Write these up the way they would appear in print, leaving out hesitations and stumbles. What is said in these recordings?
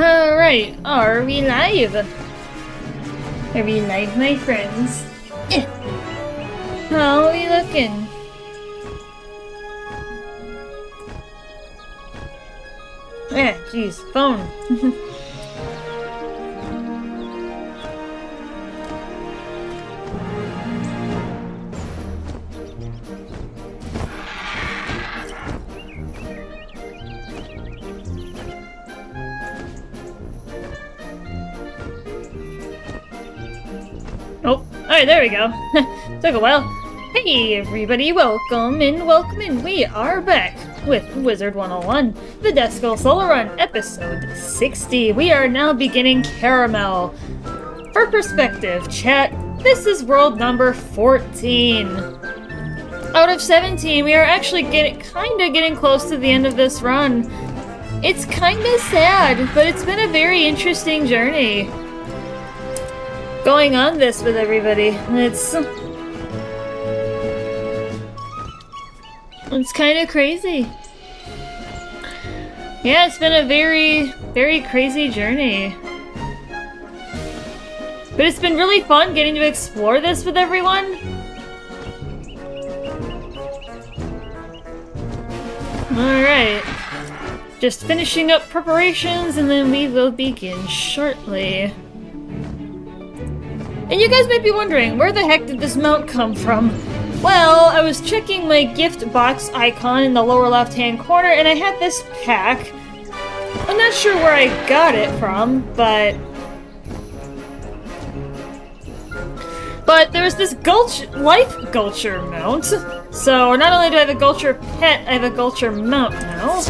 Alright, are we live? Are we live, my friends? How are we looking? Jeez, phone. Oh, alright, there we go. Took a while. Hey everybody, welcome in. We are back with Wizard101, the Death Skull Solo Run, episode 60. We are now beginning Caramel. For perspective, chat, this is world number 14. Out of 17, we are actually getting close to the end of this run. It's kinda sad, but it's been a very interesting journey going on this with everybody. It's kind of crazy. Yeah, it's been a very, very crazy journey. But it's been really fun getting to explore this with everyone. Alright. Just finishing up preparations and then we will begin shortly. And you guys might be wondering, where the heck did this mount come from? Well, I was checking my gift box icon in the lower left-hand corner, and I had this pack. I'm not sure where I got it from, but there was this life Gulcher mount. So not only do I have a Gulcher pet, I have a Gulcher mount now.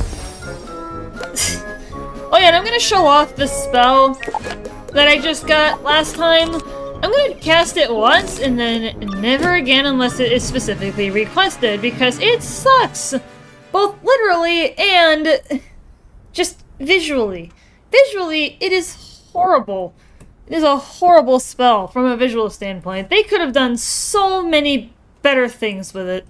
Oh yeah, and I'm gonna show off the spell that I just got last time. I'm gonna cast it once and then never again unless it is specifically requested because it sucks! Both literally and just visually. Visually, it is horrible. It is a horrible spell from a visual standpoint. They could have done so many better things with it.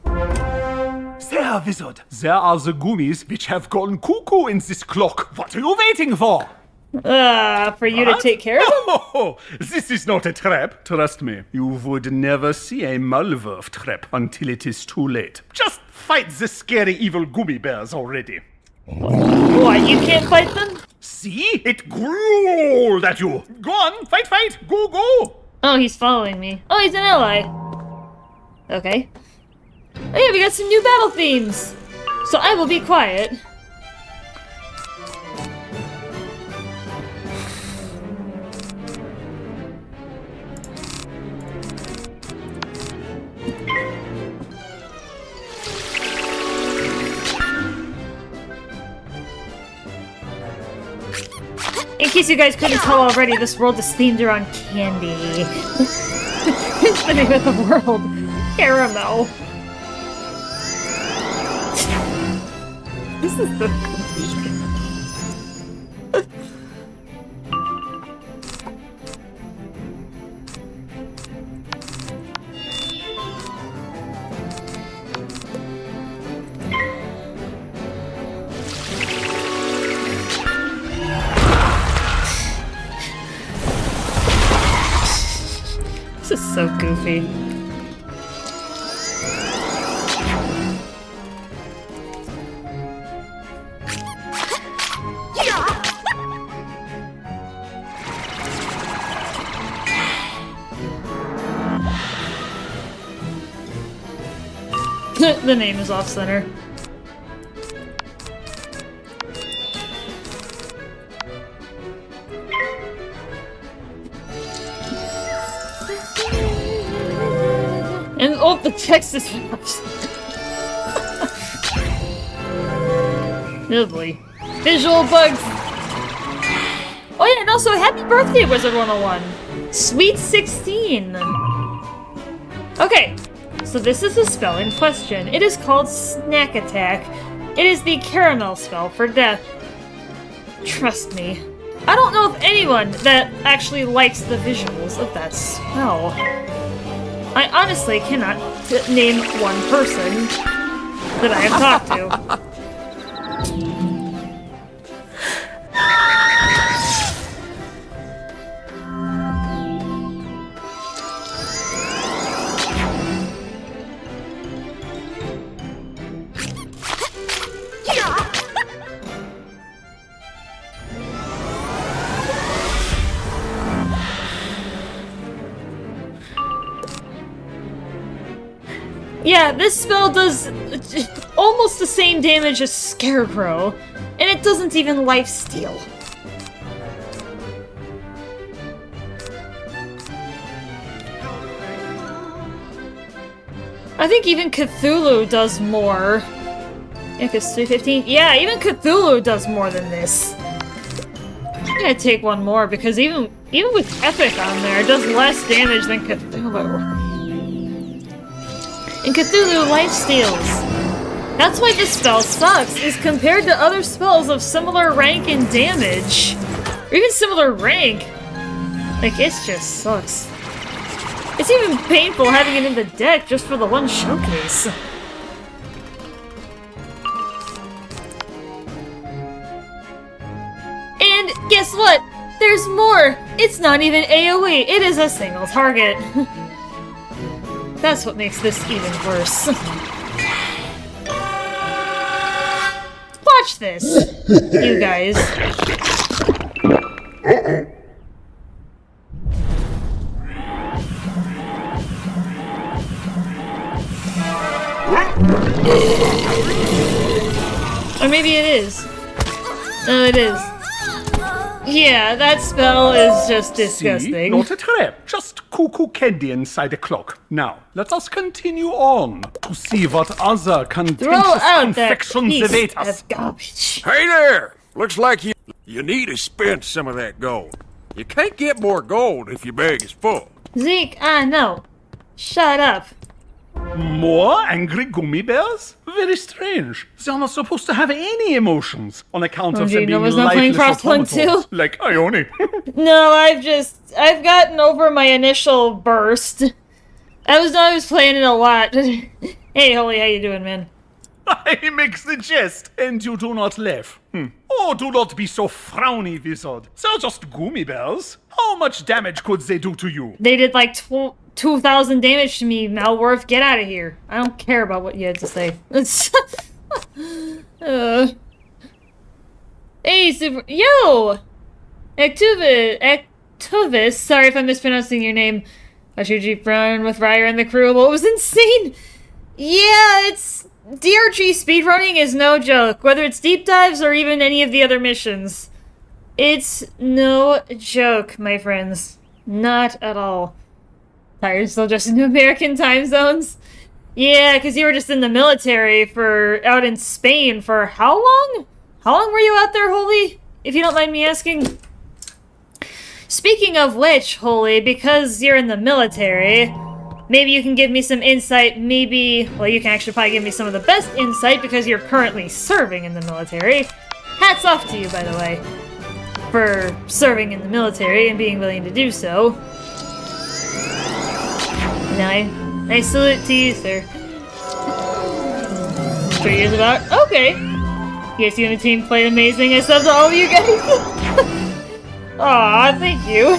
There, Wizard. There are the gummies which have gone cuckoo in this clock. What are you waiting for? For you to take care of them? Oh, this is not a trap. Trust me, you would never see a Malwerf trap until it is too late. Just fight the scary evil gummy bears already. What, you can't fight them? See? It growled at you. Go on, fight, go. Oh, he's following me. Oh, he's an ally. Okay. Oh yeah, we got some new battle themes. So I will be quiet. In case you guys couldn't tell already, this world is themed around candy. It's the name of the world. Caramel. This is so confusing. This is so goofy. The name is off center. And oh, the text is lovely. Visual bugs. Oh yeah, and also happy birthday, Wizard101. Sweet 16. Okay, so this is the spell in question. It is called Snack Attack. It is the caramel spell for death. Trust me, I don't know of anyone that actually likes the visuals of that spell. I honestly cannot name one person that I have talked to. Yeah, this spell does almost the same damage as Scarecrow, and it doesn't even lifesteal. I think even Cthulhu does more. Yeah, because 315. Yeah, even Cthulhu does more than this. I'm gonna take one more because even with Epic on there, it does less damage than Cthulhu. And Cthulhu lifesteals. That's why this spell sucks, is compared to other spells of similar rank and damage. Or even similar rank. Like, it just sucks. It's even painful having it in the deck just for the one showcase. And guess what? There's more! It's not even AoE, it is a single target. That's what makes this even worse. Watch this, you guys. Or maybe it is. No, it is. Yeah, that spell is just disgusting. See? Not a trap, just cuckoo candy inside a clock. Now, let us continue on to see what other contentious confections await us. Of garbage. Hey there! Looks like you need to spend some of that gold. You can't get more gold if your bag is full. Zeke, I know. Shut up. More angry gummy bears? Very strange. They're not supposed to have any emotions on account of them being lifeless automatons, like Ione. No, I've gotten over my initial burst. I was playing it a lot. Hey, Holy, how you doing, man? I make the jest, and you do not laugh. Oh, do not be so frowny, Wizard. They're just gummy bears. How much damage could they do to you? They did like 2,000 damage to me, Malworth. Get out of here. I don't care about what you had to say. Hey, Super... Yo! Actuvis, sorry if I'm mispronouncing your name. I should keep running with Ryer and the crew. What was insane? Yeah, it's... DRG speedrunning is no joke, whether it's deep dives or even any of the other missions. It's no joke, my friends. Not at all. You're still just in American time zones? Yeah, because you were just in the military out in Spain for how long? How long were you out there, Holy? If you don't mind me asking. Speaking of which, Holy, because you're in the military, maybe you can give me some insight, well, you can actually probably give me some of the best insight because you're currently serving in the military. Hats off to you, by the way, for serving in the military and being willing to do so. I salute to you, sir. 3 years about? Okay. You guys, you and the team played amazing. I subbed to all of you guys. Aw, thank you.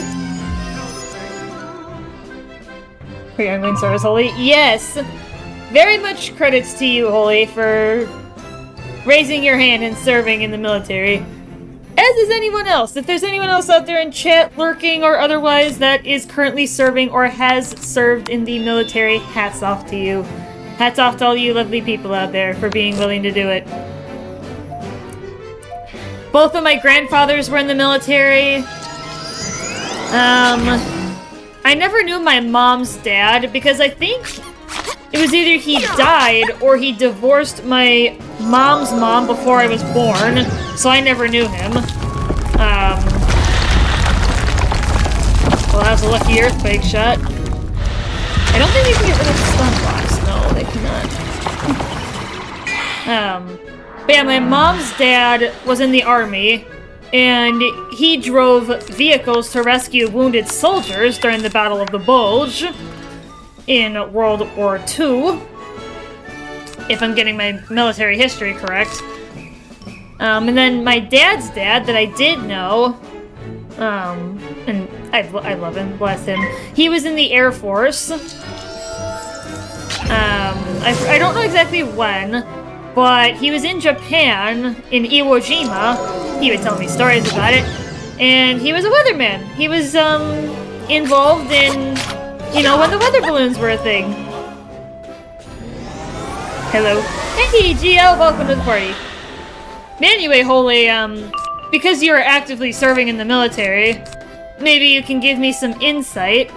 For your ongoing service, Holy. Yes! Very much credits to you, Holy, for raising your hand and serving in the military. As is anyone else. If there's anyone else out there in chat, lurking or otherwise, that is currently serving or has served in the military, hats off to you. Hats off to all you lovely people out there for being willing to do it. Both of my grandfathers were in the military. I never knew my mom's dad because I think it was either he died or he divorced my mom's mom before I was born, so I never knew him. Well, that was a lucky earthquake shot. I don't think they can get rid of the stun blocks. No, they cannot. But yeah, my mom's dad was in the army, and he drove vehicles to rescue wounded soldiers during the Battle of the Bulge in World War II, if I'm getting my military history correct. And then my dad's dad, that I did know, and I love him, bless him, he was in the Air Force. I don't know exactly when, but he was in Japan, in Iwo Jima. He would tell me stories about it, and he was a weatherman. He was, involved in, you know, when the weather balloons were a thing. Hello. Hey, GL, welcome to the party. Anyway, Holy, because you're actively serving in the military, maybe you can give me some insight.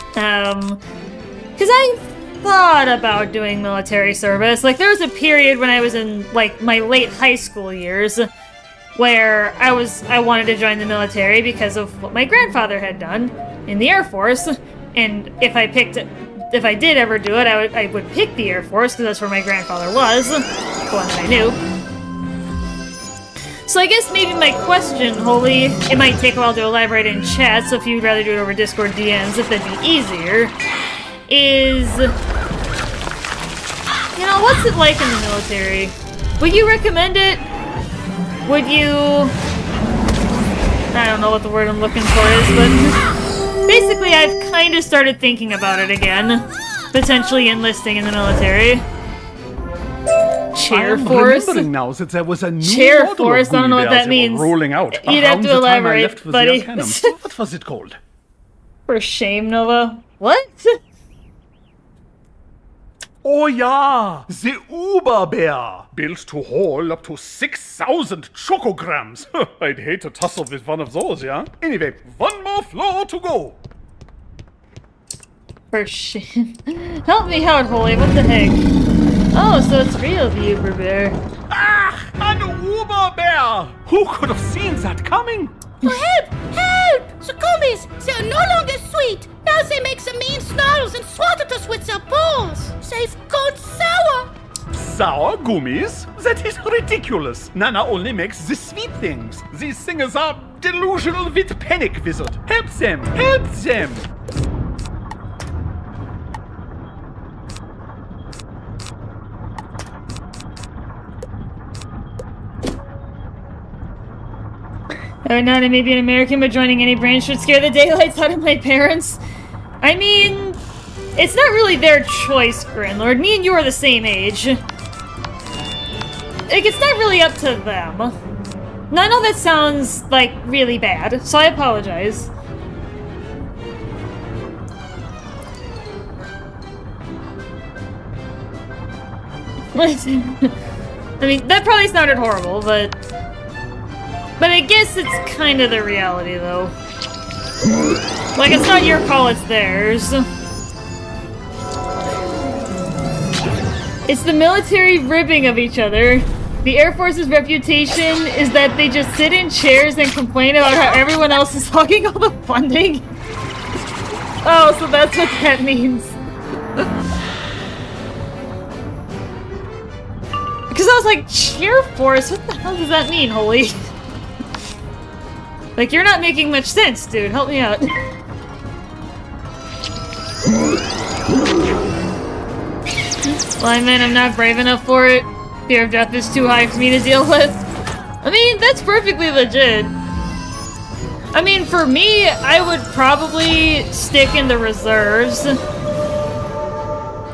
Because I thought about doing military service. Like, there was a period when I was in, like, my late high school years where I wanted to join the military because of what my grandfather had done in the Air Force. And if I did ever do it, I would pick the Air Force because that's where my grandfather was, the one that I knew. So I guess maybe my question, Holy, it might take a while to elaborate in chat, so if you'd rather do it over Discord DMs, if that'd be easier, is... You know, what's it like in the military? Would you recommend it? Would you... I don't know what the word I'm looking for is, but... Basically, I've kind of started thinking about it again. Potentially enlisting in the military. Chair Force? I'm remembering now that there was a new Chair model Force, of I don't know gummy what bears that means. Rolling out. You'd have around to the time I elaborate, left with buddy. the Arcanum. What was it called? For shame, Nova. What? Oh yeah, the Uber Bear. Built to haul up to 6,000 chocograms. I'd hate to tussle with one of those, yeah? Anyway, one more floor to go. For shame. Help me out, Holy. What the heck? Oh, so it's real, the Uber Bear. Ah, an Uber Bear. Who could have seen that coming? Oh, help! Help! The gummies! They're no longer sweet! Now they make the mean snarls and swat at us with their paws! They've gone sour! Sour gummies? That is ridiculous. Nana only makes the sweet things. These things are delusional with panic, Wizard. Help them! Help them! Not I may be an American, but joining any branch would scare the daylights out of my parents. I mean, it's not really their choice, Grinlord. Me and you are the same age. Like, it's not really up to them. Now, I know that sounds, like, really bad, so I apologize. I mean, that probably sounded horrible, but I guess it's kind of the reality, though. Like, it's not your call, it's theirs. It's the military ribbing of each other. The Air Force's reputation is that they just sit in chairs and complain about how everyone else is hogging all the funding. Oh, so that's what that means. Because I was like, Chair Force? What the hell does that mean, Holy? Like, you're not making much sense, dude. Help me out. Lineman, I'm not brave enough for it. Fear of death is too high for me to deal with. I mean, that's perfectly legit. I mean, for me, I would probably stick in the reserves.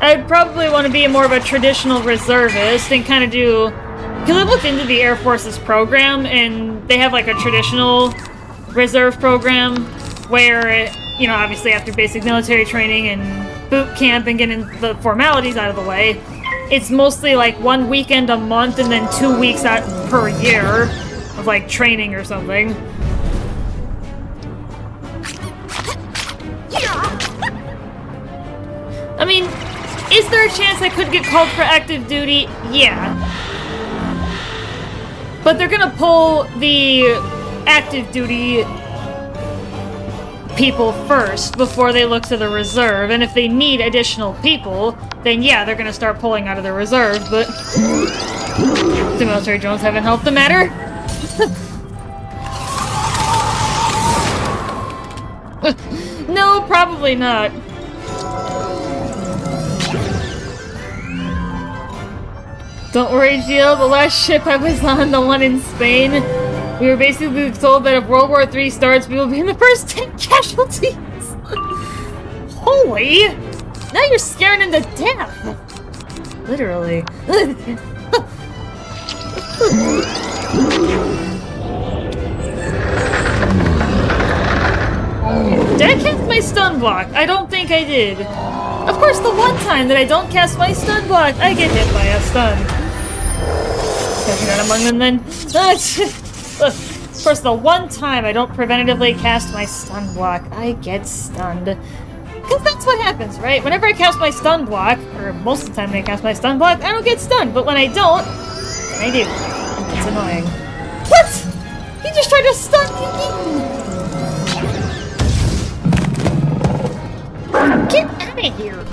I'd probably want to be more of a traditional reservist and kind of do... Because I looked into the Air Force's program, and they have like a traditional reserve program where, you know, obviously after basic military training and boot camp and getting the formalities out of the way, it's mostly like 1 weekend a month and then 2 weeks out per year of like training or something. I mean, is there a chance I could get called for active duty? Yeah. But they're gonna pull the active duty people first before they look to the reserve, and if they need additional people, then yeah, they're gonna start pulling out of the reserve, but the military drones haven't helped the matter. No, probably not. Don't worry, Jill, the last ship I was on, the one in Spain, we were basically told that if World War III starts, we will be in the first 10 casualties. Holy! Now you're scaring him to death! Literally. Did I cast my stun block? I don't think I did. Of course, the one time that I don't cast my stun block, I get hit by a stun. Guess you're not among them then. Look, of course, the one time I don't preventatively cast my stun block, I get stunned. Because that's what happens, right? Whenever I cast my stun block, or most of the time when I cast my stun block, I don't get stunned. But when I don't, then I do. It's annoying. What? He just tried to stun me! Get out of here!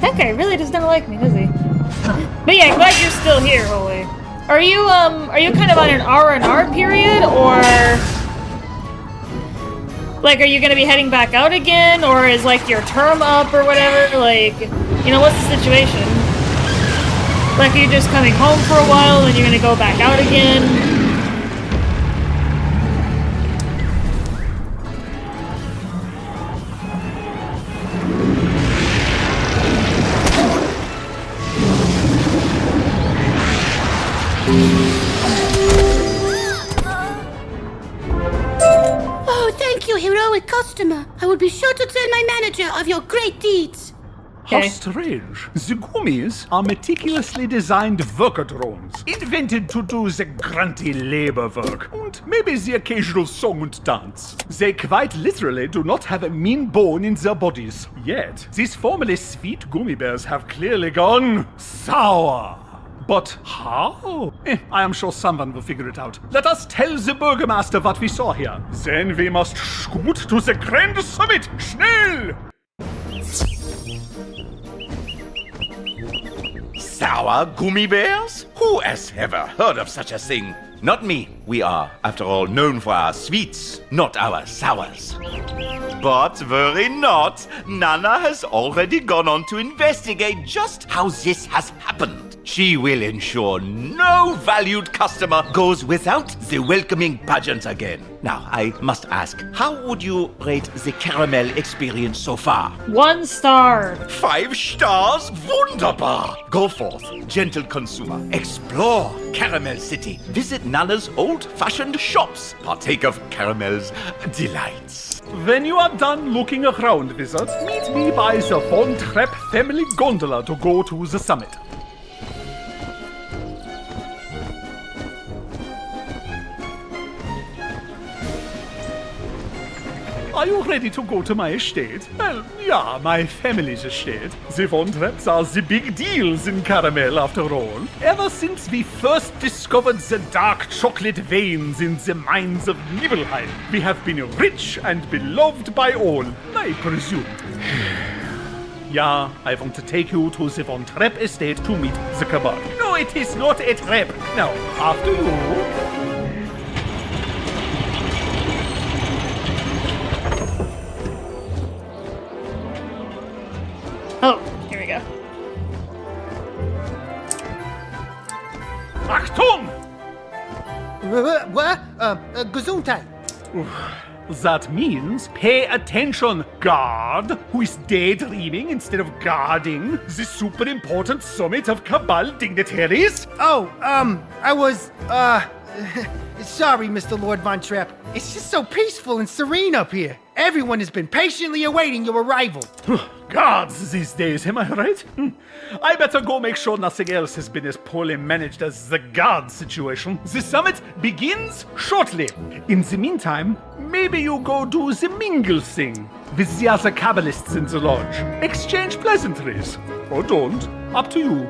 That guy really does not like me, does he? But yeah, glad you're still here, Holy. Are you kind of on an R&R period, or... Like, are you gonna be heading back out again, or is, like, your term up or whatever? Like, you know, what's the situation? Like, are you just coming home for a while, and you're gonna go back out again? Oh, thank you, heroic customer. I will be sure to tell my manager of your great deeds. How Okay. strange. The gummies are meticulously designed worker drones, invented to do the grunty labor work, and maybe the occasional song and dance. They quite literally do not have a mean bone in their bodies. Yet, these formerly sweet gummy bears have clearly gone sour. But how? I am sure someone will figure it out. Let us tell the Burgermaster what we saw here. Then we must scoot to the Grand Summit. Schnell! Sour gummy bears? Who has ever heard of such a thing? Not me. We are, after all, known for our sweets, not our sours. But worry not. Nana has already gone on to investigate just how this has happened. She will ensure no valued customer goes without the welcoming pageant again. Now, I must ask, how would you rate the caramel experience so far? 1 star. 5 stars? Wunderbar! Go forth, gentle consumer. Explore Caramel City. Visit Nana's old-fashioned shops. Partake of Caramel's delights. When you are done looking around, Wizard, meet me by the Von Trapp family gondola to go to the summit. Are you ready to go to my estate? Well, yeah, my family's estate. The Von Trapps are the big deals in caramel, after all. Ever since we first discovered the dark chocolate veins in the mines of Nibelheim, we have been rich and beloved by all, I presume. Yeah, I want to take you to the Von Trapp estate to meet the Cabal. No, it is not a trap. Now, after you... Oh, here we go. Achtung! What? Gesundheit. That means pay attention, guard, who is daydreaming instead of guarding the super important summit of Cabal dignitaries. Oh, I was, sorry, Mr. Lord Von Trapp. It's just so peaceful and serene up here. Everyone has been patiently awaiting your arrival. Guards these days, am I right? I better go make sure nothing else has been as poorly managed as the guard situation. The summit begins shortly. In the meantime, maybe you go do the mingle thing with the other Kabbalists in the lodge. Exchange pleasantries. Or don't. Up to you.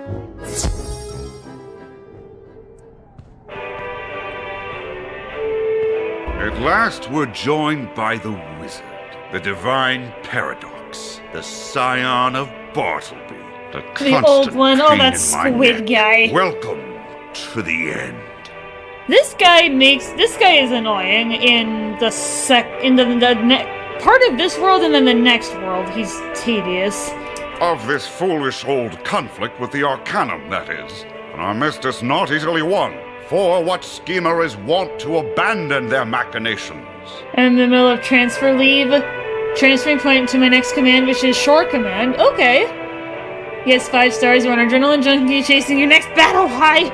At last we're joined by the wizard, the divine paradox, the scion of Bartleby, the The old one. Oh, that squid guy. Welcome to the end. This guy is annoying in the part of this world and then the next world. He's tedious. Of this foolish old conflict with the Arcanum, that is. And our mistress not easily won. For what schemer is wont to abandon their machinations? I'm in the middle of transfer leave. Transferring point to my next command, which is shore command. Okay. Yes, 5 stars. You want adrenaline junkie chasing your next battle. Why?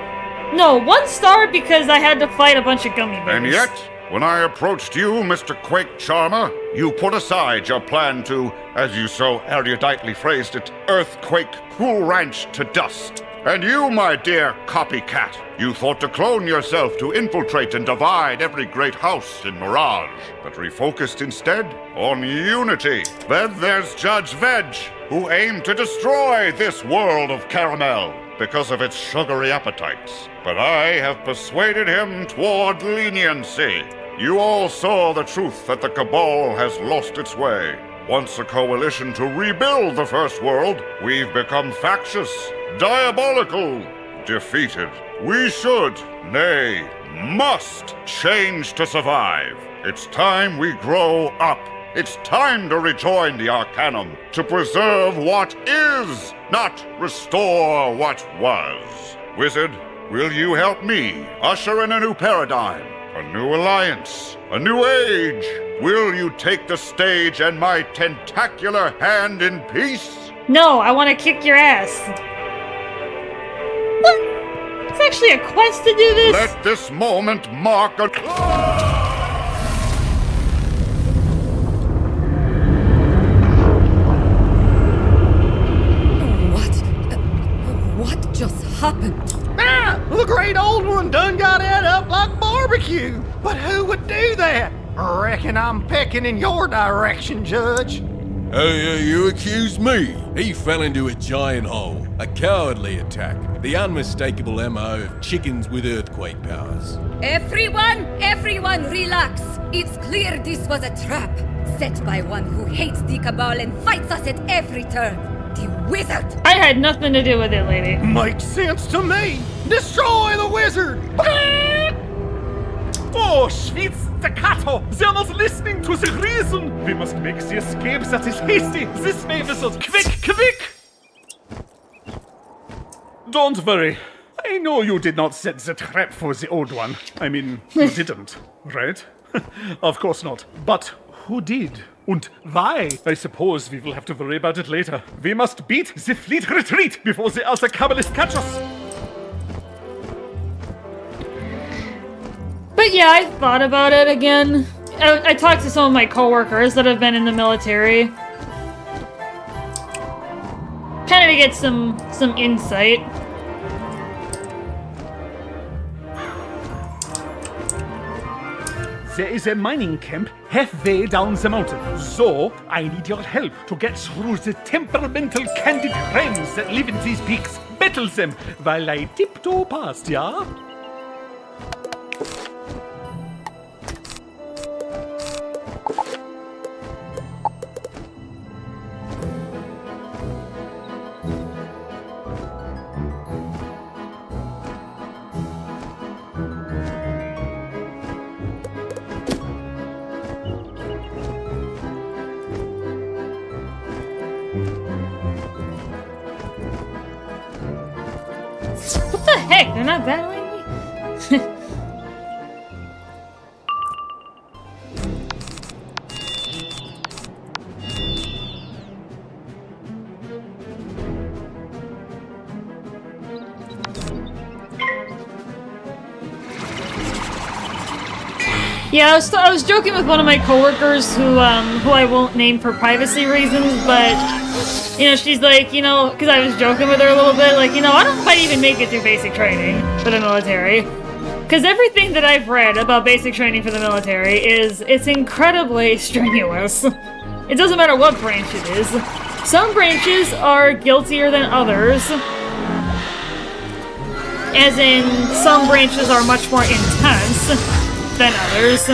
No, 1 star because I had to fight a bunch of gummy bears. And yet, When I approached you, Mr. Quake Charmer, you put aside your plan to, as you so eruditely phrased it, earthquake Cool Ranch to dust. And you, my dear copycat, you thought to clone yourself to infiltrate and divide every great house in Mirage, but refocused instead on unity. Then there's Judge Veg, who aimed to destroy this world of caramel because of its sugary appetites. But I have persuaded him toward leniency. You all saw the truth that the Cabal has lost its way. Once a coalition to rebuild the First World, we've become factious, diabolical, defeated. We should, nay, must change to survive. It's time we grow up. It's time to rejoin the Arcanum, to preserve what is, not restore what was. Wizard, will you help me usher in a new paradigm, a new alliance, a new age? Will you take the stage and my tentacular hand in peace? No, I want to kick your ass. What? It's actually a quest to do this? Let this moment mark a... What just happened? Ah, the great old one done got it up like barbecue. But who would do that? Reckon I'm pecking in your direction, Judge. Hey, you accused me. He fell into a giant hole. A cowardly attack. The unmistakable MO of chickens with earthquake powers. Everyone relax. It's clear this was a trap. Set by one who hates the Cabal and fights us at every turn. The Wizard! I had nothing to do with it, lady. Makes sense to me. Destroy the wizard! Oh, sweet staccato! They are not listening to the reason! We must make the escape that is hasty! This way, wizard! Quick! Don't worry. I know you did not set the trap for the old one. I mean, you didn't, right? Of course not. But who did? And why? I suppose we will have to worry about it later. We must beat the fleet retreat before the other Kabbalists catch us! But yeah, I thought about it again. I talked to some of my coworkers that have been in the military. Kind of to get some insight. There is a mining camp halfway down the mountain. So, I need your help to get through the temperamental candid friends that live in these peaks. Battle them while I tiptoe past, yeah? What the heck? They're not battling me? Yeah, I was joking with one of my coworkers who I won't name for privacy reasons, but you know, she's like, you know, because I was joking with her a little bit, like, you know, I don't know if I'd even make it through basic training for the military. Because everything that I've read about basic training for the military it's incredibly strenuous. It doesn't matter what branch it is. Some branches are guiltier than others. As in, some branches are much more intense than others.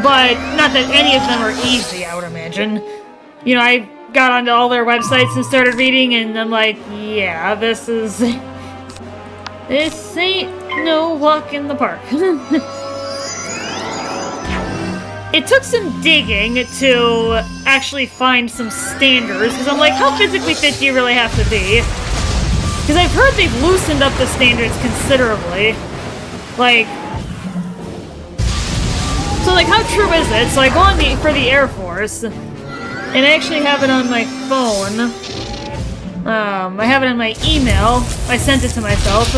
But not that any of them are easy, I would imagine. You know, I got onto all their websites and started reading, and I'm like, yeah, this ain't no walk in the park. It took some digging to actually find some standards, because I'm like, how physically fit do you really have to be? Because I've heard they've loosened up the standards considerably. Like, so like, how true is it? So I go on for the Air Force, and I actually have it on my phone. I have it in my email. I sent it to myself.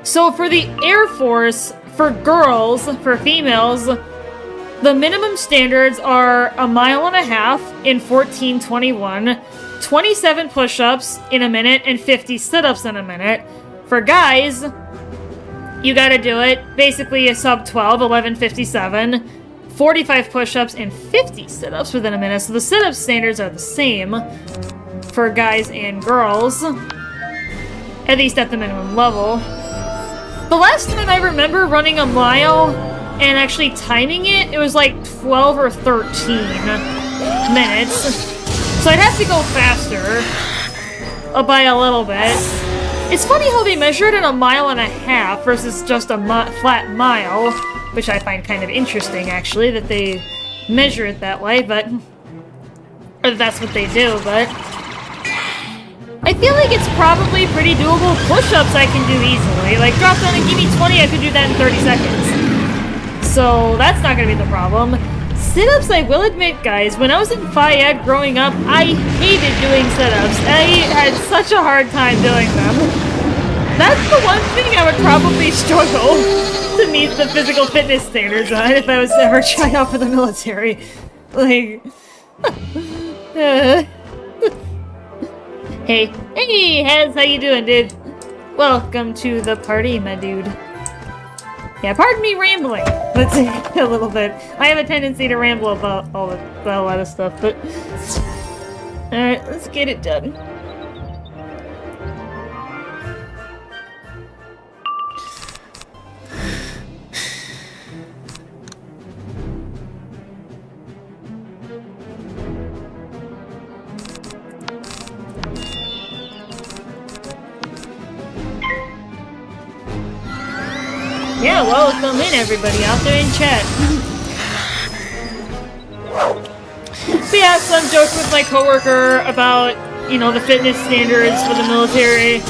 So for the Air Force, for girls, for females, the minimum standards are 1.5 miles in 14:21, 27 push-ups in a minute, and 50 sit-ups in a minute. For guys, you gotta do it, basically a sub 12, 11:57, 45 push-ups and 50 sit-ups within a minute. So the sit-up standards are the same for guys and girls, at least at the minimum level. The last time I remember running a mile and actually timing it, it was like 12 or 13 minutes. So I'd have to go faster by a little bit. It's funny how they measure it in 1.5 miles versus just a flat mile, which I find kind of interesting, actually, that they measure it that way, but... or that's what they do, but... I feel like it's probably pretty doable. Push-ups I can do easily. Like, drop down and give me 20, I could do that in 30 seconds. So, that's not gonna be the problem. Sit-ups, I will admit, guys, when I was in Phi Ed growing up, I hated doing sit-ups. I had such a hard time doing them. That's the one thing I would probably struggle to meet the physical fitness standards on if I was to ever try out for the military. Like... Hey, Hez, how you doing, dude? Welcome to the party, my dude. Yeah, pardon me rambling. Let's see, a little bit. I have a tendency to ramble about a lot of stuff, but... Alright, let's get it done. Yeah, welcome in everybody out there in chat. But yeah, so I'm joking with my coworker about, you know, the fitness standards for the military.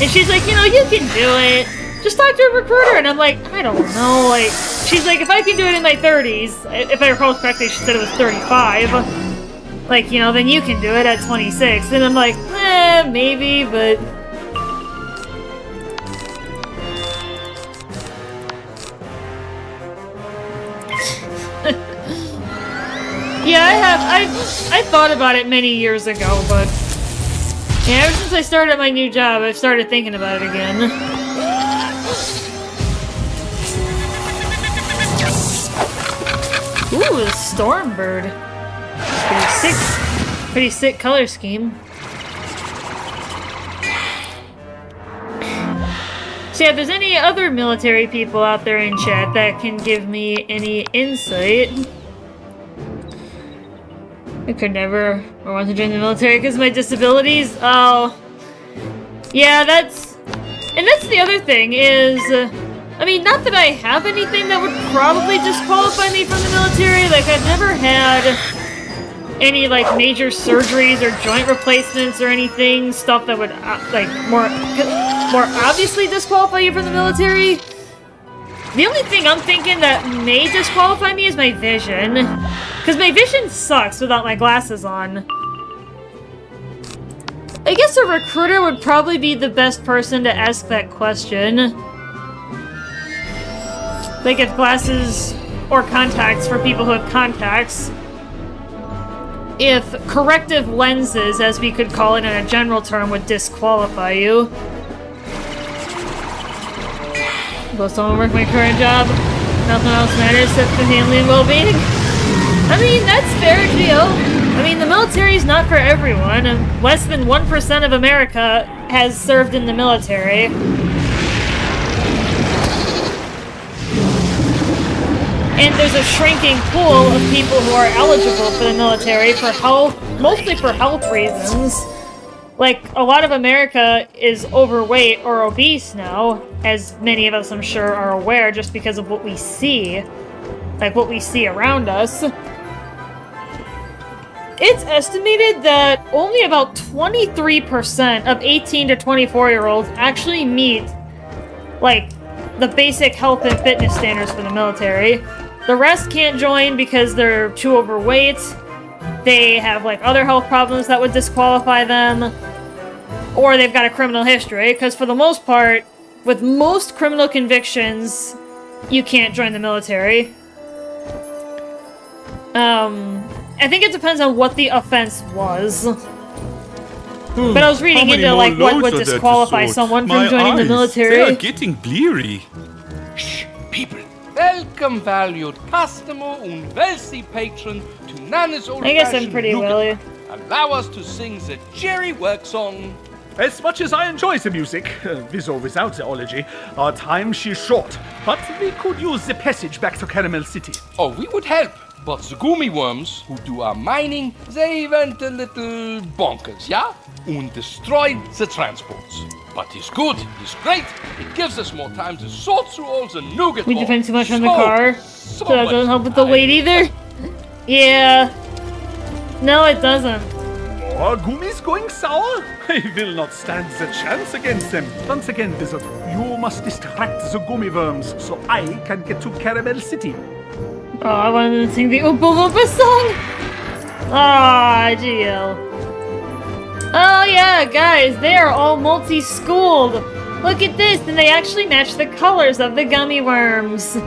And she's like, you know, you can do it. Just talk to a recruiter. And I'm like, I don't know. Like, she's like, if I can do it in my 30s, if I recall correctly, she said it was 35. Like, you know, then you can do it at 26. And I'm like, maybe, but... Yeah, I thought about it many years ago, but yeah, ever since I started my new job, I've started thinking about it again. Ooh, a Stormbird. Pretty sick color scheme. So yeah, if there's any other military people out there in chat that can give me any insight... I could never or want to join the military because of my disabilities. Oh. Yeah, that's the other thing is, I mean, not that I have anything that would probably disqualify me from the military. Like, I've never had any, like, major surgeries or joint replacements or anything. Stuff that would, like, more obviously disqualify you from the military. The only thing I'm thinking that may disqualify me is my vision. Because my vision sucks without my glasses on. I guess a recruiter would probably be the best person to ask that question. Like if glasses or contacts for people who have contacts. If corrective lenses, as we could call it in a general term, would disqualify you. Will someone work my current job? Nothing else matters except for family and well-being. I mean, that's fair, Gio. I mean, the military is not for everyone. Less than 1% of America has served in the military. And there's a shrinking pool of people who are eligible for the military for health, mostly for health reasons. Like, a lot of America is overweight or obese now, as many of us, I'm sure, are aware just because of what we see. Like, what we see around us. It's estimated that only about 23% of 18 to 24-year-olds actually meet, like, the basic health and fitness standards for the military. The rest can't join because they're too overweight, they have like other health problems that would disqualify them, or they've got a criminal history, because for the most part, with most criminal convictions, you can't join the military. I think it depends on what the offense was. But I was reading into like what would disqualify someone from joining the military. They are getting bleary. Shh, people. Welcome, valued customer and wealthy patron to Nana's old I guess I'm pretty willy. Allow us to sing the Jerry work song. As much as I enjoy the music, with or without the ology, our time she's short. But we could use the passage back to Caramel City. Oh, we would help. But the gummy worms who do our mining, they went a little bonkers, yeah? And destroyed the transports. But it's good, it's great. It gives us more time to sort through all the nougat. We depend too much on the car, so that doesn't help with the weight either. Yeah. No, it doesn't. More gummies going sour? I will not stand the chance against them. Once again, Wizard, you must distract the gummy worms so I can get to Caramel City. Oh, I wanted to sing the Oompa Loompa song! Ah, GL. Oh yeah, guys, they are all multi-schooled. Look at this, and they actually match the colors of the gummy worms.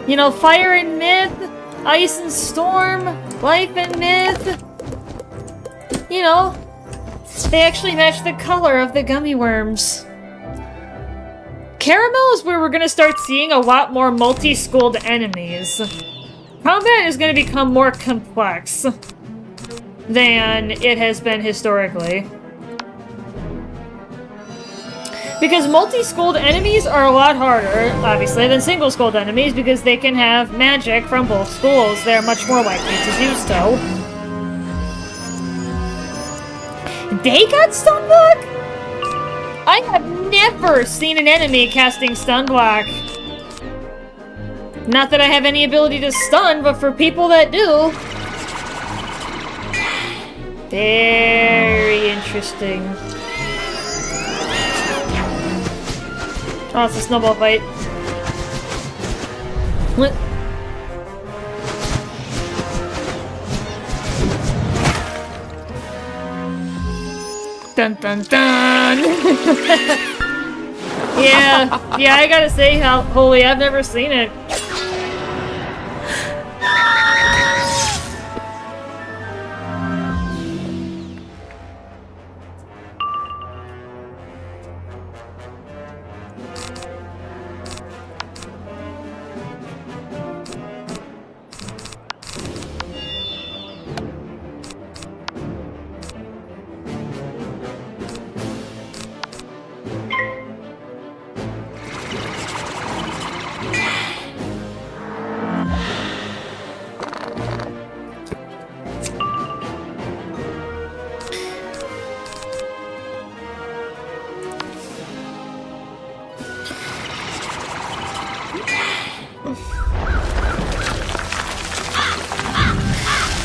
You know, fire and myth, ice and storm, life and myth. You know, they actually match the color of the gummy worms. Caramel is where we're gonna start seeing a lot more multi-schooled enemies. Combat is gonna become more complex than it has been historically. Because multi-schooled enemies are a lot harder, obviously, than single-schooled enemies because they can have magic from both schools. They're much more likely to do so. They got Stunblock? I have never seen an enemy casting Stunblock. Not that I have any ability to stun, but for people that do... Very interesting. Oh, it's a snowball fight. What? Dun dun dun! yeah, I gotta say, holy, I've never seen it.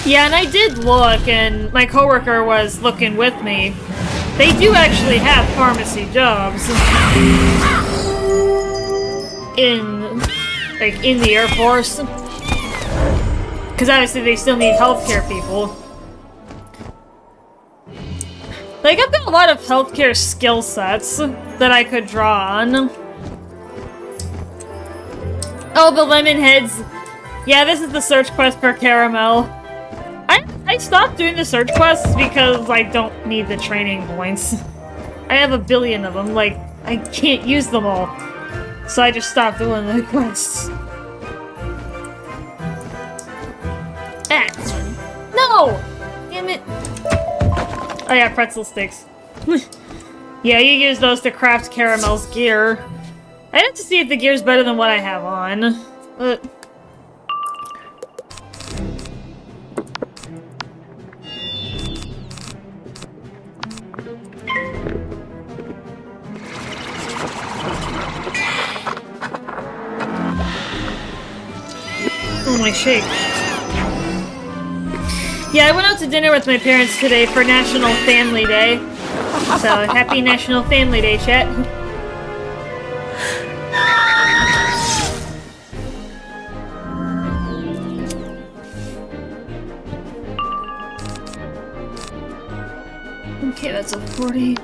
Yeah, and I did look, and my coworker was looking with me. They do actually have pharmacy jobs in the Air Force, because obviously they still need healthcare people. Like, I've got a lot of healthcare skill sets that I could draw on. Oh, the lemon heads. Yeah, this is the search quest for Caramel. I stopped doing the search quests because I don't need the training points. I have a billion of them, like, I can't use them all. So I just stopped doing the quests. No! Damn it. Oh yeah, pretzel sticks. Yeah, you use those to craft Caramel's gear. I'd have to see if the gear's better than what I have on. But... Oh, my shake. Yeah, I went out to dinner with my parents today for National Family Day. So, happy National Family Day, chat. Okay, that's a 40.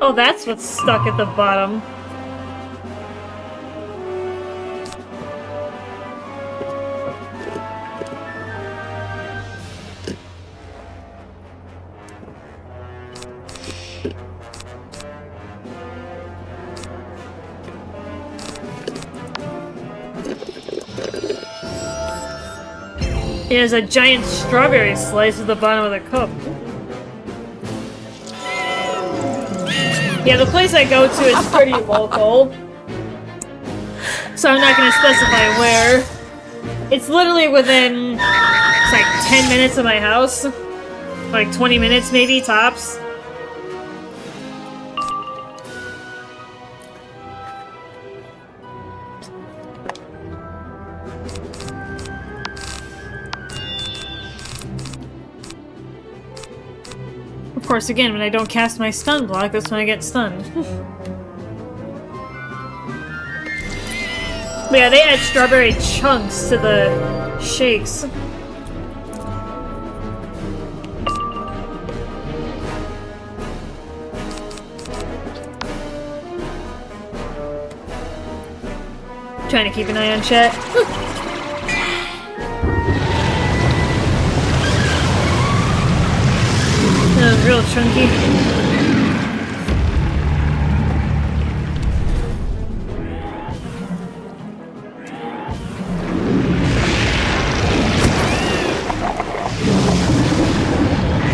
Oh, that's what's stuck at the bottom. There's a giant strawberry slice at the bottom of the cup. Yeah, the place I go to is pretty local, so I'm not going to specify where. It's literally within, it's like 10 minutes of my house. Like 20 minutes maybe, tops. Of course, again, when I don't cast my stun block, that's when I get stunned. But yeah, they add strawberry chunks to the shakes. Trying to keep an eye on chat. That was real chunky.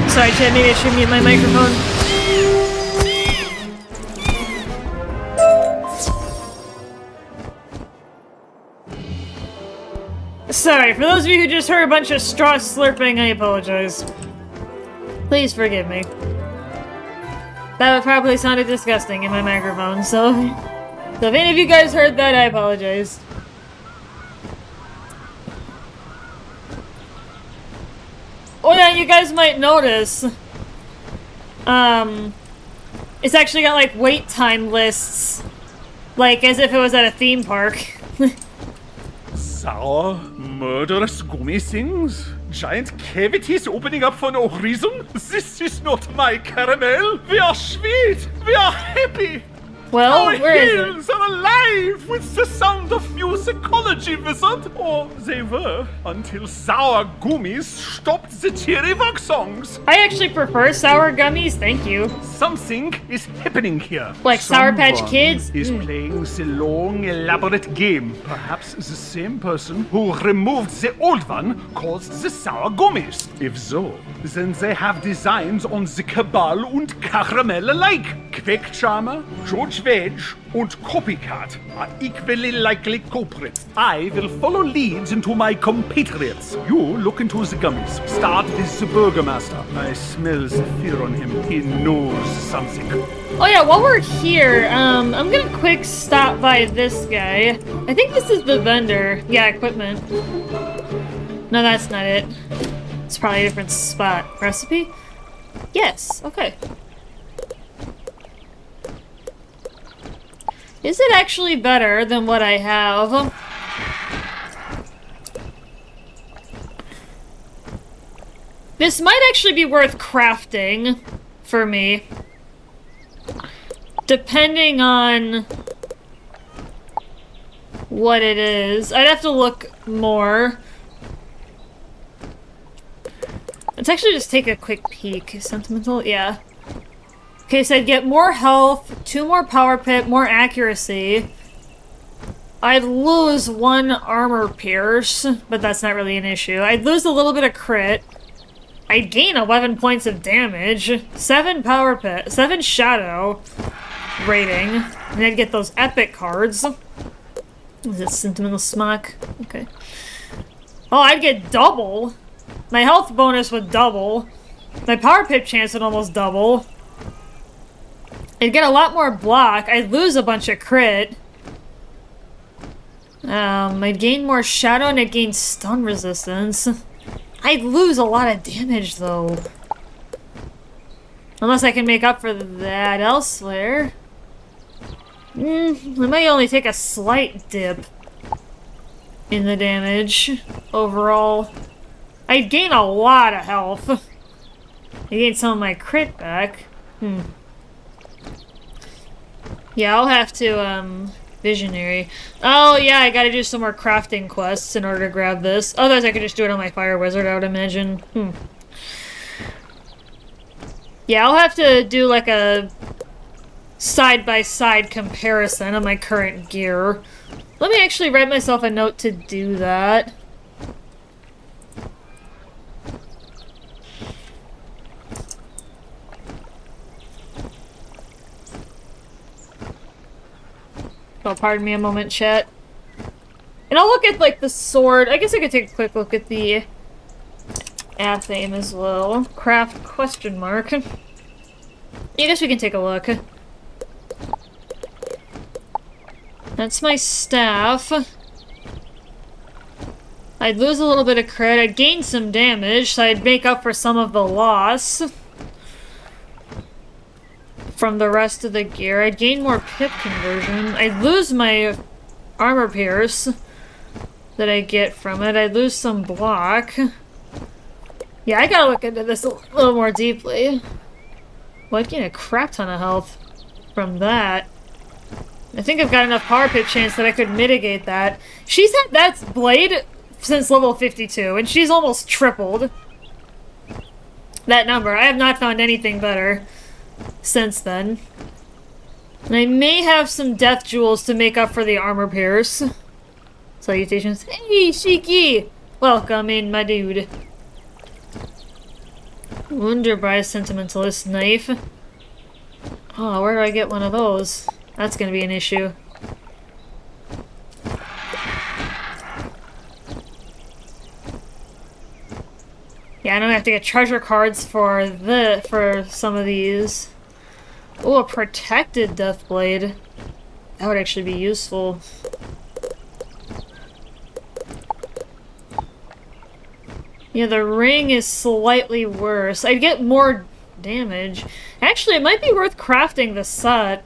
Sorry, chat, maybe I should mute my microphone. Sorry, for those of you who just heard a bunch of straw slurping, I apologize. Please forgive me. That probably sounded disgusting in my microphone, so if any of you guys heard that, I apologize. Oh yeah, you guys might notice, it's actually got like wait time lists, like as if it was at a theme park. Sour, murderous gummy things? Giant cavities opening up for no reason? This is not my caramel. We are sweet. We are happy. Well, Our where is hills are alive with the sound of musicology, wizard. Or they were, until sour gummies stopped the cheery rock songs. I actually prefer sour gummies, thank you. Something is happening here. Like Sour Patch Kids? Is playing the long, elaborate game. Perhaps the same person who removed the old one caused the sour gummies. If so, then they have designs on the Cabal und Caramel alike. Quake Charmer, George Veg, and Copycat are equally likely culprits. I will follow leads into my compatriots. You look into the gummies. Start with the Burgomaster. I smell the fear on him. He knows something. Oh yeah, while we're here, I'm gonna quick stop by this guy. I think this is the vendor. Yeah, equipment. No, that's not it. It's probably a different spot. Recipe? Yes, okay. Is it actually better than what I have? This might actually be worth crafting for me. Depending on what it is. I'd have to look more. Let's actually just take a quick peek. Sentimental? Yeah. Okay, so I'd get more health, 2 more power pit, more accuracy. I'd lose 1 armor pierce, but that's not really an issue. I'd lose a little bit of crit. I'd gain 11 points of damage, 7 power pit, 7 shadow rating, and I'd get those epic cards. Is it sentimental smock? Okay. Oh, I'd get double. My health bonus would double. My power pit chance would almost double. I'd get a lot more block. I'd lose a bunch of crit. I'd gain more shadow and I'd gain stun resistance. I'd lose a lot of damage, though. Unless I can make up for that elsewhere. I might only take a slight dip in the damage overall. I'd gain a lot of health. I gain some of my crit back. Yeah, I'll have to, visionary. Oh, yeah, I gotta do some more crafting quests in order to grab this. Otherwise, I could just do it on my fire wizard, I would imagine. Yeah, I'll have to do, like, a side-by-side comparison of my current gear. Let me actually write myself a note to do that. Oh, pardon me a moment, chat. And I'll look at, like, the sword. I guess I could take a quick look at the athame as well. Craft question mark. I guess we can take a look. That's my staff. I'd lose a little bit of crit. I'd gain some damage, so I'd make up for some of the loss from the rest of the gear. I'd gain more pip conversion. I'd lose my armor pierce that I get from it. I'd lose some block. Yeah, I gotta look into this a little more deeply. Well, I'd gain a crap ton of health from that. I think I've got enough power pip chance that I could mitigate that. She's had that blade since level 52, and she's almost tripled that number. I have not found anything better since then. And I may have some death jewels to make up for the armor pierce. Salutations. Hey, Shiki! Welcome in, my dude. Wunderbar Sentimentalist Knife. Oh, where do I get one of those? That's gonna be an issue. Yeah, I know I have to get treasure cards for some of these. Oh, a protected death blade. That would actually be useful. Yeah, the ring is slightly worse. I'd get more damage. Actually, it might be worth crafting the set.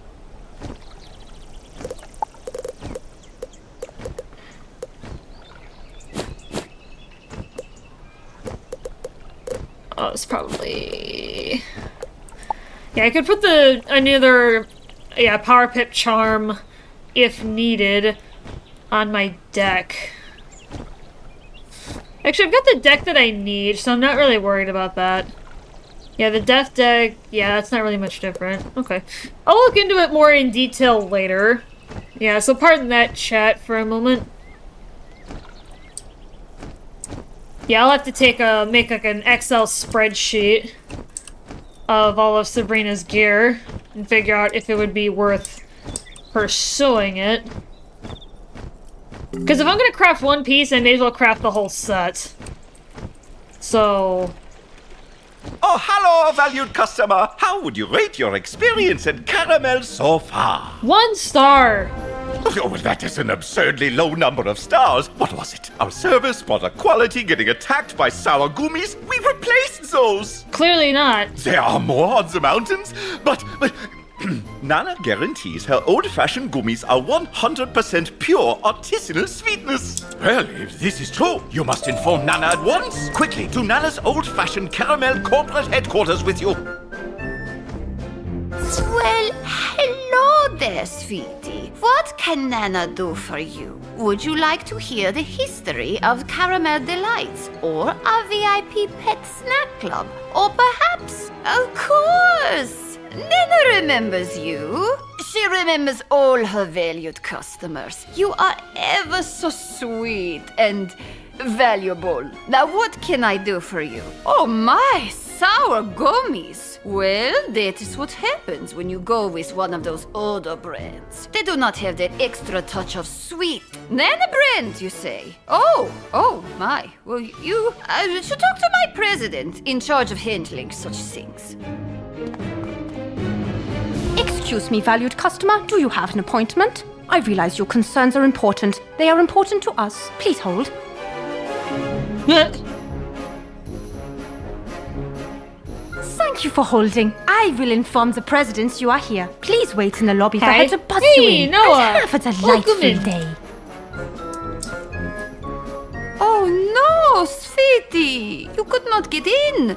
Oh, it's probably... Yeah, I could put another power pip charm, if needed, on my deck. Actually, I've got the deck that I need, so I'm not really worried about that. Yeah, the death deck, yeah, that's not really much different. Okay. I'll look into it more in detail later. Yeah, so pardon that, chat, for a moment. Yeah, I'll have to make like an Excel spreadsheet of all of Sabrina's gear and figure out if it would be worth pursuing it. Because if I'm gonna craft one piece, I may as well craft the whole set. So... Oh, hello, valued customer. How would you rate your experience at Caramel so far? 1 star! Oh, well, that is an absurdly low number of stars. What was it? Our service, product quality, getting attacked by sour gummies? We replaced those! Clearly not. There are more on the mountains, but Nana guarantees her old-fashioned gummies are 100% pure artisanal sweetness. Well, if this is true, you must inform Nana at once. Quickly, to Nana's old-fashioned caramel corporate headquarters with you. Well, hello there, sweetie. What can Nana do for you? Would you like to hear the history of Caramel Delights, or our VIP Pet Snack Club? Or perhaps, of course, Nana remembers you. She remembers all her valued customers. You are ever so sweet and valuable. Now, what can I do for you? Oh my, sour gummies. Well, that is what happens when you go with one of those older brands. They do not have that extra touch of sweet. Nana brand, you say? Oh my. Well, you should talk to my president in charge of handling such things. Excuse me, valued customer, do you have an appointment? I realize your concerns are important. They are important to us. Please hold. Thank you for holding. I will inform the presidents you are here. Please wait in the lobby for Hi. her to buzz Hey, you in. Noah. And have a Welcome delightful in. day. Oh no, sweetie! You could not get in.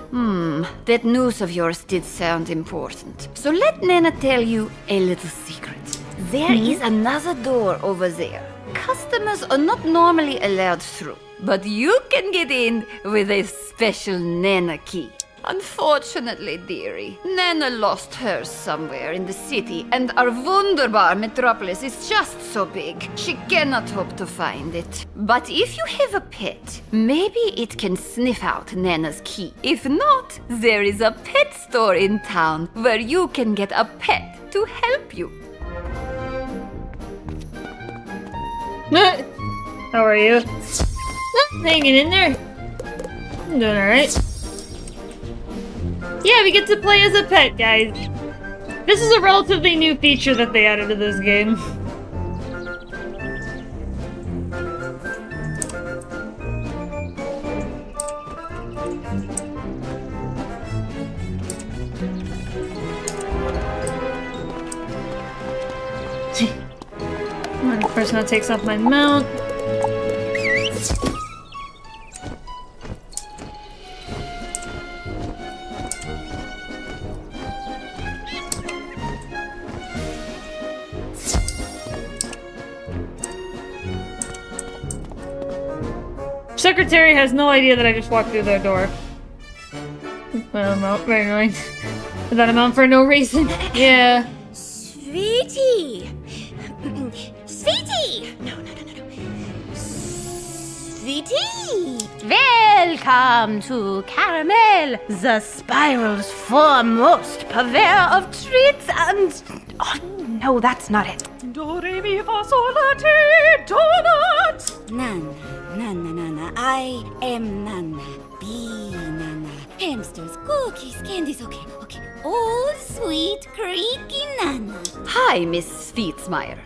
That news of yours did sound important. So let Nana tell you a little secret. There is another door over there. Customers are not normally allowed through, but you can get in with a special Nana key. Unfortunately, dearie, Nana lost hers somewhere in the city, and our wunderbar metropolis is just so big, she cannot hope to find it. But if you have a pet, maybe it can sniff out Nana's key. If not, there is a pet store in town where you can get a pet to help you. How are you? Hanging in there. I'm doing alright. Yeah, we get to play as a pet, guys. This is a relatively new feature that they added to this game. The person that takes off my mount. Secretary has no idea that I just walked through their door. Well, no, very annoying. Without a mount for no reason. Yeah. Sweetie! Sweetie! No. Sweetie! Welcome to Caramel, the Spiral's foremost purveyor of treats and... Oh, no, that's not it. Do, re, mi, fa, sol, la, ti, donuts! Nana. I am Nana. Be Nana. Hamsters, cookies, candies, okay. Old sweet creaky Nana. Hi, Miss Sweetsmeyer.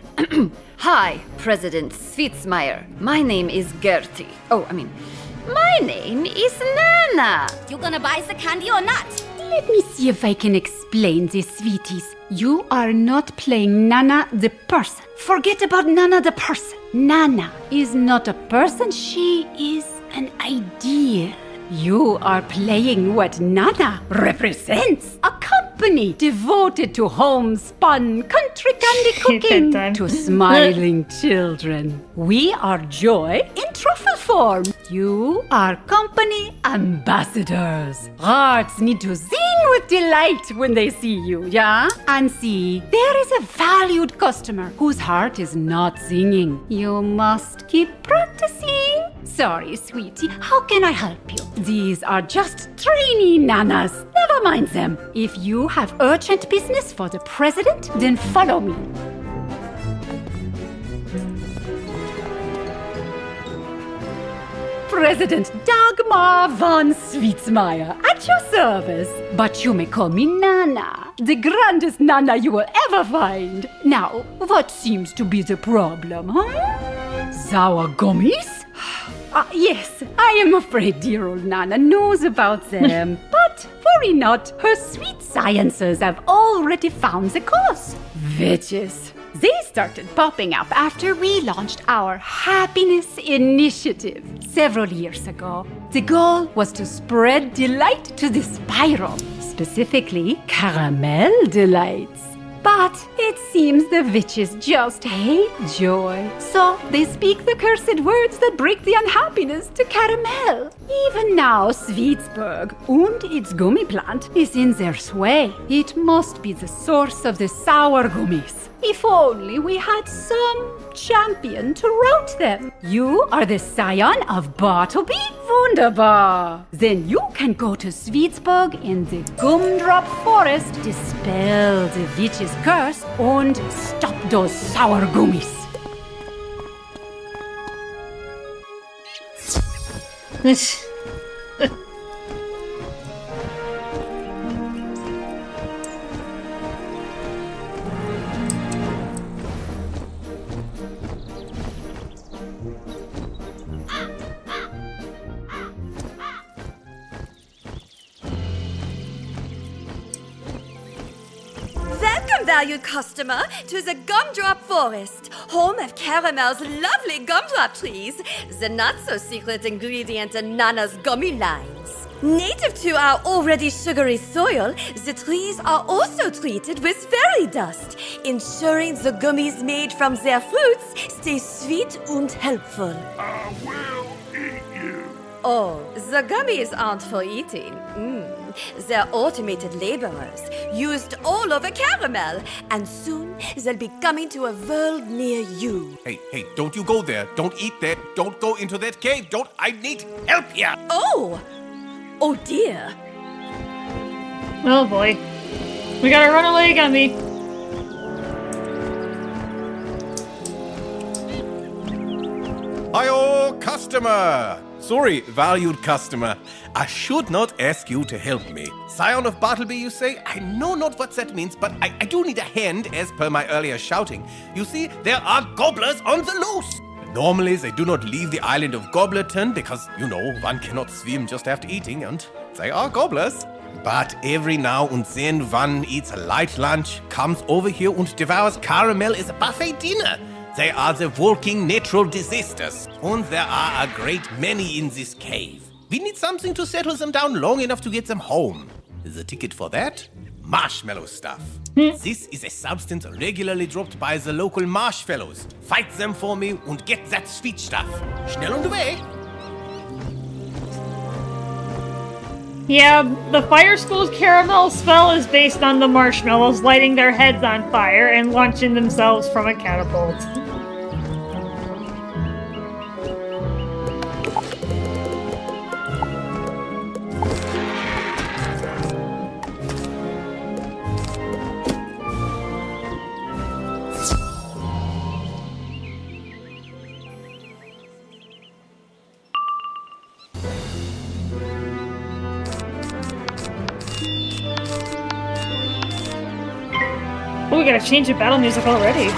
Hi, President Sweetsmeyer. My name is Gertie. My name is Nana. You gonna buy the candy or not? Let me see if I can explain this, sweeties. You are not playing Nana the person. Forget about Nana the person. Nana is not a person, she is an idea. You are playing what Nana represents. A company devoted to homespun country candy cooking to smiling children. We are joy in truffle form. You are company ambassadors. Hearts need to sing with delight when they see you, yeah? And see, there is a valued customer whose heart is not singing. You must keep practicing. Sorry, sweetie, how can I help you? These are just trainee nanas. Never mind them. If you have urgent business for the president, then follow me. President Dagmar von Sweetsmeyer, at your service. But you may call me Nana, the grandest Nana you will ever find. Now, what seems to be the problem, huh? Sour gummies? Yes, I am afraid dear old Nana knows about them. But worry not, her sweet sciences have already found the cause. Witches. They started popping up after we launched our happiness initiative several years ago. The goal was to spread delight to the spiral, specifically caramel delights. But it seems the witches just hate joy. So they speak the cursed words that break the unhappiness to caramel. Even now, Sweetsburg and its gummy plant is in their sway. It must be the source of the sour gummies. If only we had some champion to rout them. You are the scion of Bartleby? Wunderbar! Then you can go to Sweetsburg in the Gumdrop Forest, dispel the witch's curse, and stop those sour gummies. valued customer, to the Gumdrop Forest, home of Caramel's lovely gumdrop trees, the not-so-secret ingredient in Nana's gummy lines. Native to our already sugary soil, the trees are also treated with fairy dust, ensuring the gummies made from their fruits stay sweet and helpful. I will eat you. Oh, the gummies aren't for eating. They're automated laborers, used all over Caramel, and soon they'll be coming to a world near you. Hey, don't you go there. Don't eat that. Don't go into that cave. I need help here. Oh dear. Oh boy. We got a runaway gummy. Hi-oh, customer! Sorry, valued customer. I should not ask you to help me. Scion of Bartleby, you say? I know not what that means, but I do need a hand, as per my earlier shouting. You see, there are gobblers on the loose. Normally, they do not leave the island of Gobblerton because, one cannot swim just after eating, and they are gobblers. But every now and then one eats a light lunch, comes over here and devours Caramel as a buffet dinner. They are the walking natural disasters, and there are a great many in this cave. We need something to settle them down long enough to get them home. The ticket for that? Marshmallow stuff. This is a substance regularly dropped by the local marshfellows. Fight them for me and get that sweet stuff. Schnell und away. Yeah, the Fire School's Caramel spell is based on the marshmallows lighting their heads on fire and launching themselves from a catapult. Oh, we gotta change the battle music already.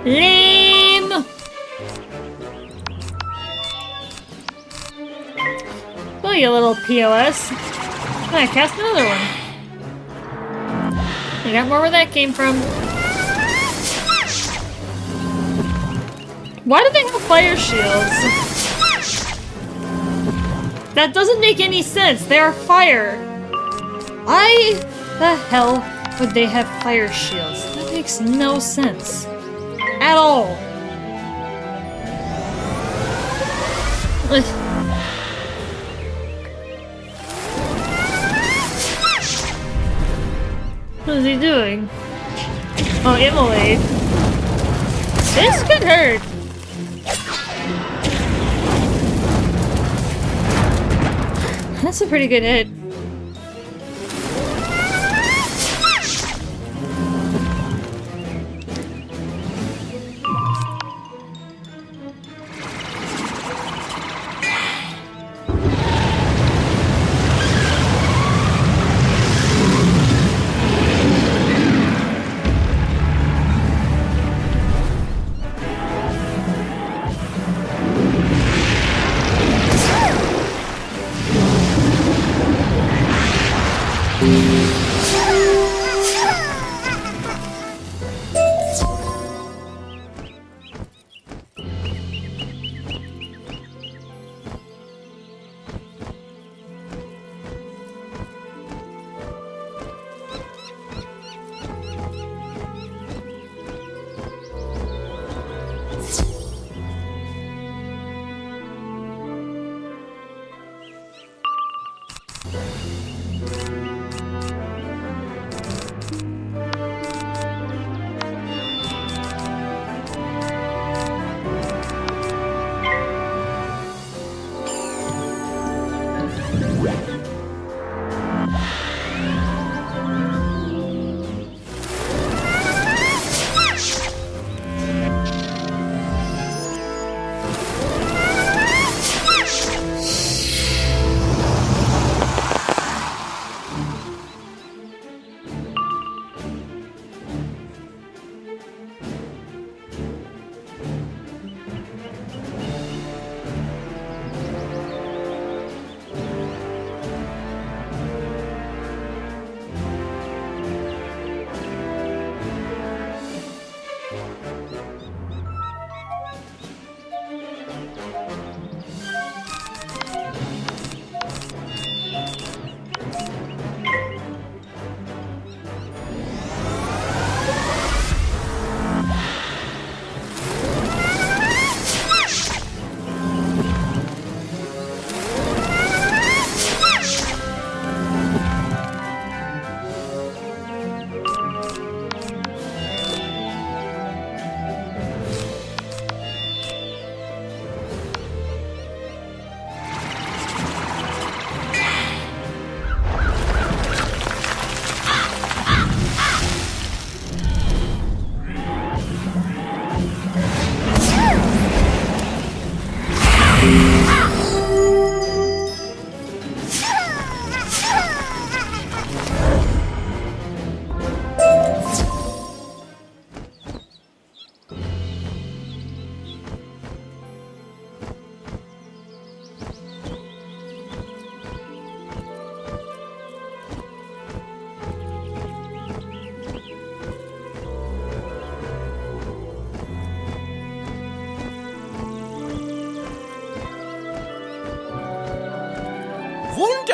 Lame! Oh, you little POS. I cast another one. I got more where that came from. Why do they have fire shields? That doesn't make any sense. They are fire. Why the hell would they have fire shields? That makes no sense. At all. What is he doing? Oh, immolate. This could hurt. That's a pretty good hit.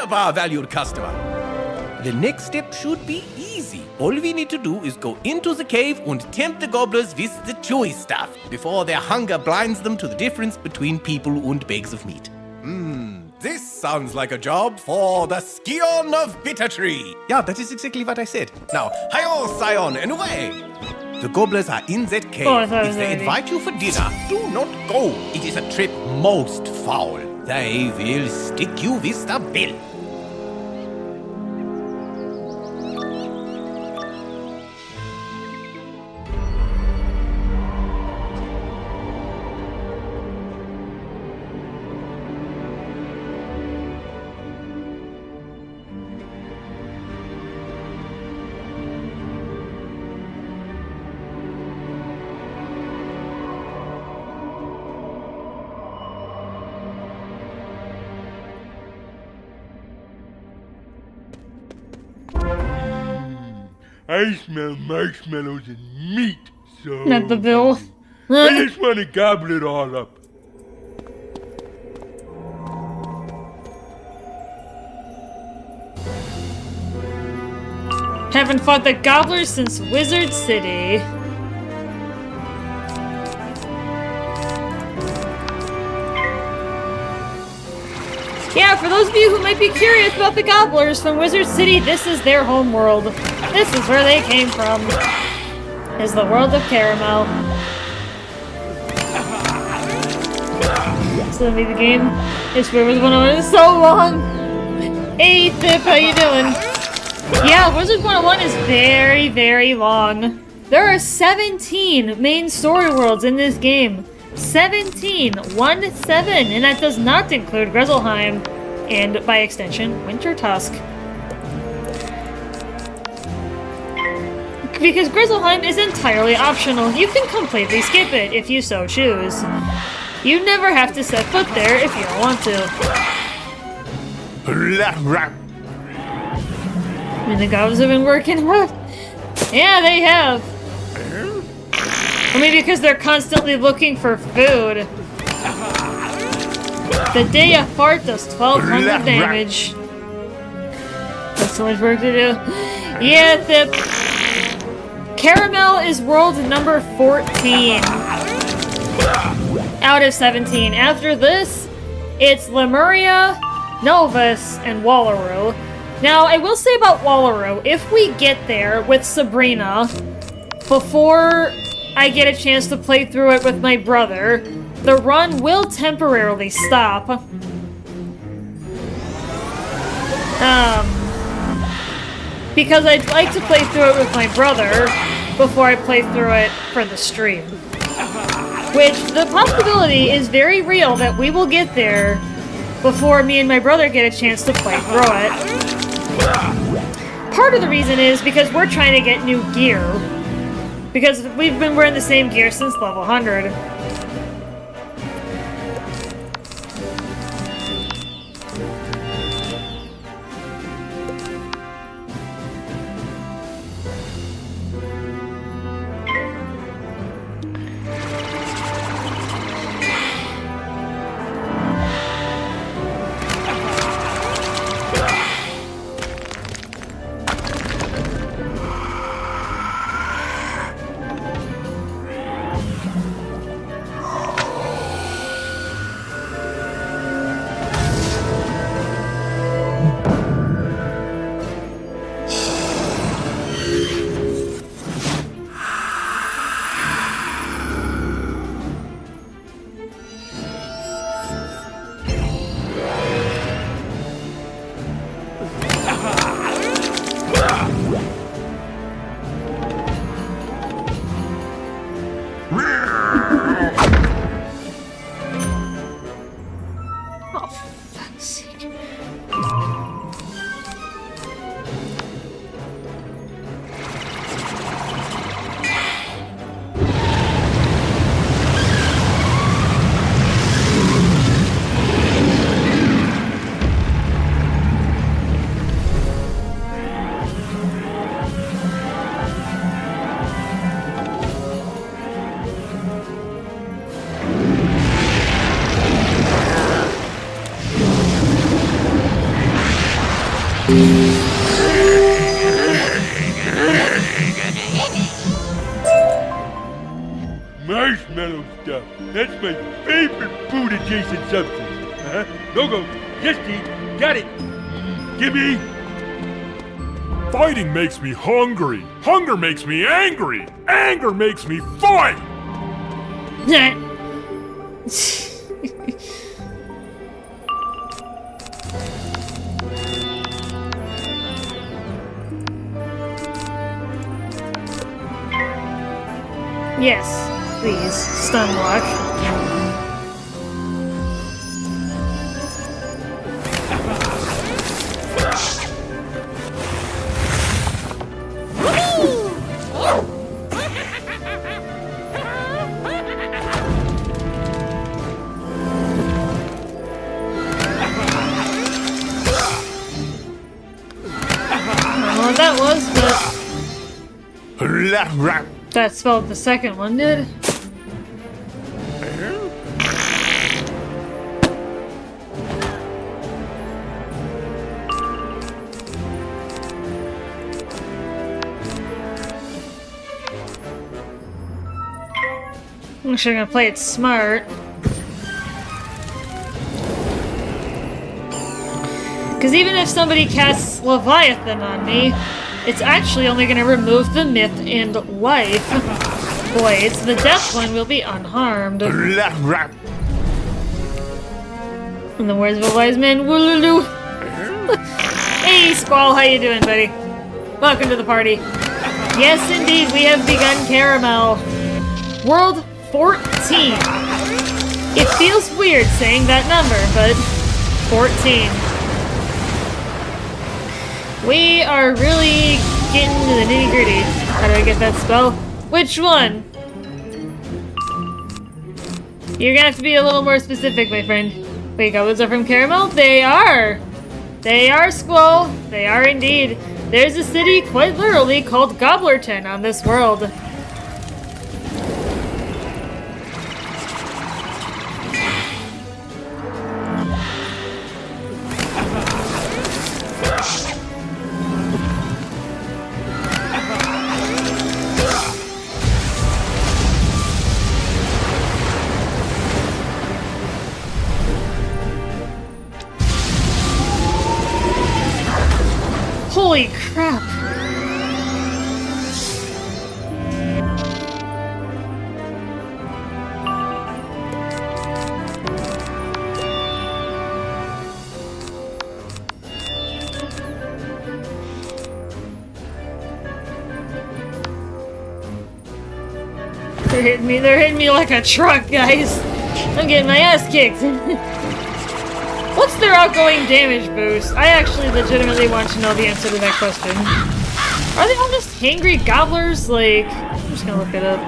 Wunderbar, valued customer. The next step should be easy. All we need to do is go into the cave and tempt the gobblers with the chewy stuff before their hunger blinds them to the difference between people and bags of meat. This sounds like a job for the Scion of Bittertree. Yeah, that is exactly what I said. Now, hi-yo, Scion, and away! The gobblers are in that cave. Oh, I thought it If was they already. invite you for dinner, do not go. It is a trip most foul. They will stick you with the bill. I smell marshmallows and meat, so... Not the bill. I just want to gobble it all up. Haven't fought the gobblers since Wizard City. Yeah, for those of you who might be curious about the gobblers from Wizard City, this is their home world. This is where they came from. Is the world of Caramel. So that'll be the game. It's Wizard101. It's so long. Hey, Thip, how you doing? Yeah, Wizard101 is very, very long. There are 17 main story worlds in this game. 17! 1-7! And that does not include Grizzleheim. And, by extension, Winter Tusk. Because Grizzleheim is entirely optional. You can completely skip it if you so choose. You never have to set foot there if you don't want to. And the gobs have been working hard. Yeah, they have. Or maybe because they're constantly looking for food. The day a fart does 1,200 damage. That's so much work to do. Yeah, Thip. Caramel is world number 14. Out of 17. After this, it's Lemuria, Novus, and Wallaroo. Now, I will say about Wallaroo, if we get there with Sabrina, before I get a chance to play through it with my brother, the run will temporarily stop. Because I'd like to play through it with my brother before I play through it for the stream. Which, the possibility is very real that we will get there before me and my brother get a chance to play through it. Part of the reason is because we're trying to get new gear. Because we've been wearing the same gear since level 100. Marshmallow stuff. That's my favorite food adjacent substance. No go. Yes, Dee. Got it. Gimme. Fighting makes me hungry. Hunger makes me angry. Anger makes me fight. Yes, please. Stun block. That was, but that spelled the second one did. I'm actually gonna play it smart. Because even if somebody casts Leviathan on me, it's actually only going to remove the myth and life blades. The death one will be unharmed. In the words of a wise man, wooloo. Hey, Squall, how you doing, buddy? Welcome to the party. Yes, indeed, we have begun Caramel. World 14. It feels weird saying that number, but 14. We are really getting to the nitty-gritty. How do I get that spell? Which one? You're gonna have to be a little more specific, my friend. Wait, goblins are from Caramel? They are! They are, Squall. They are indeed. There's a city quite literally called Gobblerton on this world. Holy crap! They're hitting me like a truck, guys. I'm getting my ass kicked. What's their outgoing damage boost? I actually legitimately want to know the answer to that question. Are they all just hangry gobblers? Like, I'm just gonna look it up.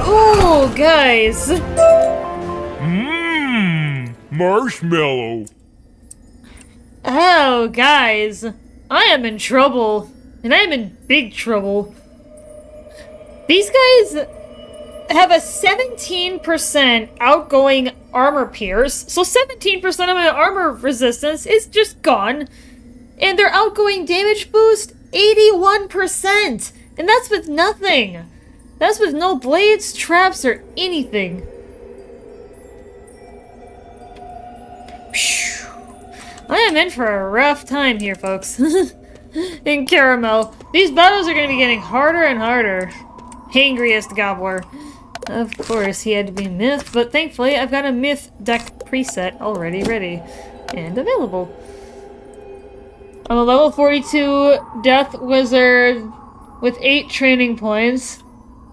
Oh, guys. Marshmallow. Oh, guys. I am in trouble. And I am in big trouble. These guys have a 17% outgoing armor pierce. So 17% of my armor resistance is just gone. And their outgoing damage boost, 81%. And that's with nothing. That's with no blades, traps, or anything. Phew. I am in for a rough time here, folks. In Caramel. These battles are going to be getting harder and harder. Hangriest Gobbler. Of course, he had to be Myth, but thankfully I've got a Myth deck preset already ready and available. I'm a level 42 Death Wizard with 8 training points.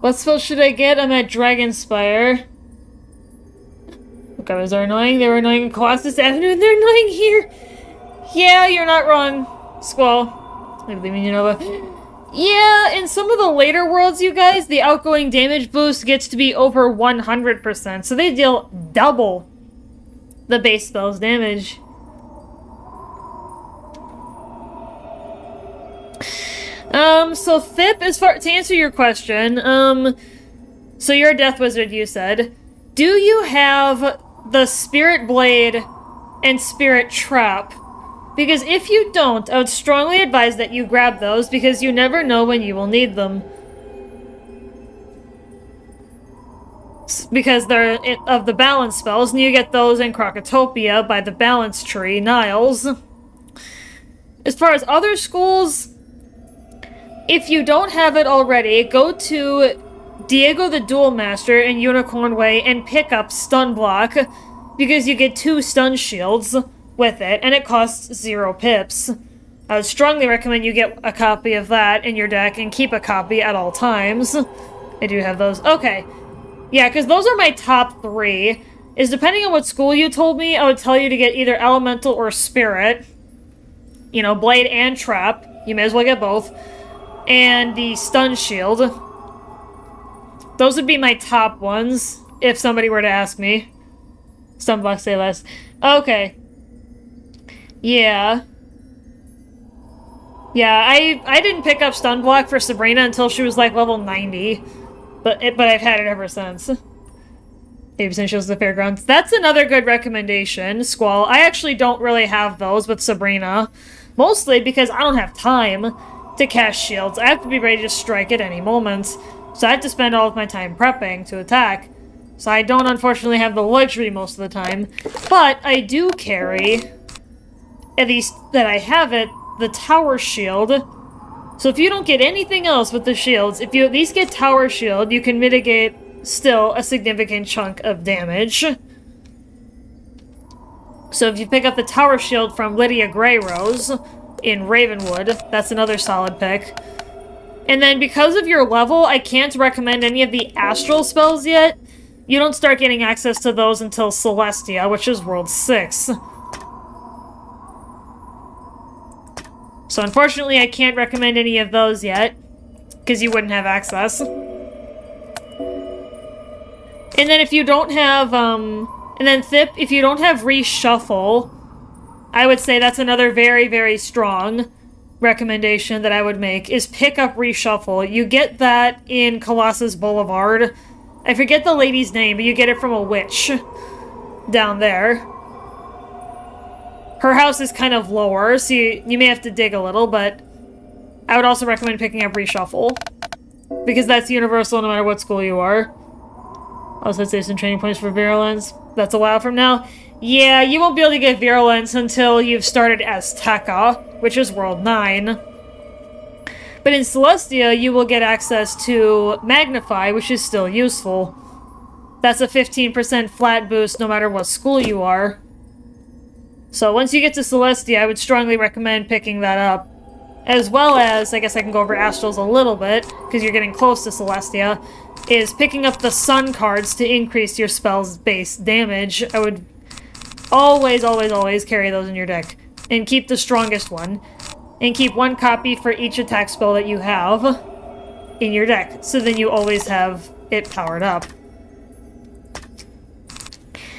What spell should I get? I'm at Dragonspire. Goblins are annoying. They were annoying in Colossus Avenue, and they're annoying here. Yeah, you're not wrong, Squall. I believe in you, Nova. Yeah, in some of the later worlds, you guys, the outgoing damage boost gets to be over 100%, so they deal double the base spell's damage. So Thip, to answer your question, so you're a Death Wizard, you said. Do you have the Spirit Blade and Spirit Trap? Because if you don't, I would strongly advise that you grab those, because you never know when you will need them. Because they're of the balance spells, and you get those in Krokotopia by the balance tree, Niles. As far as other schools, if you don't have it already, go to Diego the Duel Master in Unicorn Way and pick up Stun Block, because you get 2 stun shields with it, and it costs 0 pips. I would strongly recommend you get a copy of that in your deck and keep a copy at all times. I do have those. Okay. Yeah, because those are my top 3. Is depending on what school you told me, I would tell you to get either Elemental or Spirit. You know, Blade and Trap. You may as well get both. And the Stun Shield. Those would be my top ones, if somebody were to ask me. Stun Block, say less. Okay. Yeah. Yeah, I didn't pick up Stun Block for Sabrina until she was like level 90. But I've had it ever since. Maybe since she was at the fairgrounds. That's another good recommendation, Squall. I actually don't really have those with Sabrina. Mostly because I don't have time to cast shields. I have to be ready to strike at any moment. So I have to spend all of my time prepping to attack. So I don't unfortunately have the luxury most of the time. But I do carry, at least that I have it, the Tower Shield. So if you don't get anything else with the shields, if you at least get Tower Shield, you can mitigate still a significant chunk of damage. So if you pick up the Tower Shield from Lydia Greyrose in Ravenwood, that's another solid pick. And then because of your level, I can't recommend any of the Astral spells yet. You don't start getting access to those until Celestia, which is World 6. So unfortunately, I can't recommend any of those yet, because you wouldn't have access. And then if you don't have, and then Thip, if you don't have Reshuffle, I would say that's another very, very strong recommendation that I would make, is pick up Reshuffle. You get that in Colossus Boulevard. I forget the lady's name, but you get it from a witch down there. Her house is kind of lower, so you may have to dig a little, but I would also recommend picking up Reshuffle. Because that's universal no matter what school you are. Also, I'd say some training points for Virulence. That's a while from now. Yeah, you won't be able to get Virulence until you've started Azteca, which is World 9. But in Celestia, you will get access to Magnify, which is still useful. That's a 15% flat boost no matter what school you are. So once you get to Celestia, I would strongly recommend picking that up. As well as, I guess I can go over Astrals a little bit, because you're getting close to Celestia, is picking up the Sun cards to increase your spell's base damage. I would always, always, always carry those in your deck. And keep the strongest one. And keep 1 copy for each attack spell that you have in your deck. So then you always have it powered up.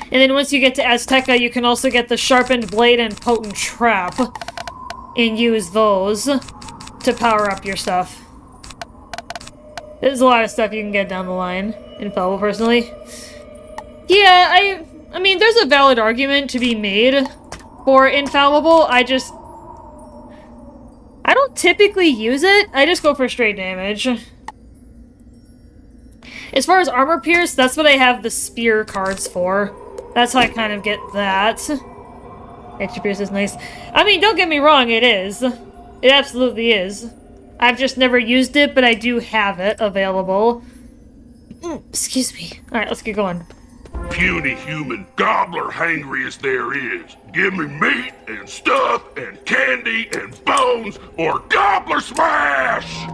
And then once you get to Azteca, you can also get the Sharpened Blade and Potent Trap. And use those to power up your stuff. There's a lot of stuff you can get down the line. Infallible, personally. Yeah, I mean, there's a valid argument to be made for Infallible. I don't typically use it. I just go for straight damage. As far as Armor Pierce, that's what I have the Spear cards for. That's how I kind of get that. Extra Pierce is nice. I mean, don't get me wrong, it is. It absolutely is. I've just never used it, but I do have it available. Excuse me. Alright, let's get going. Puny human, gobbler hangry as there is. Give me meat and stuff and candy and bones or gobbler smash!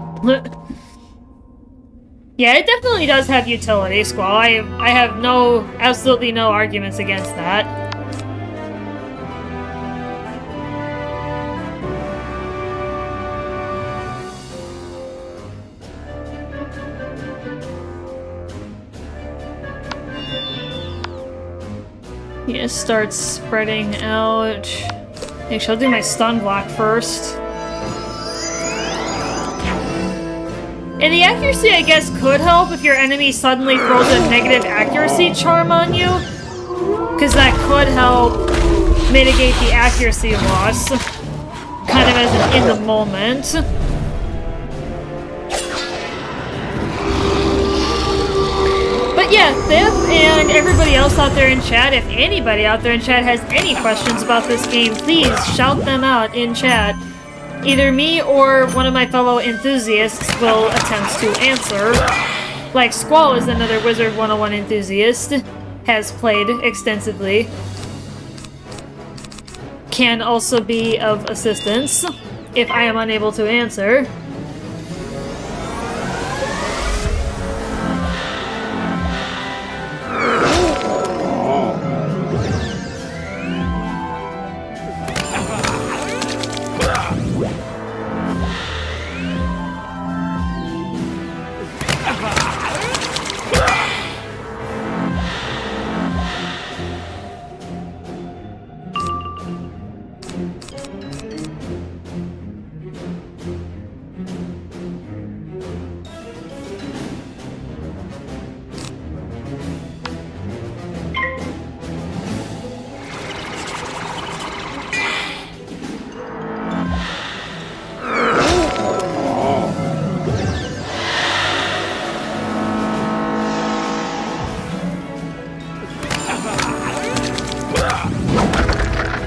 Yeah, it definitely does have utility, Squall. I have absolutely no arguments against that. Yeah, start spreading out. Actually, I'll do my stun block first. And the accuracy, I guess, could help if your enemy suddenly throws a negative accuracy charm on you. Because that could help mitigate the accuracy loss. Kind of as an in the moment. But yeah, Thip and everybody else out there in chat, if anybody out there in chat has any questions about this game, please shout them out in chat. Either me or one of my fellow enthusiasts will attempt to answer. Like Squall is another Wizard101 enthusiast, has played extensively. Can also be of assistance if I am unable to answer.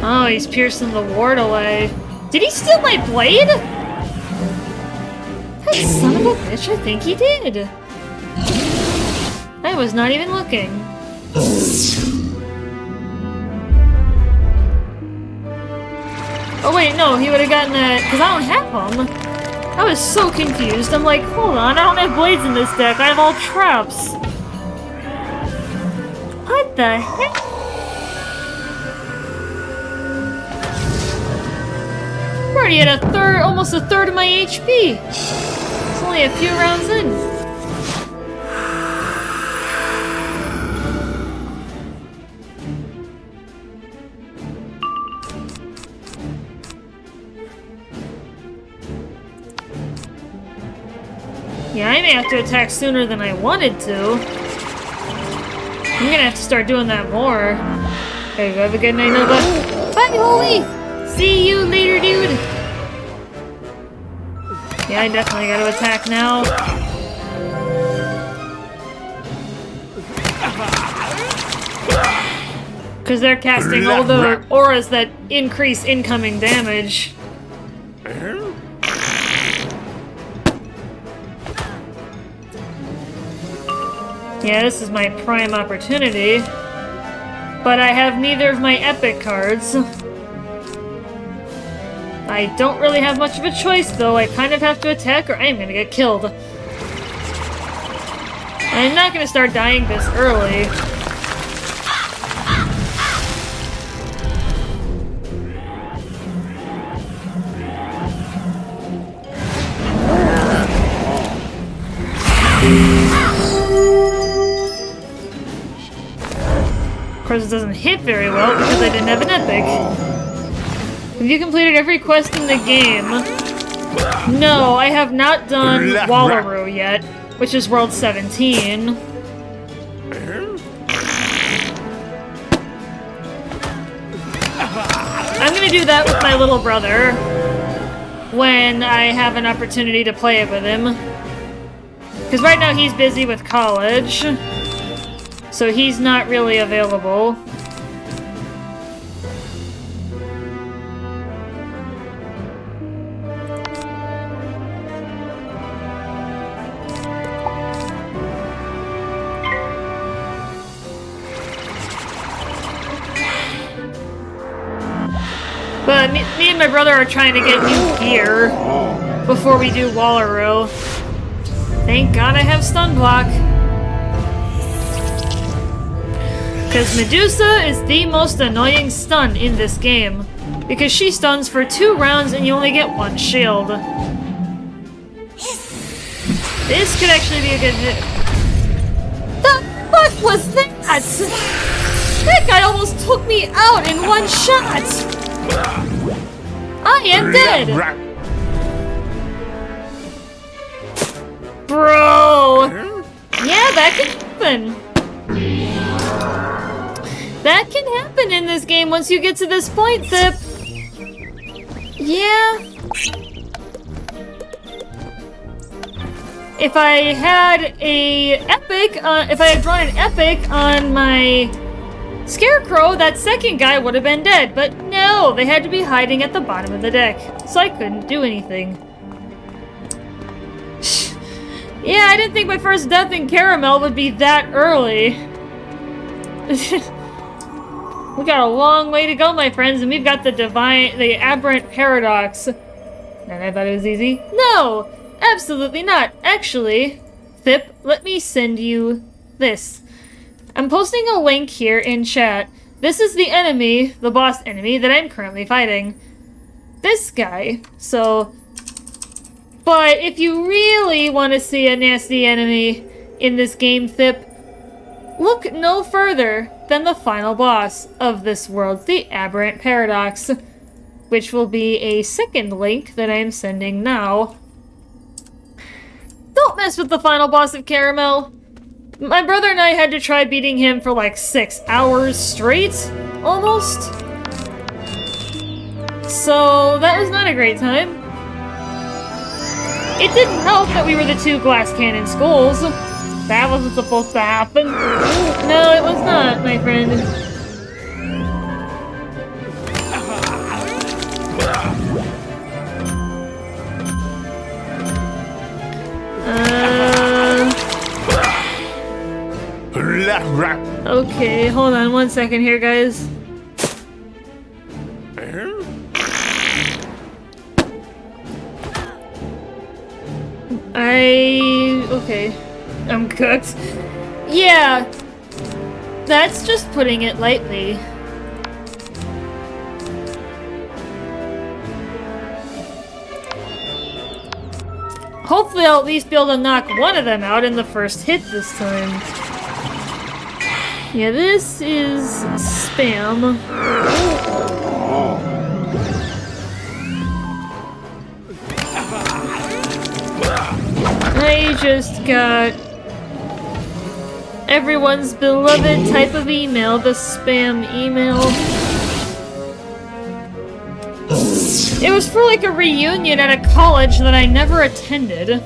Oh, he's piercing the ward away. Did he steal my blade? That son of a bitch, I think he did. I was not even looking. Oh wait, no, he would have gotten that, because I don't have them. I was so confused. I'm like, hold on, I don't have blades in this deck. I have all traps. What the heck? We're already at a third, almost a third of my HP. It's only a few rounds in. Yeah, I may have to attack sooner than I wanted to. I'm gonna have to start doing that more. There you go, have a good night, Nova. Bye, Holy! See you later, dude! Yeah, I definitely gotta attack now. Because they're casting all the auras that increase incoming damage. Yeah, this is my prime opportunity. But I have neither of my epic cards. I don't really have much of a choice, though. I kind of have to attack or I am gonna get killed. I'm not gonna start dying this early. Of course, it doesn't hit very well because I didn't have an epic. Have you completed every quest in the game? No, I have not done Wallaroo yet, which is World 17. I'm gonna do that with my little brother when I have an opportunity to play it with him. Because right now he's busy with college, so he's not really available. But me and my brother are trying to get new gear before we do Wallaroo. Thank God I have stun block. Because Medusa is the most annoying stun in this game. Because she stuns for 2 rounds and you only get 1 shield. This could actually be a good hit. The fuck was that? That guy almost took me out in 1 shot! I am dead! Bro! Yeah, that can happen. That can happen in this game once you get to this point, Zip. Yeah. If I had a epic, if I had drawn an epic on my Scarecrow, that second guy would have been dead. But no, they had to be hiding at the bottom of the deck, so I couldn't do anything. Yeah, I didn't think my first death in Caramel would be that early. We got a long way to go, my friends, and we've got the aberrant paradox. And I thought it was easy. No, absolutely not. Actually, Thip, let me send you this. I'm posting a link here in chat. This is the enemy, the boss enemy, that I'm currently fighting. This guy. So, but if you really want to see a nasty enemy in this game, Thip, look no further than the final boss of this world, the Aberrant Paradox, which will be a second link that I am sending now. Don't mess with the final boss of Caramel. My brother and I had to try beating him for like 6 hours straight, almost. So that was not a great time. It didn't help that we were the two glass cannon skulls. That wasn't supposed to happen. No, it was not, my friend. Okay, hold on 1 second here, guys. Okay. I'm cooked. Yeah. That's just putting it lightly. Hopefully I'll at least be able to knock one of them out in the first hit this time. Yeah, this is spam. I just got everyone's beloved type of email, the spam email. It was for like a reunion at a college that I never attended.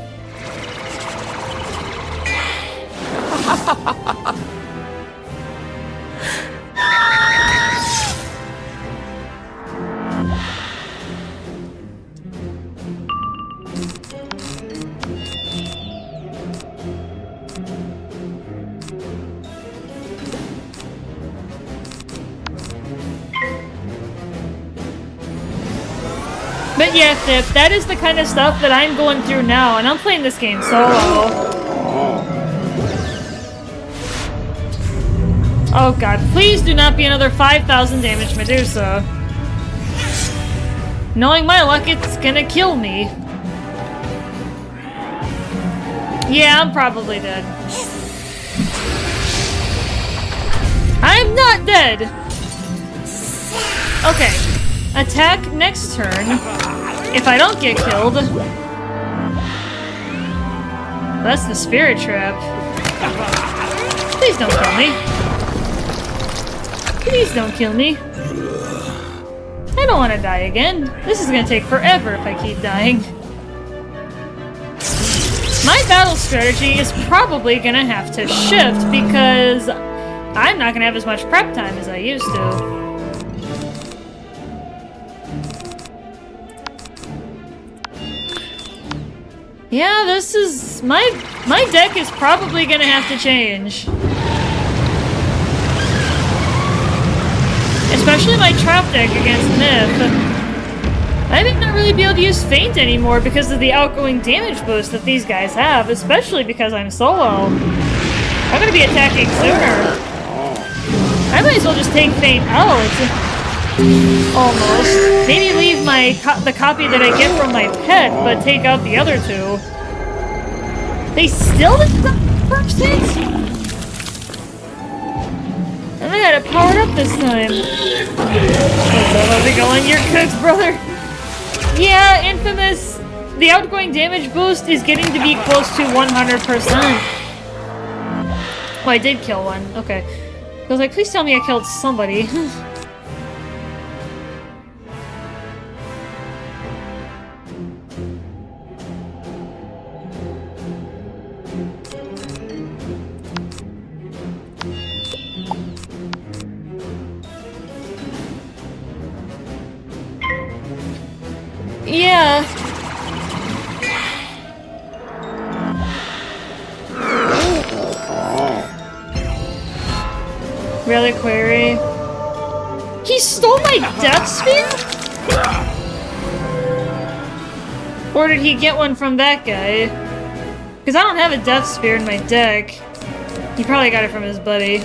But yeah, Thip, that is the kind of stuff that I'm going through now, and I'm playing this game solo. Oh god, please do not be another 5,000 damage Medusa. Knowing my luck, it's gonna kill me. Yeah, I'm probably dead. I'm not dead! Okay. Attack next turn. If I don't get killed. That's the spirit trap. Please don't kill me. Please don't kill me. I don't want to die again. This is going to take forever if I keep dying. My battle strategy is probably going to have to shift because I'm not going to have as much prep time as I used to. Yeah, this is... My deck is probably gonna have to change. Especially my trap deck against Myth. I might not really be able to use Feint anymore because of the outgoing damage boost that these guys have, especially because I'm solo. I'm gonna be attacking sooner. I might as well just take Feint out. Almost. Maybe leave the copy that I get from my pet, but take out the other two. They still didn't got the first hit? And I got it powered up this time. How's it going? You're cooked, brother. Yeah, Infamous. the outgoing damage boost is getting to be close to 100%. Oh, I did kill one. Okay. I was like, please tell me I killed somebody. Yeah. Reliquary. He stole my death spear? Or did he get one from that guy? Because I don't have a death spear in my deck. He probably got it from his buddy.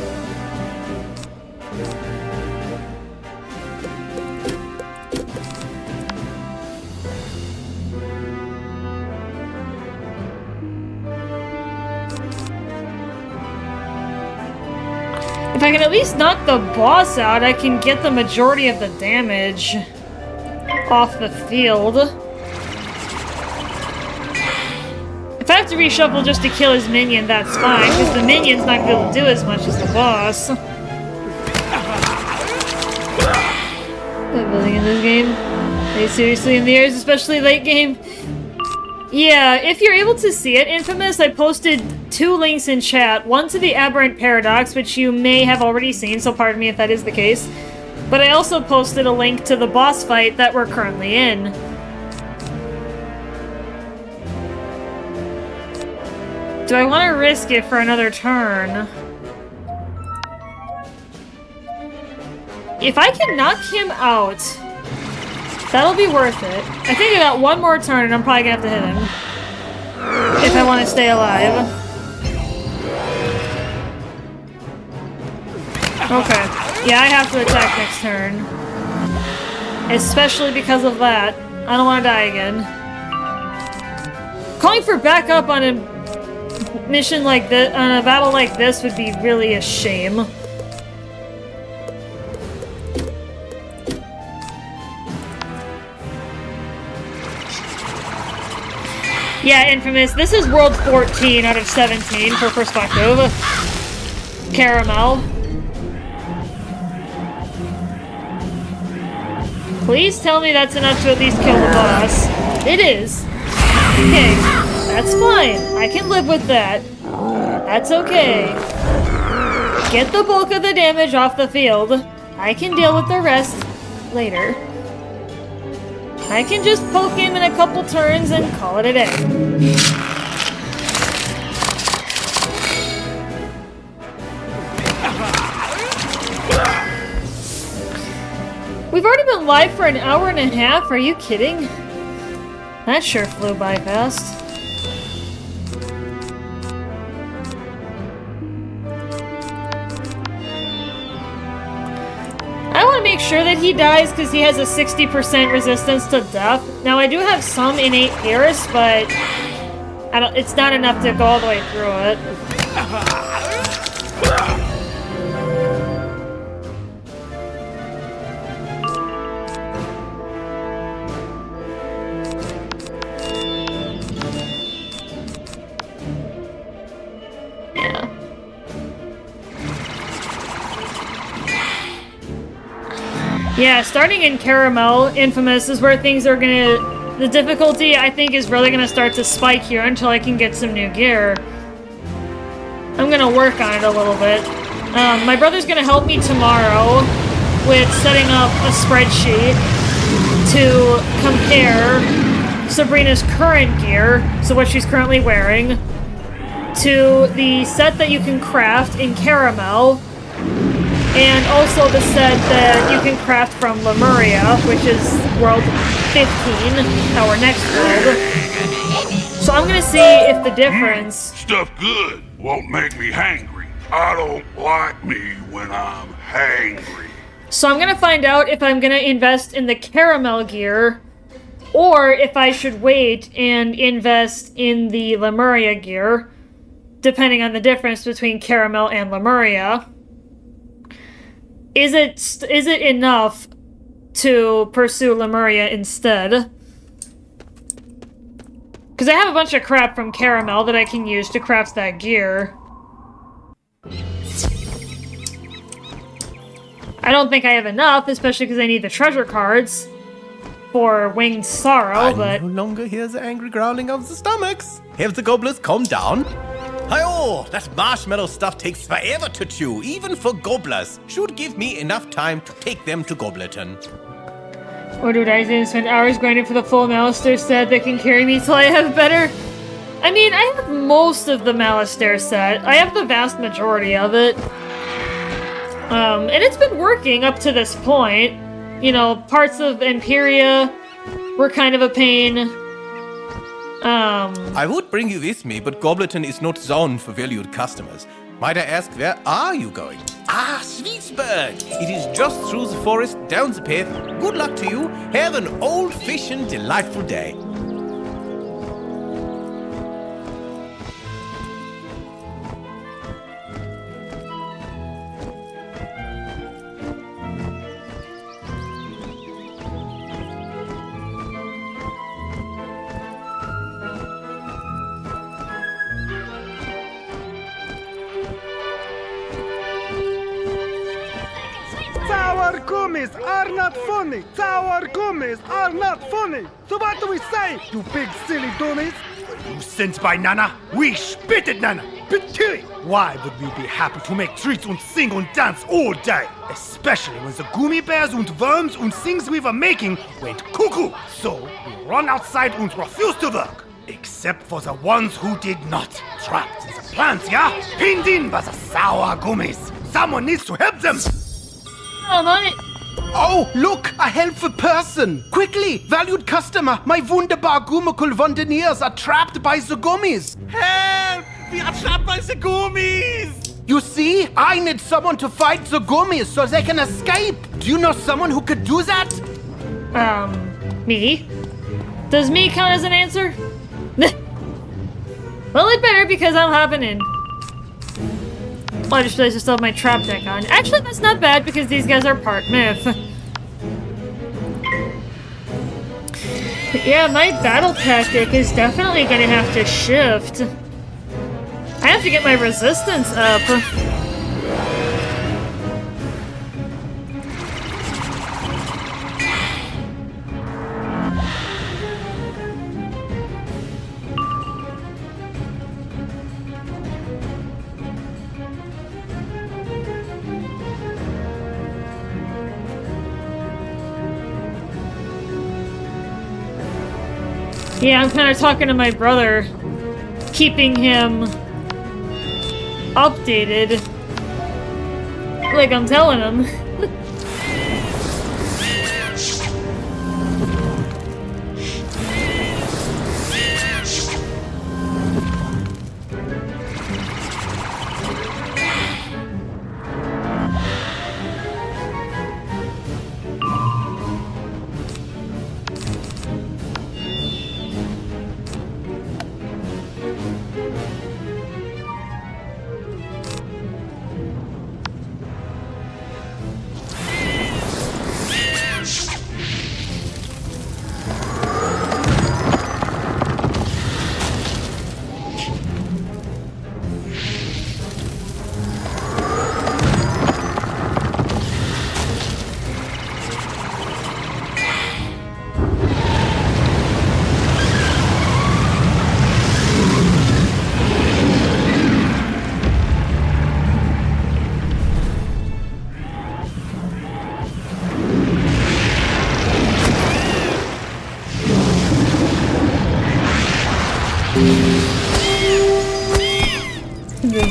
If I can at least knock the boss out, I can get the majority of the damage off the field. If I have to reshuffle just to kill his minion, that's fine, because the minion's not going to be able to do as much as the boss. That building in this game? Are you seriously in the airs, especially late game? Yeah, if you're able to see it, Infamous, I posted 2 links in chat. One to the Aberrant Paradox, which you may have already seen, so pardon me if that is the case. But I also posted a link to the boss fight that we're currently in. Do I want to risk it for another turn? If I can knock him out, that'll be worth it. I think I got one more turn and I'm probably gonna have to hit him. If I want to stay alive. Okay. Yeah, I have to attack next turn. Especially because of that. I don't want to die again. Calling for backup on a mission like this, on a battle like this, would be really a shame. Yeah, Infamous, this is World 14 out of 17 for perspective. Caramel. Please tell me that's enough to at least kill the boss. It is. Okay, that's fine. I can live with that. That's okay. Get the bulk of the damage off the field. I can deal with the rest later. I can just poke him in a couple turns and call it a day. We've already been live for an hour and a half, are you kidding? That sure flew by fast. I want to make sure that he dies because he has a 60% resistance to death. Now I do have some innate pierce, but it's not enough to go all the way through it. Yeah, starting in Caramel, Infamous, is where things are gonna... The difficulty, I think, is really gonna start to spike here until I can get some new gear. I'm gonna work on it a little bit. My brother's gonna help me tomorrow with setting up a spreadsheet to compare Sabrina's current gear, so what she's currently wearing, to the set that you can craft in Caramel, and also the set that you can craft from Lemuria, which is World 15, our next world. So I'm gonna see if the difference... Stuff good won't make me hangry. I don't like me when I'm hangry. So I'm gonna find out if I'm gonna invest in the Caramel gear, or if I should wait and invest in the Lemuria gear, depending on the difference between Caramel and Lemuria. Is it enough to pursue Lemuria instead? Because I have a bunch of crap from Caramel that I can use to craft that gear. I don't think I have enough, especially because I need the treasure cards for Winged Sorrow, but... I no longer hear the angry growling of the stomachs. Have the gobblers calmed down? Hi-oh, that marshmallow stuff takes forever to chew, even for gobblers. Should give me enough time to take them to Gobleton. Or do I spend hours grinding for the full Malistaire set that can carry me till I have better? I mean, I have most of the Malistaire set. I have the vast majority of it. And it's been working up to this point. You know, parts of Imperia were kind of a pain. I would bring you with me, but Gobleton is not zoned for valued customers. Might I ask, where are you going? Ah, Sweetsburg! It is just through the forest, down the path. Good luck to you. Have an old-fashioned, delightful day. Sour gummies are not funny. Sour gummies are not funny. So what do we say, you big silly dummies? You sent by Nana? We spit it, Nana. Bitte. Why would we be happy to make treats and sing and dance all day? Especially when the gummy bears and worms and things we were making went cuckoo. So we run outside and refuse to work. Except for the ones who did not. Trapped in the plants, yeah? Pinned in by the sour gummies. Someone needs to help them. Oh, look, a helpful person. Quickly, valued customer, my wunderbar Gummicul Wondeniers are trapped by the gummies. Help! We are trapped by the gummies! You see, I need someone to fight the gummies so they can escape. Do you know someone who could do that? Me? Does me count as an answer? Well, it better because I'm hopping in. Well, I just realized I still have my trap deck on. Actually, that's not bad because these guys are part myth. Yeah, my battle tactic is definitely gonna have to shift. I have to get my resistance up. Yeah, I'm kind of talking to my brother, keeping him updated, like I'm telling him.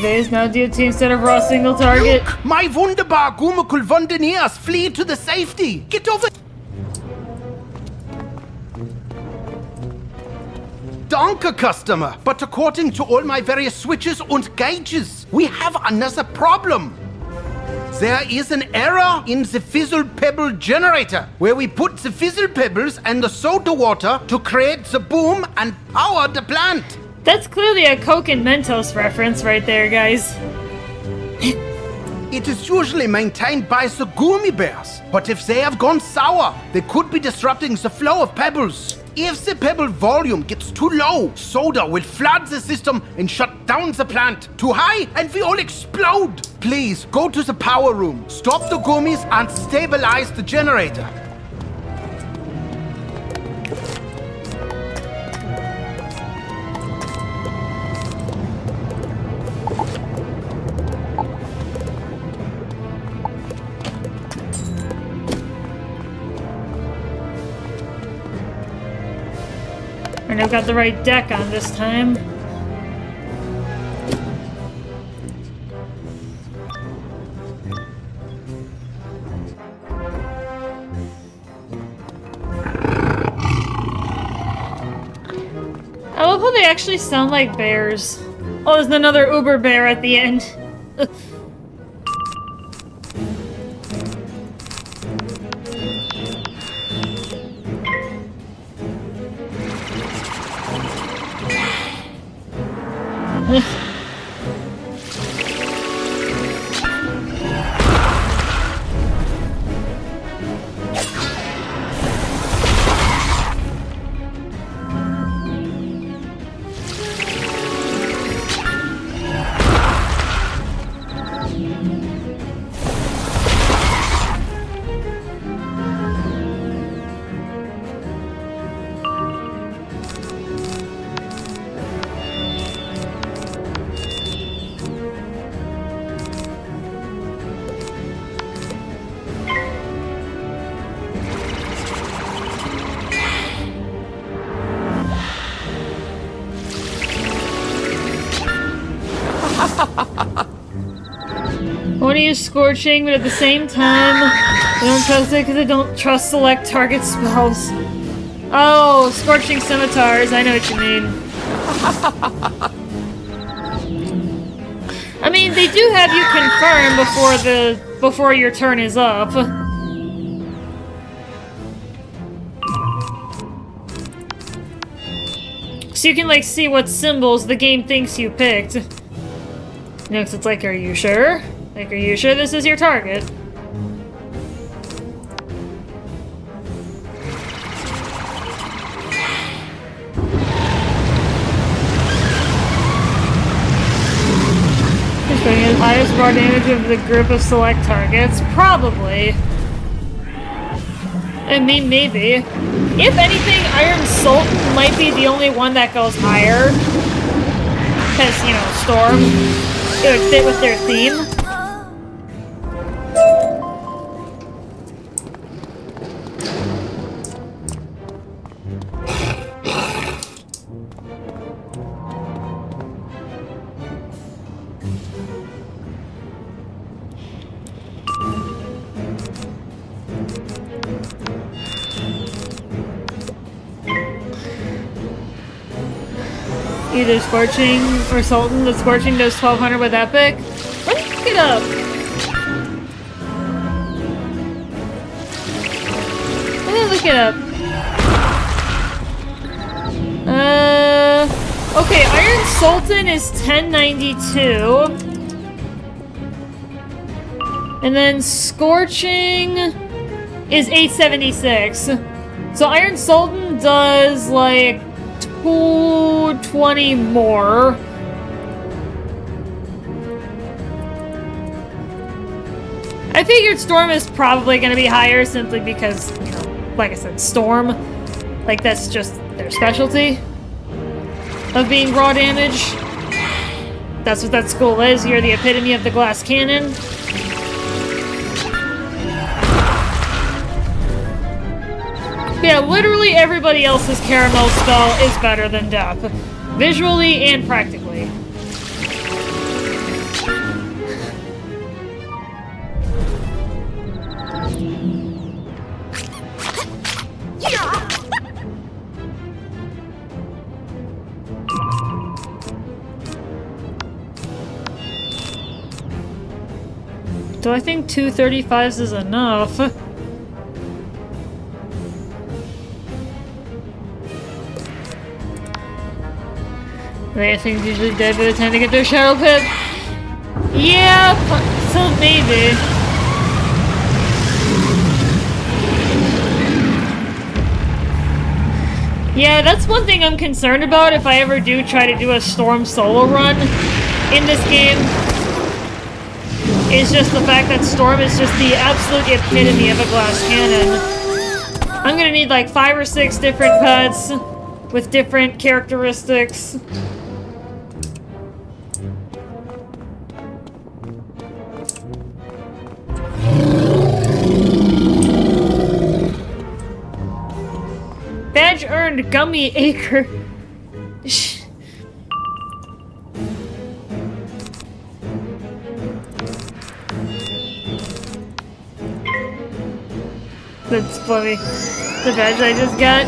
Is now duty instead of raw single target. Look, my wunderbar Gummicul Wondeniers flee to the safety. Get over. Danke, customer. But according to all my various switches and gauges, we have another problem. There is an error in the fizzle pebble generator, where we put the fizzle pebbles and the soda water to create the boom and power the plant. That's clearly a Coke and Mentos reference right there, guys. It is usually maintained by the gummy bears, but if they have gone sour, they could be disrupting the flow of pebbles. If the pebble volume gets too low, soda will flood the system and shut down the plant. Too high, and we all explode. Please, go to the power room, stop the gummies, and stabilize the generator. And I've got the right deck on this time. I love how they actually sound like bears. Oh, there's another Uber bear at the end. One of you scorching, but at the same time, I don't trust it because I don't trust select target spells. Oh, scorching scimitars, I know what you mean. I mean, they do have you confirm before your turn is up. So you can like see what symbols the game thinks you picked. Next, it's like, are you sure? Like, are you sure this is your target? Expecting the highest bar damage of the group of select targets? Probably. I mean, maybe. If anything, Iron Sultan might be the only one that goes higher. Because, you know, Storm. It would fit with their theme. Either Scorching or Sultan. The Scorching does 1200 with Epic. Let me look it up. Let me look it up. Okay, Iron Sultan is 1092. And then Scorching is 876. So Iron Sultan does like 220 more. I figured Storm is probably going to be higher simply because, you know, like I said, Storm, like that's just their specialty of being raw damage. That's what that school is. You're the epitome of the glass cannon. Yeah, literally everybody else's caramel spell is better than Death. Visually and practically. Do I think 235s is enough? They things usually dead by the time they get their Shadow Pip. Yeah, so maybe. Yeah, that's one thing I'm concerned about if I ever do try to do a Storm solo run in this game. It's just the fact that Storm is just the absolute epitome of a glass cannon. I'm gonna need like 5 or 6 different pets with different characteristics. Badge earned Gummy Acre. That's funny. The badge I just got.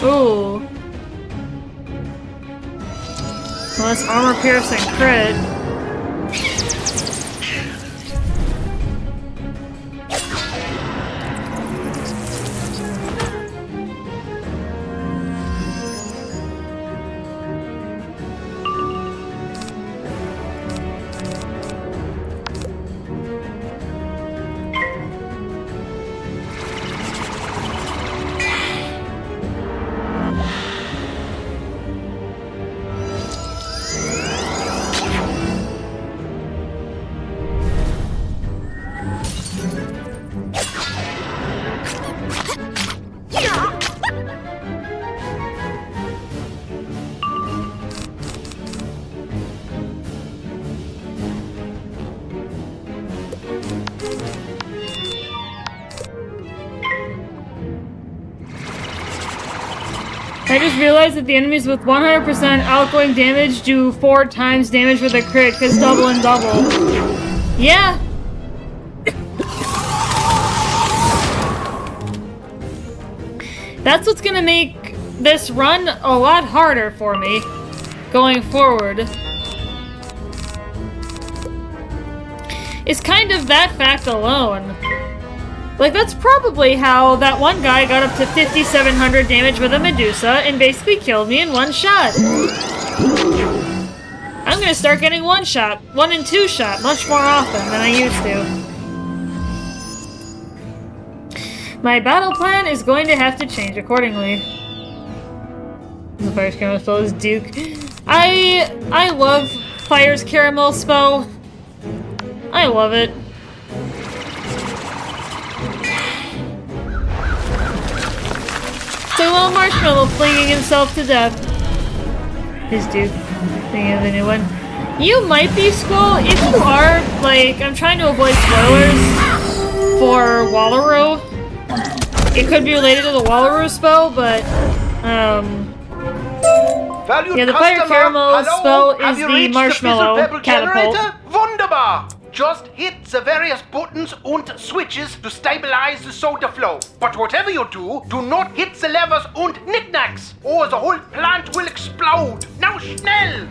Ooh. Well, that's armor piercing crit. I just realized that the enemies with 100% outgoing damage do 4 times damage with a crit, because double and double. Yeah! That's what's gonna make this run a lot harder for me going forward. It's kind of that fact alone. Like, that's probably how that one guy got up to 5,700 damage with a Medusa and basically killed me in one shot. I'm gonna start getting 1 and 2 shot much more often than I used to. My battle plan is going to have to change accordingly. The Fire's Caramel spell is Duke. I love Fire's Caramel spell. I love it. So little Marshmallow flinging himself to death. His Duke. Thinking of the new one. You might be Squall. If you are, like, I'm trying to avoid spoilers for Wallaroo. It could be related to the Wallaroo spell, but, yeah, the Fire Caramel spell is the Marshmallow Catapult. Wunderbar! Just hit the various buttons and switches to stabilize the soda flow. But whatever you do, do not hit the levers and knickknacks, or the whole plant will explode. Now schnell!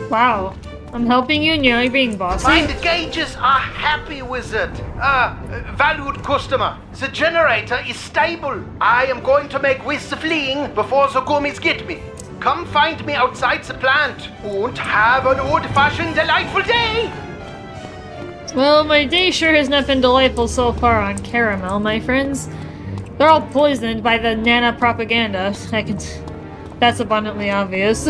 Wow. I'm helping you and you're not being bossy. My gauges are happy with it. Valued customer, the generator is stable. I am going to make with the fleeing before the gummies get me. Come find me outside the plant and have an old-fashioned delightful day! Well, my day sure has not been delightful so far on Caramel, my friends. They're all poisoned by the Nana propaganda. That's abundantly obvious.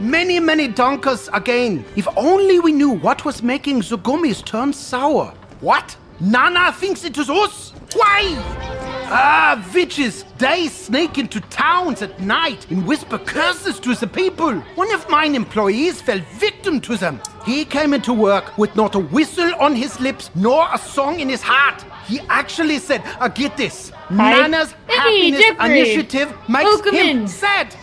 Many, many donkers again. If only we knew what was making the gummies turn sour. What? Nana thinks it is us? Why? Witches. They sneak into towns at night and whisper curses to the people. One of mine employees fell victim to them. He came into work with not a whistle on his lips nor a song in his heart. He actually said, get this, Nana's happiness initiative makes him sad.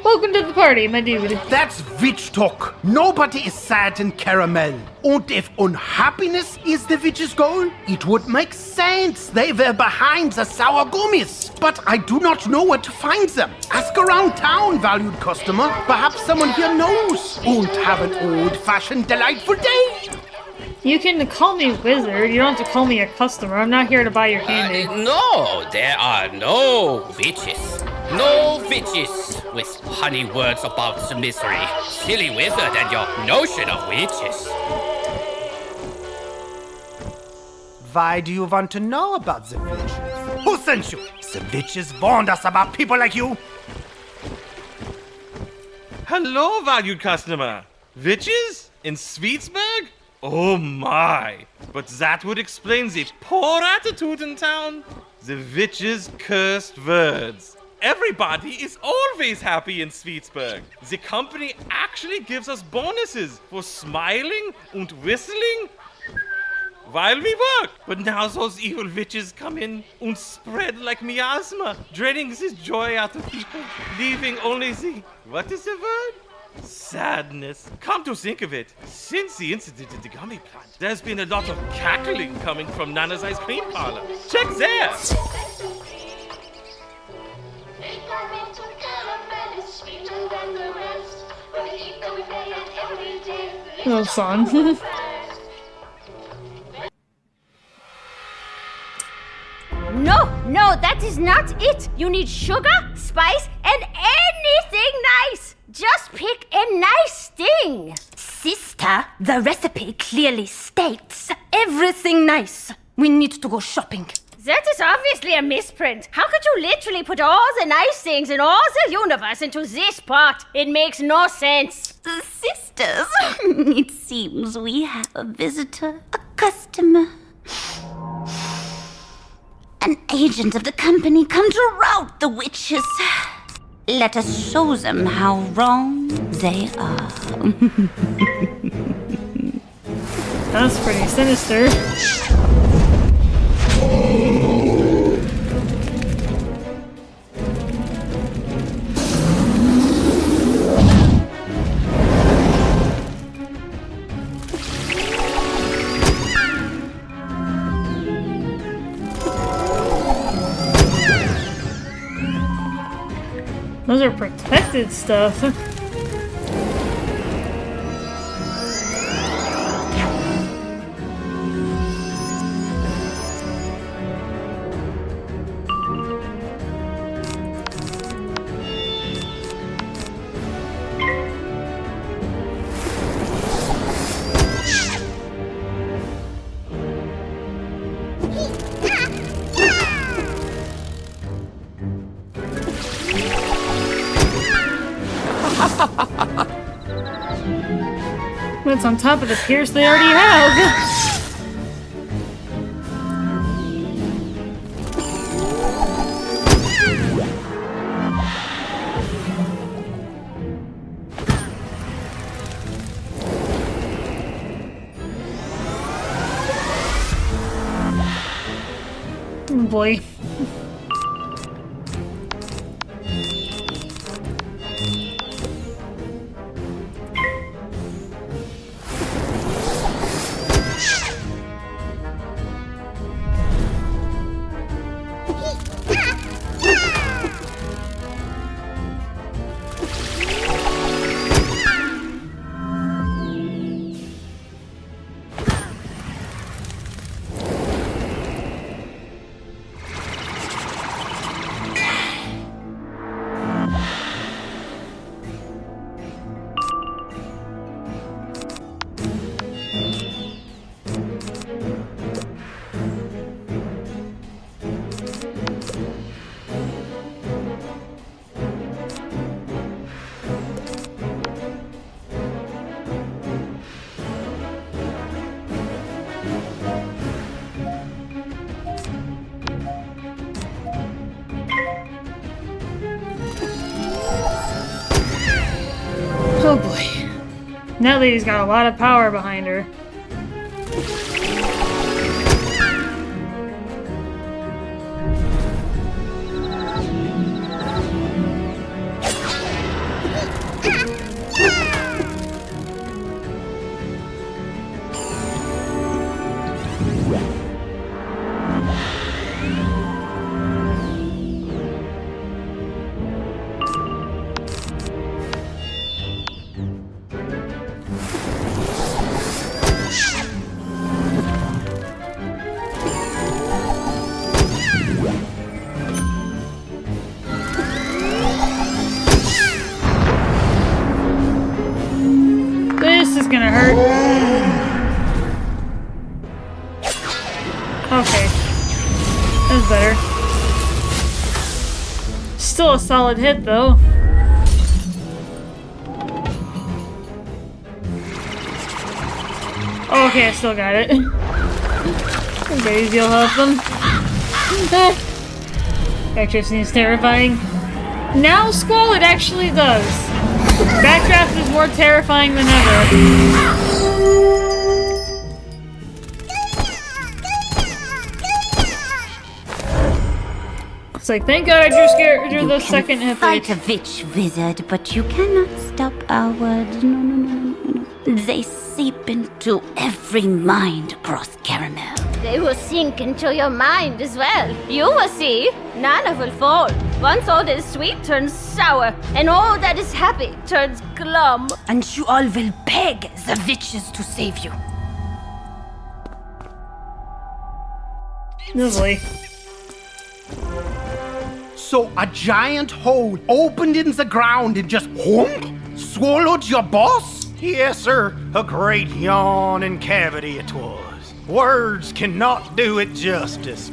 Welcome to the party, my dude. That's witch talk. Nobody is sad in Caramel. And if unhappiness is the witch's goal, it would make sense they were behind the sour gummies. But I do not know where to find them. Ask around town, valued customer. Perhaps someone here knows. And have an old-fashioned, delightful day. You can call me wizard. You don't have to call me a customer. I'm not here to buy your candy. No, there are no witches. No witches with honey words about the misery. Silly wizard and your notion of witches. Why do you want to know about the witches? Who sent you? The witches warned us about people like you. Hello, valued customer. Witches? In Sweetsburg? Oh my. But that would explain the poor attitude in town. The witches' cursed words. Everybody is always happy in Sweetsburg. The company actually gives us bonuses for smiling and whistling while we work. But now those evil witches come in and spread like miasma, draining the joy out of people, leaving only the, what is the word? Sadness. Come to think of it, since the incident at the gummy plant, there's been a lot of cackling coming from Nana's ice cream parlor. Check there! Little song. No, that is not it. You need sugar, spice, and anything nice. Just pick a nice thing. Sister, the recipe clearly states everything nice. We need to go shopping. That is obviously a misprint. How could you literally put all the nice things in all the universe into this pot? It makes no sense. Sisters, it seems we have a visitor, a customer. An agent of the company come to rout the witches. Let us show them how wrong they are. That's pretty sinister. Those are protected stuff. It's on top of the pierce they already have. Oh boy. Oh boy. That lady's got a lot of power behind her. is gonna hurt. Okay. That's better. Still a solid hit, though. Oh, okay, I still got it. Maybe you'll help them. Backdraft seems terrifying. Now Squall it actually does. Backdraft is more terrifying than ever. It's like, thank God I drew the second hit rate. Fight a witch wizard, but you cannot stop our words. No. They seep into every mind across Caramel. They will sink into your mind as well. You will see. Nana will fall. Once all that is sweet turns sour, and all that is happy turns glum. And you all will beg the witches to save you. Lovely. So a giant hole opened in the ground and just swallowed your boss? Yes, sir. A great yawning cavity it was. Words cannot do it justice.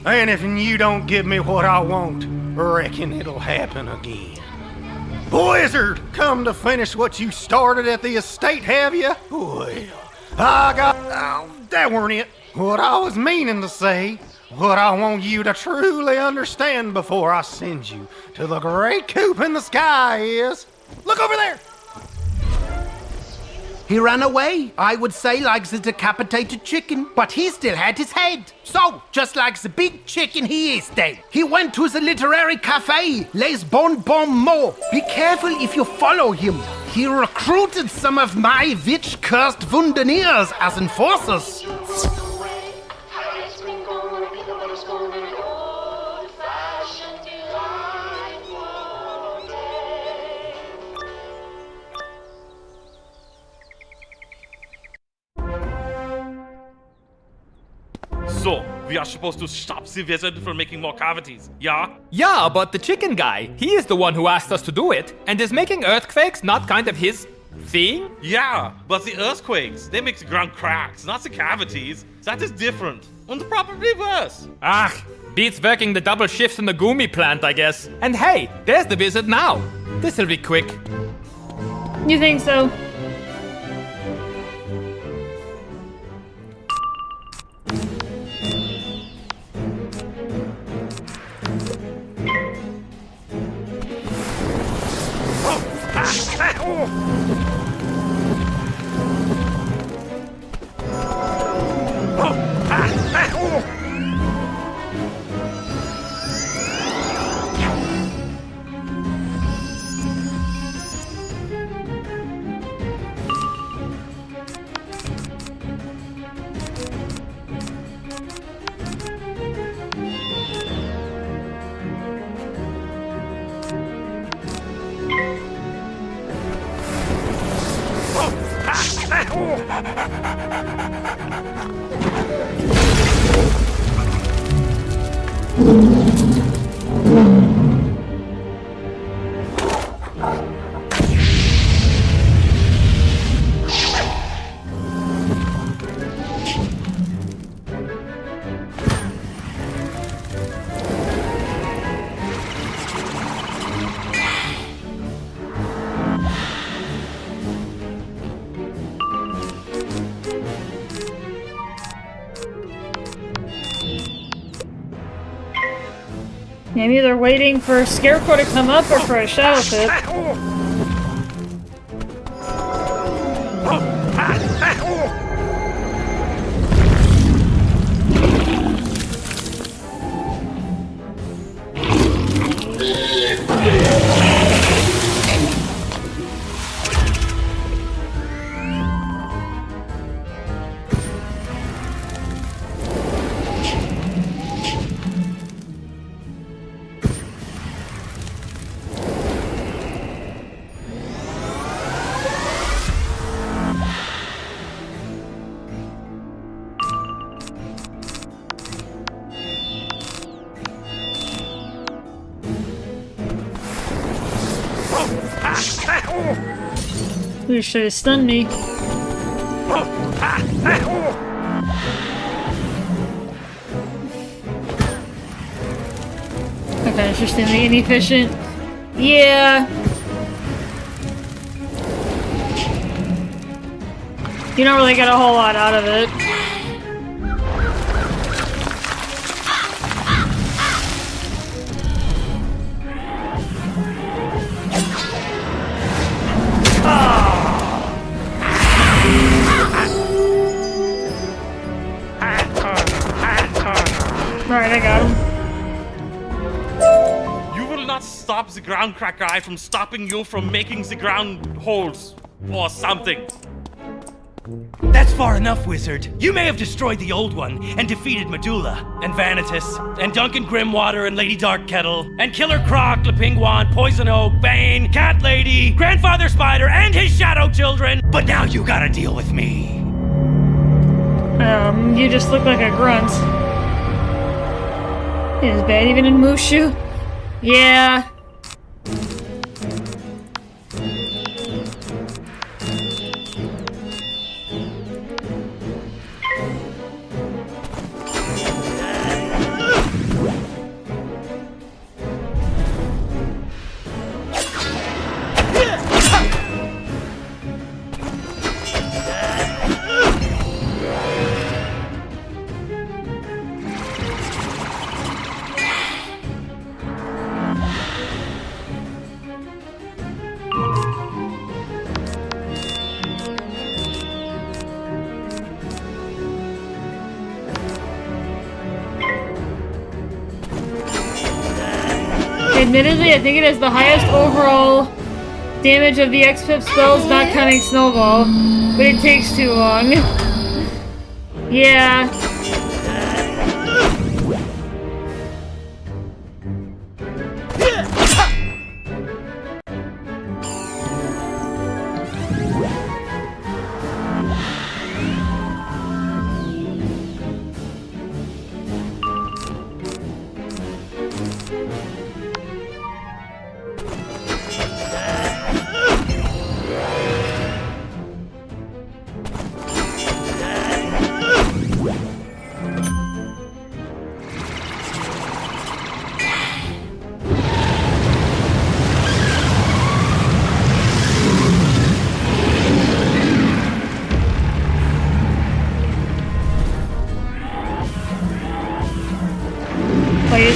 And if you don't give me what I want, reckon it'll happen again. Wizard, come to finish what you started at the estate, have you? Well, that weren't it. What I was meaning to say, what I want you to truly understand before I send you to the great coop in the sky is... Look over there! He ran away, I would say, like the decapitated chicken, but he still had his head. So, just like the big chicken, he is dead. He went to the literary cafe, Les Bonbons Mots. Be careful if you follow him. He recruited some of my witch-cursed Wunderneers as enforcers. So, we are supposed to stop the wizard from making more cavities, yeah? Yeah, but the chicken guy, he is the one who asked us to do it. And is making earthquakes not kind of his thing? Yeah, but the earthquakes, they make the ground cracks, not the cavities. That is different. And probably worse. Ah, beats working the double shifts in the Gumi plant, I guess. And hey, there's the wizard now. This'll be quick. You think so? I'm either waiting for Scarecrow to come up or for a Shadow Pit. You should have stunned me. Okay, it's just inefficient. Yeah. You don't really get a whole lot out of it. Alright, I got him. You will not stop the ground crack guy from stopping you from making the ground holes or something. That's far enough, Wizard. You may have destroyed the old one and defeated Medulla, and Vanitas, and Duncan Grimwater, and Lady Darkkettle, and Killer Croc, Le Penguin, Poison Oak, Bane, Cat Lady, Grandfather Spider, and his shadow children. But now you gotta deal with me. You just look like a grunt. Is bad even in Mushu? Yeah. Admittedly, I think it has the highest overall damage of the XP spells, not counting Snowball, but it takes too long. Yeah.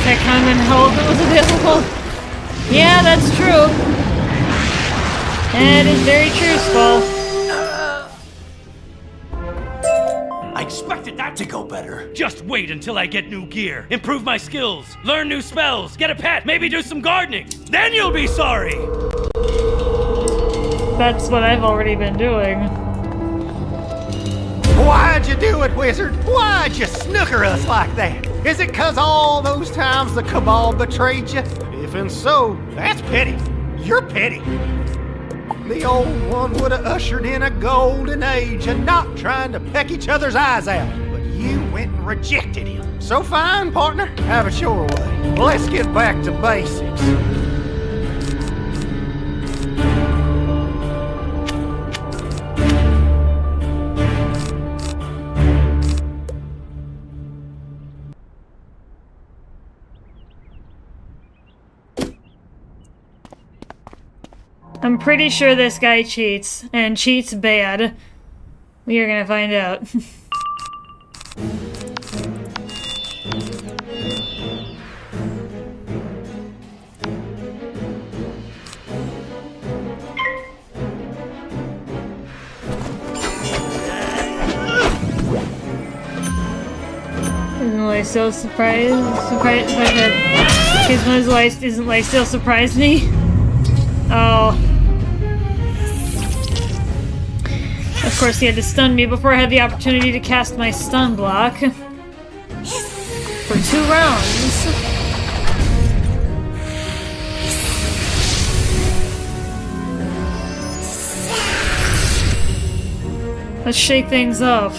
That common health that was available. Yeah, that's true. That is very true, Skull. I expected that to go better. Just wait until I get new gear, improve my skills, learn new spells, get a pet, maybe do some gardening. Then you'll be sorry. That's what I've already been doing. Why'd you do it, Wizard? Why'd you snooker us like that? Is it 'cause all those times the Cabal betrayed you? If and so, that's petty. You're petty. The old one would have ushered in a golden age and not trying to peck each other's eyes out. But you went and rejected him. So fine, partner. Have it your way. Let's get back to basics. I'm pretty sure this guy cheats, and cheats bad. We are gonna find out. Isn't Lysel surprised by that? His one's life isn't Lysel surprised me? Oh. Of course, he had to stun me before I had the opportunity to cast my stun block. For 2 rounds. Let's shake things up.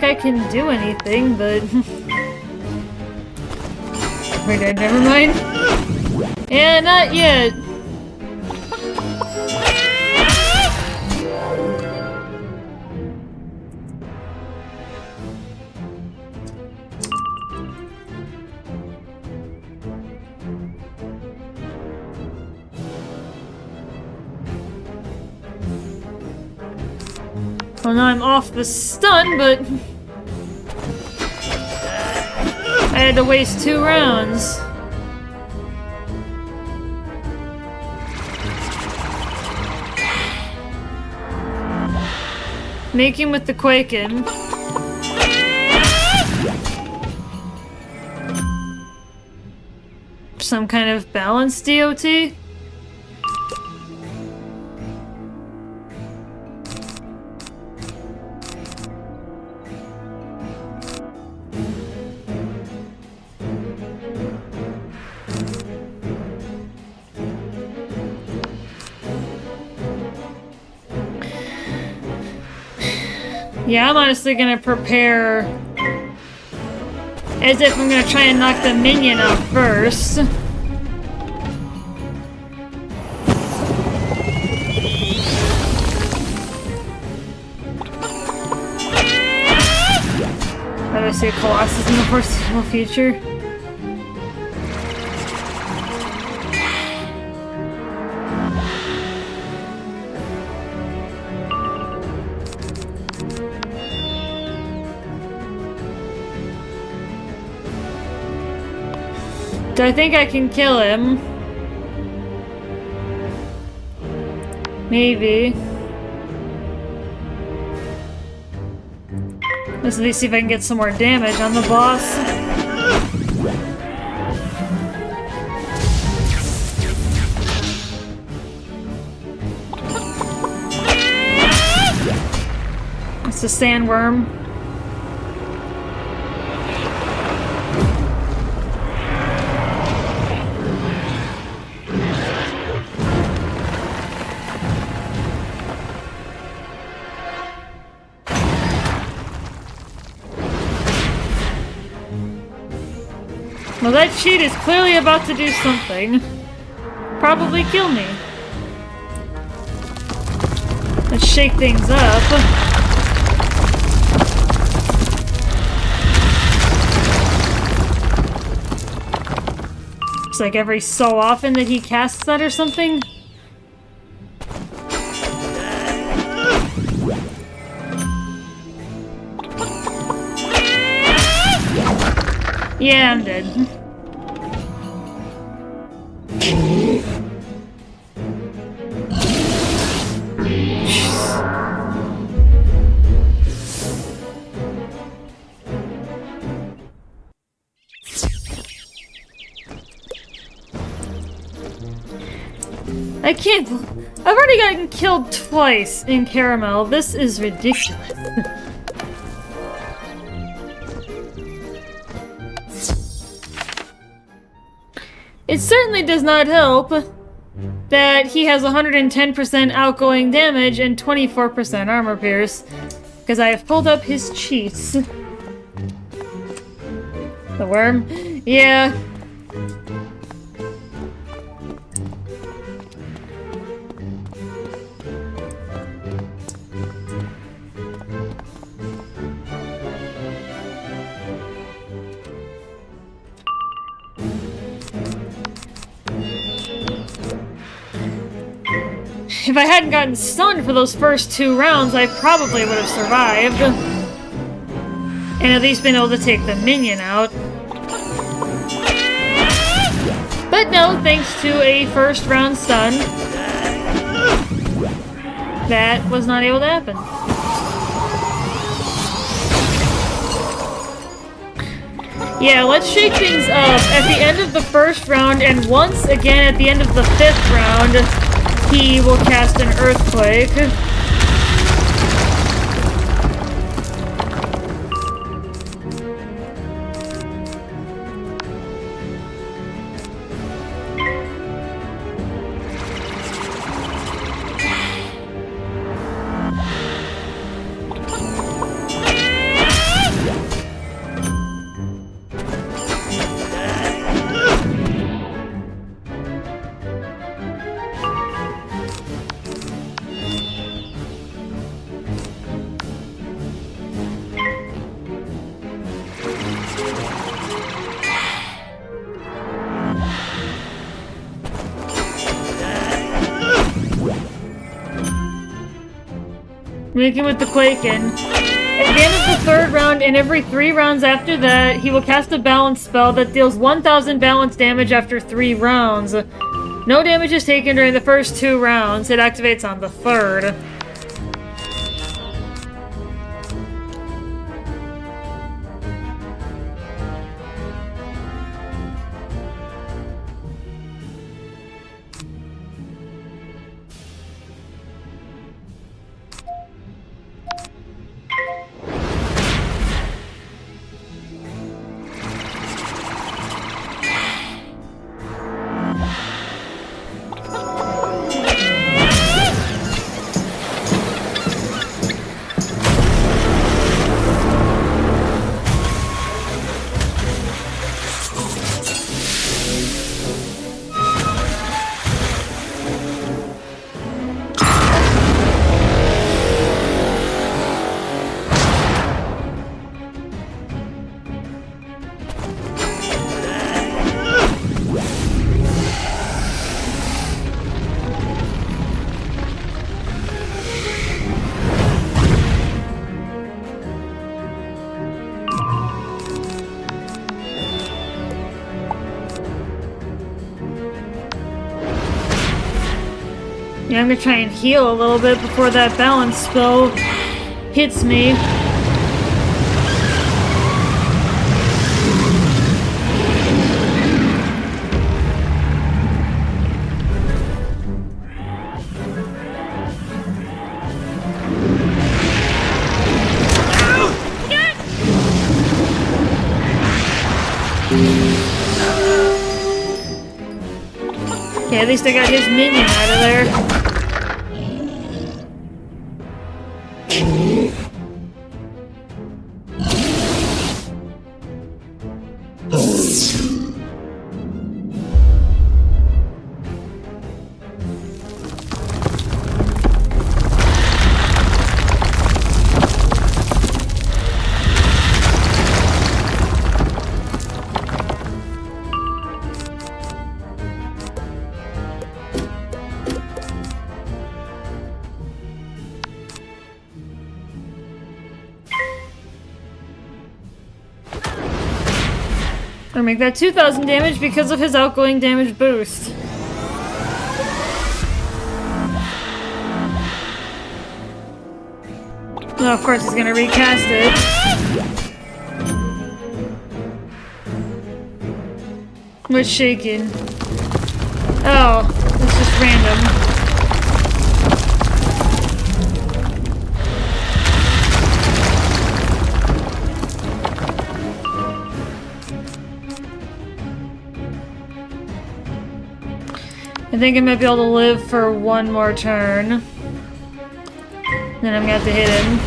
like I can do anything, but... Wait, never mind. Yeah, not yet. Well, now I'm off the stun, but... I had to waste 2 rounds. Making with the Quaken. Some kind of balance DOT? Yeah, I'm honestly gonna prepare as if I'm gonna try and knock the minion out first. How do I say Colossus in the foreseeable future? Do I think I can kill him? Maybe. Let's at least see if I can get some more damage on the boss. It's a sandworm. Well, that cheat is clearly about to do something. Probably kill me. Let's shake things up. It's like every so often that he casts that or something. Yeah, I'm dead. I can't. I've already gotten killed twice in Caramel. This is ridiculous. It certainly does not help that he has 110% outgoing damage and 24% armor pierce, because I have pulled up his cheats. The worm? Yeah. If I hadn't gotten stunned for those first 2 rounds, I probably would have survived. And at least been able to take the minion out. But no, thanks to a first round stun, that was not able to happen. Yeah, let's shake things up. At the end of the first round, and once again at the end of the 5th round, he will cast an earthquake. Making with the Quaken. At the end of the 3rd round and every 3 rounds after that, he will cast a balance spell that deals 1000 balance damage after 3 rounds. No damage is taken during the first 2 rounds. It activates on the 3rd. Yeah, I'm gonna try and heal a little bit before that balance spell hits me. Okay, at least I got his minion out of there. Or make that 2000 damage because of his outgoing damage boost. Oh, of course he's gonna recast it. What's shaking? Oh, it's just random. I think I might be able to live for one more turn. Then I'm gonna have to hit him.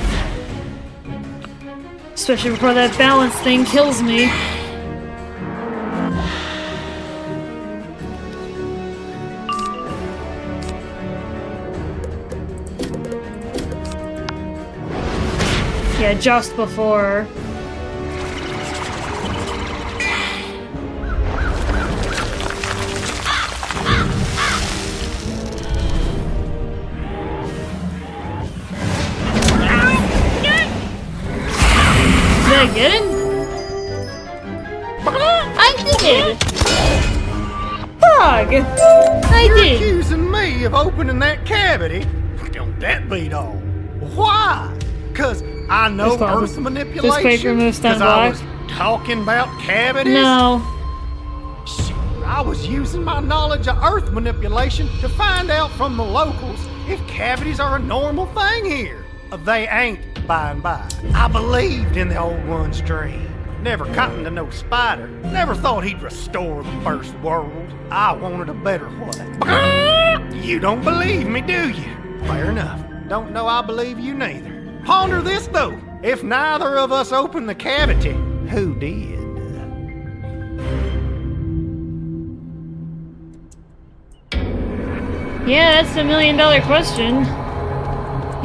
Especially before that balance thing kills me. Yeah, just before. Did I get him? I did! Frog! I You're did! accusing me of opening that cavity? Don't that beat all? Why? Cause I know Just call Earth this- manipulation? just quick remove stun Cause I was block. talking about cavities? No. I was using my knowledge of Earth manipulation to find out from the locals if cavities are a normal thing here. They ain't, by and by. I believed in the old one's dream. Never cottoned to no spider. Never thought he'd restore the first world. I wanted a better way. You don't believe me, do you? Fair enough. Don't know I believe you neither. Ponder this, though. If neither of us opened the cavity, who did? Yeah, that's the $1 million question.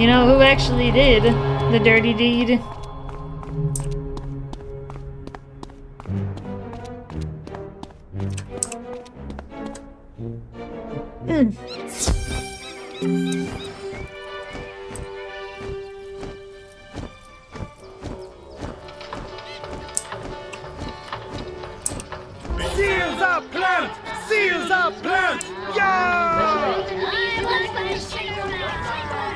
You know, who actually did the dirty deed?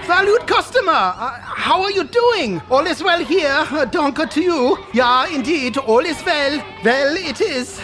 Valued customer, how are you doing? All is well here, Donker to you. Yeah, indeed, all is well. Well, it is.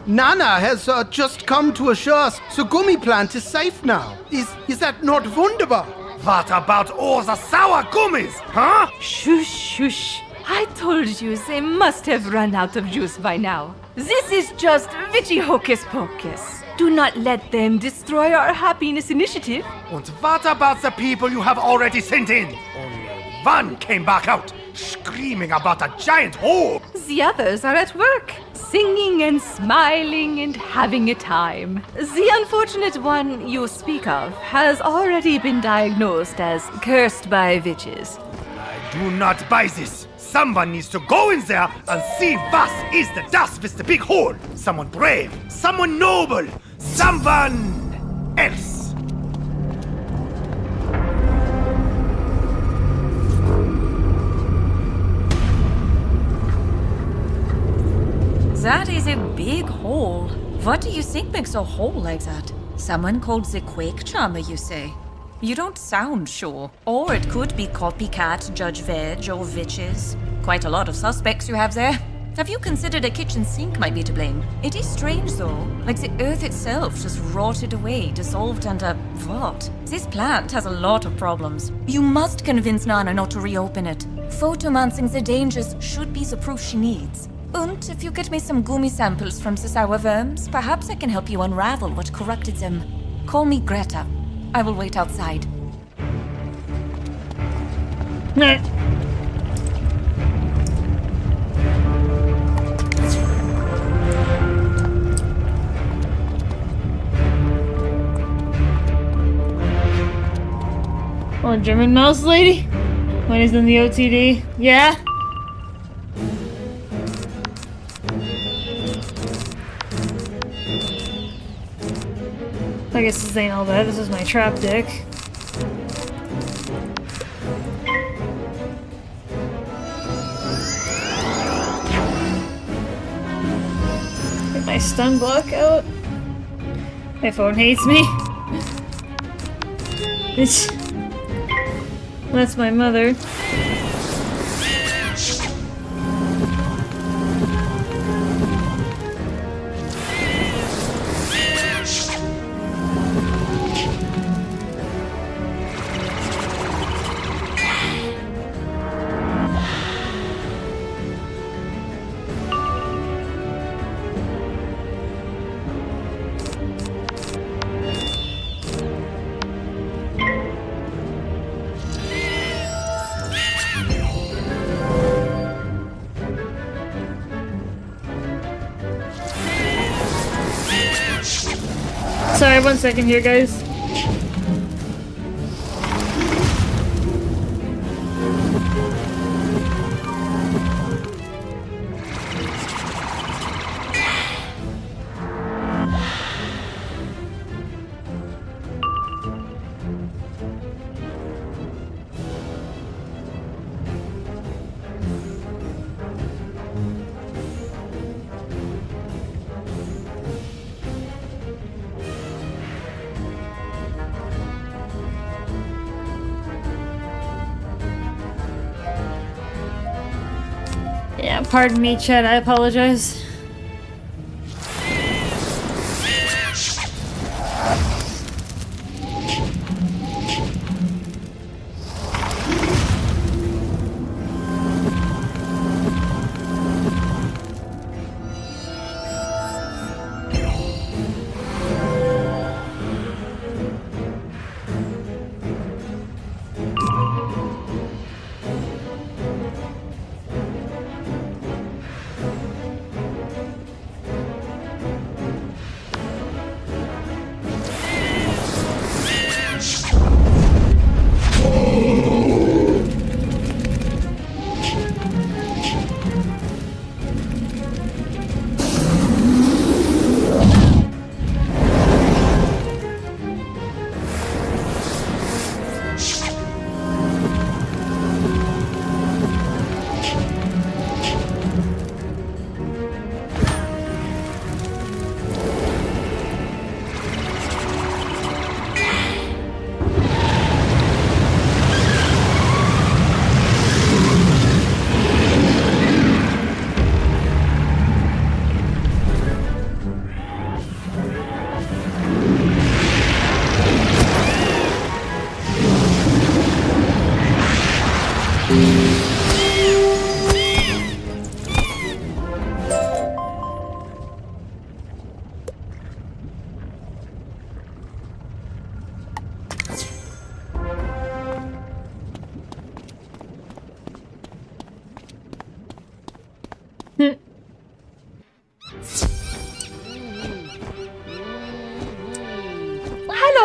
Nana has just come to assure us the gummy plant is safe now. Is that not wunderbar? What about all the sour gummies, huh? Shush, shush. I told you they must have run out of juice by now. This is just witchy hocus pocus. Do not let them destroy our happiness initiative. And what about the people you have already sent in? Only one came back out, screaming about a giant hole. The others are at work, singing and smiling and having a time. The unfortunate one you speak of has already been diagnosed as cursed by witches. I do not buy this. Someone needs to go in there and see what is the dust with the big hole. Someone brave, someone noble, someone else. That is a big hole. What do you think makes a hole like that? Someone called the Quake Charmer, you say? You don't sound sure. Or it could be copycat, Judge Veg, or witches. Quite a lot of suspects you have there. Have you considered a kitchen sink might be to blame? It is strange, though. Like the earth itself just rotted away, dissolved under what? This plant has a lot of problems. You must convince Nana not to reopen it. Photomancing the dangers should be the proof she needs. And if you get me some gummy samples from the sour worms, perhaps I can help you unravel what corrupted them. Call me Greta. I will wait outside. Nah. Oh, German mouse lady? When he's in the OTD? Yeah? I guess this ain't all bad. This is my trap dick. Get my stun block out. My phone hates me. That's my mother. Sorry, 1 second here, guys. Yeah, pardon me, Chad, I apologize.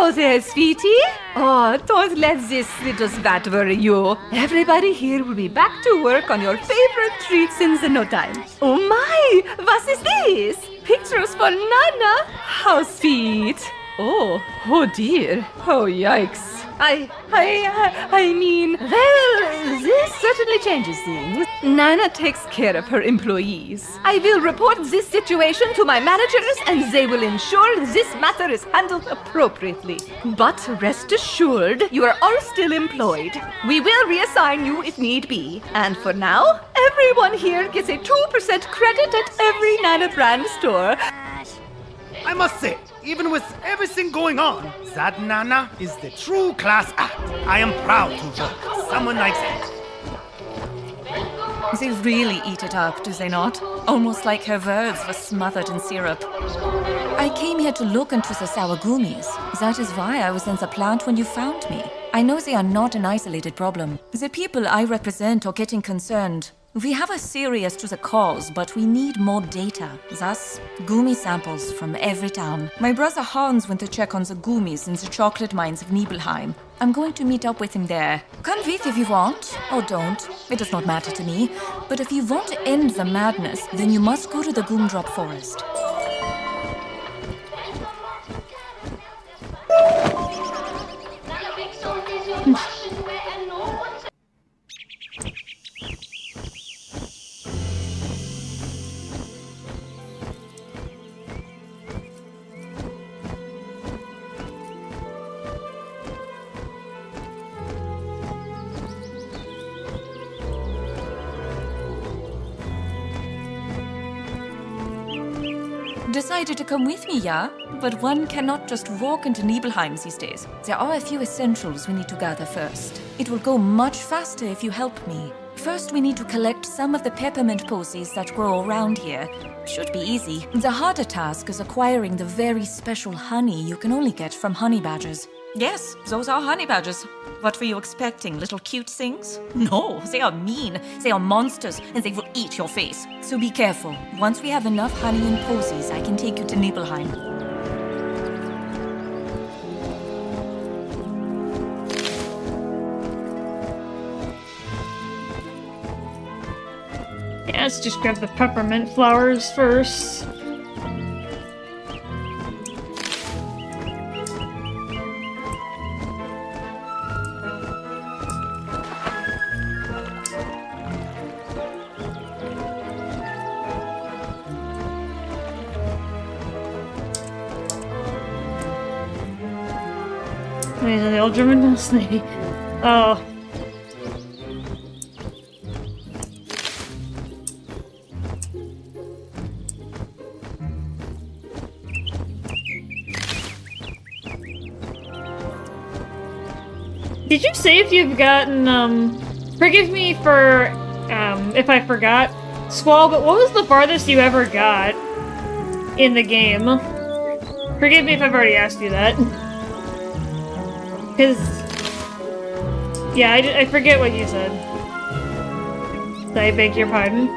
Hello there, sweetie. Oh, don't let this little spat worry you. Everybody here will be back to work on your favorite treats in no time. Oh my, what is this? Pictures for Nana? How sweet. Oh dear. Oh, yikes. I mean, well, this certainly changes things. Nana takes care of her employees. I will report this situation to my managers and they will ensure this matter is handled appropriately. But rest assured, you are all still employed. We will reassign you if need be. And for now, everyone here gets a 2% credit at every Nana brand store. I must say, even with everything going on, that Nana is the true class act. I am proud to work with someone like that. They really eat it up, do they not? Almost like her words were smothered in syrup. I came here to look into the sour gummies. That is why I was in the plant when you found me. I know they are not an isolated problem. The people I represent are getting concerned. We have a serious to the cause, but we need more data. Thus, gummy samples from every town. My brother Hans went to check on the gummies in the chocolate mines of Nibelheim. I'm going to meet up with him there. Come with if you want, or don't. It does not matter to me. But if you want to end the madness, then you must go to the Gumdrop Forest. Decided to come with me, yeah? But one cannot just walk into Nibelheim these days. There are a few essentials we need to gather first. It will go much faster if you help me. First, we need to collect some of the peppermint posies that grow around here. Should be easy. The harder task is acquiring the very special honey you can only get from honey badgers. Yes, those are honey badgers. What were you expecting, little cute things? No, they are mean. They are monsters, and they will eat your face. So be careful. Once we have enough honey and posies, I can take you to Nibelheim. Yeah, let's just grab the peppermint flowers first. These are the old German mostly. Oh. Did you say if you've gotten, forgive me for, if I forgot, Squall, but what was the farthest you ever got in the game? Forgive me if I've already asked you that. Because, yeah, I forget what you said. I beg your pardon.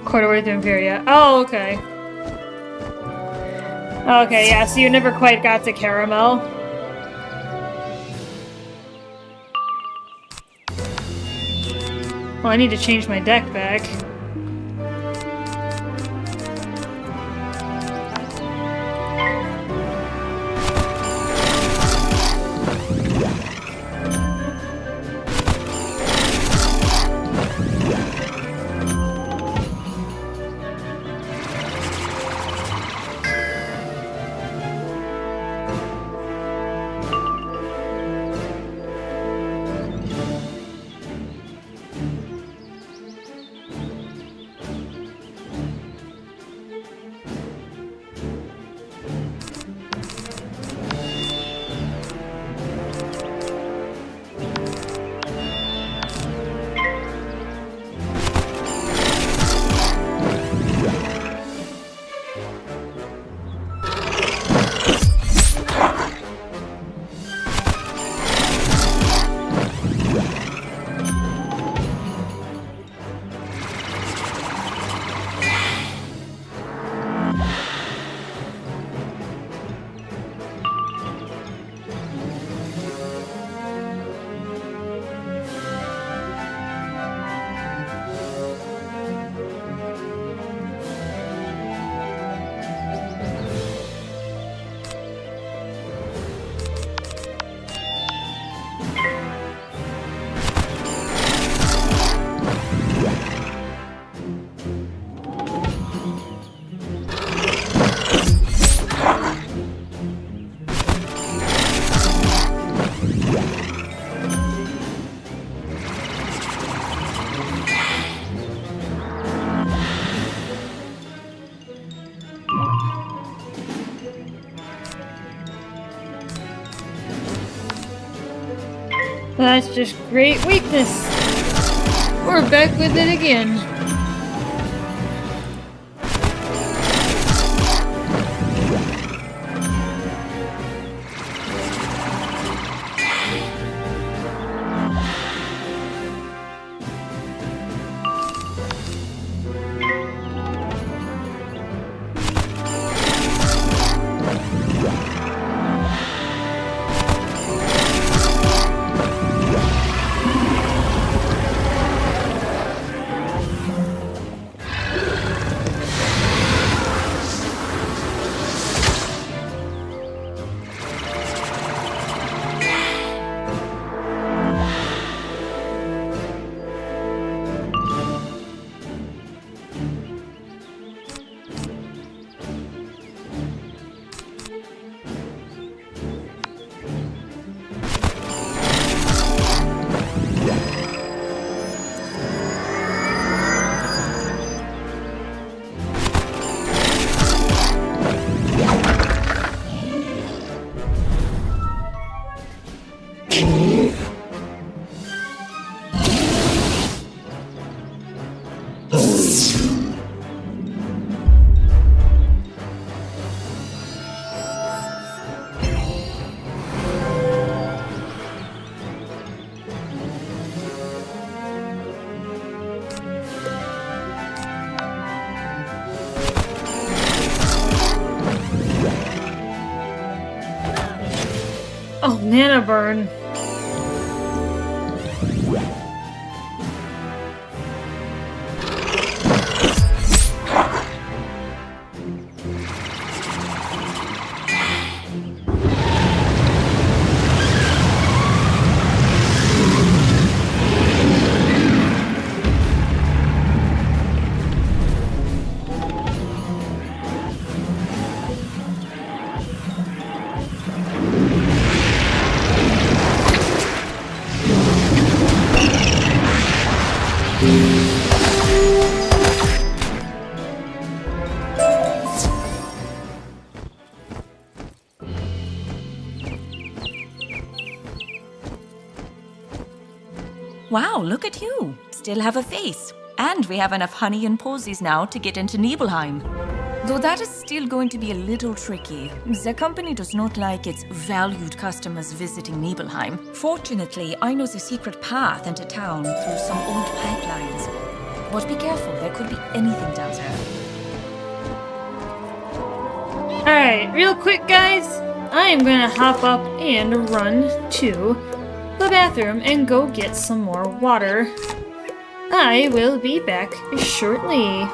Quarter to Imperia. Oh, okay. Okay, yeah, so you never quite got to Caramel. Well, I need to change my deck back. That's just great weakness. We're back with it again. Oh, Nana burn. Wow, look at you. Still have a face. And we have enough honey and posies now to get into Nibelheim. Though that is still going to be a little tricky. The company does not like its valued customers visiting Nibelheim. Fortunately, I know the secret path into town through some old pipelines. But be careful, there could be anything down there. Alright, real quick guys, I am gonna hop up and run to the bathroom and go get some more water. I will be back shortly.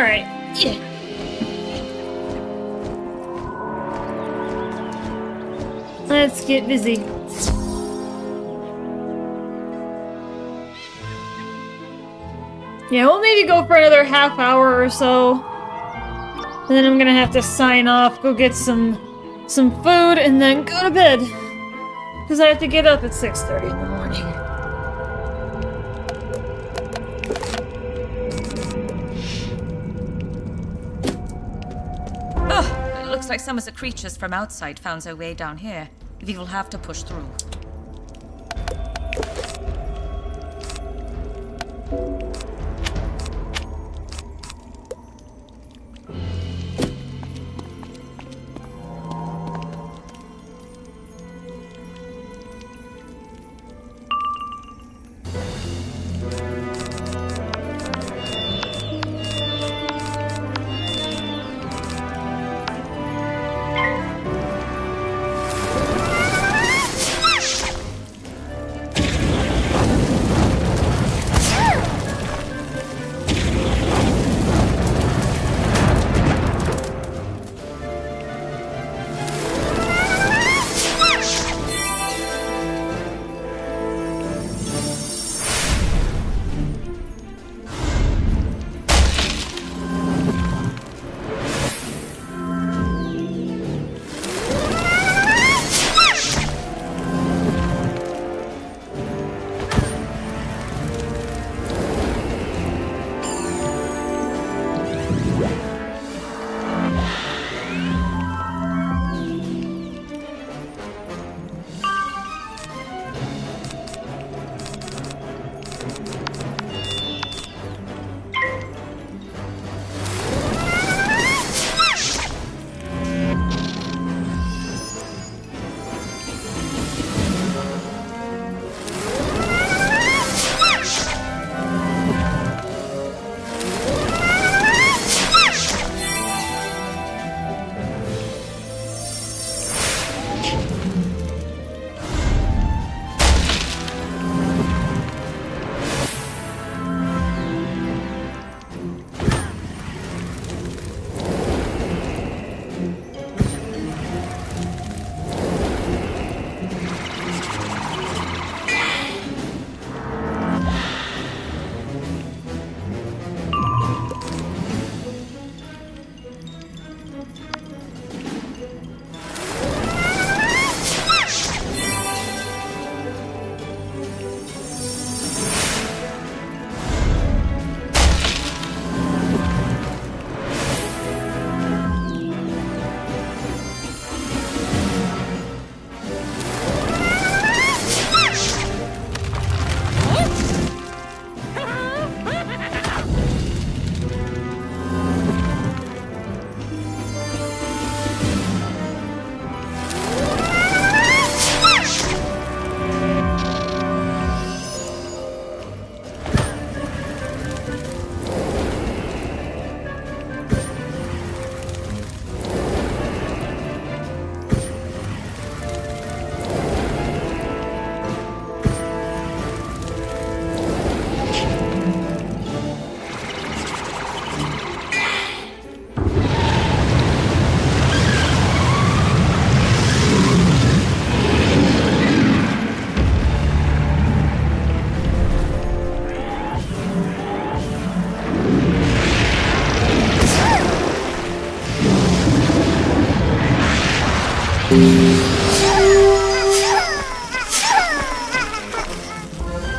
Alright. Yeah. Let's get busy. Yeah, we'll maybe go for another half hour or so. And then I'm gonna have to sign off, go get some food, and then go to bed. Because I have to get up at 6:30 in the morning. Oh, it looks like some of the creatures from outside found their way down here. We will have to push through.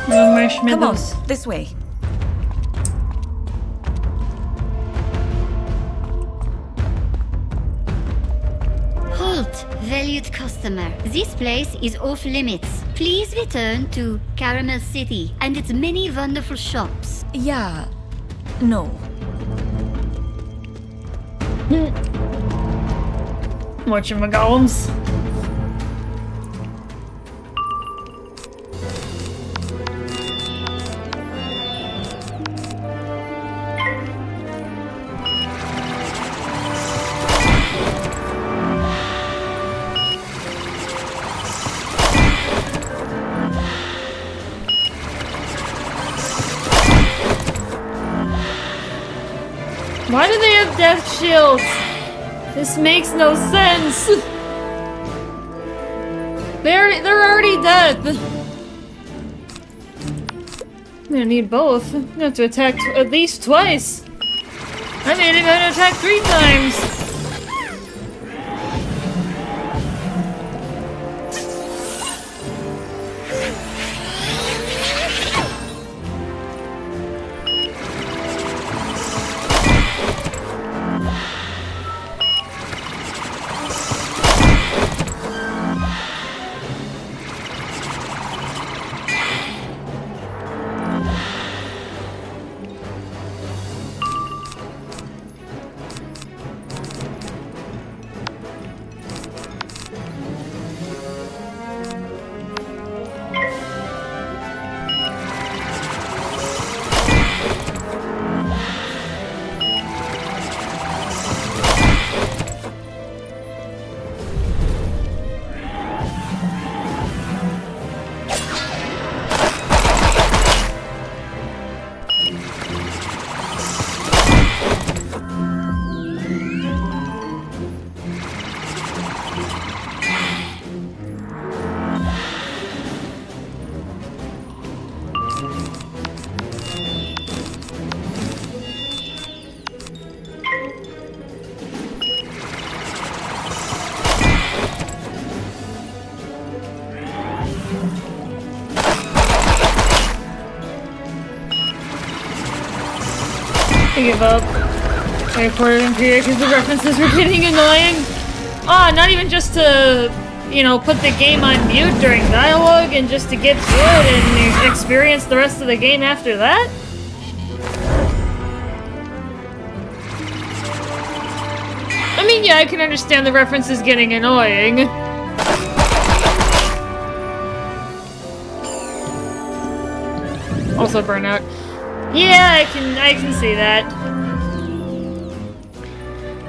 No marshmallows. Come on, this way. Halt, valued customer. This place is off limits. Please return to Caramel City and its many wonderful shops. Yeah. No. Whatchamagallums. Why do they have death shields? This makes no sense. They're already dead. I'm gonna need both. I'm gonna have to attack at least twice. I made him gonna attack 3 times. I give up. I recorded and created because the references were getting annoying. Ah, not even just to, you know, put the game on mute during dialogue and just to get through it and experience the rest of the game after that? I mean, yeah, I can understand the references getting annoying. Also burnout. Yeah, I can see that.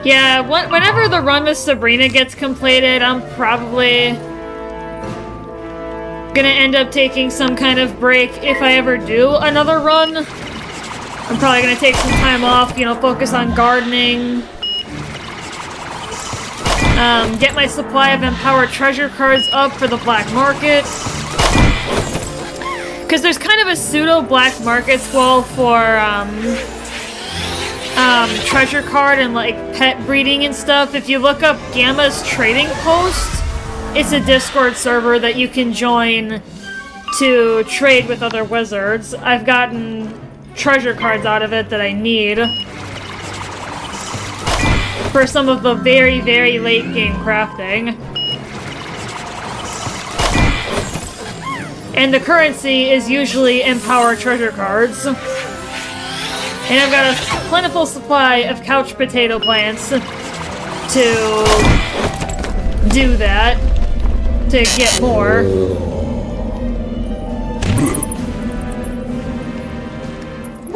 Yeah, whenever the run with Sabrina gets completed, I'm probably gonna end up taking some kind of break if I ever do another run. I'm probably gonna take some time off, you know, focus on gardening. Get my supply of empowered treasure cards up for the black market. Because there's kind of a pseudo black market swell for treasure card and like pet breeding and stuff. If you look up Gamma's trading post, it's a Discord server that you can join to trade with other wizards. I've gotten treasure cards out of it that I need for some of the very, very late game crafting. And the currency is usually empowered treasure cards. And I've got a plentiful supply of couch potato plants to do that, to get more.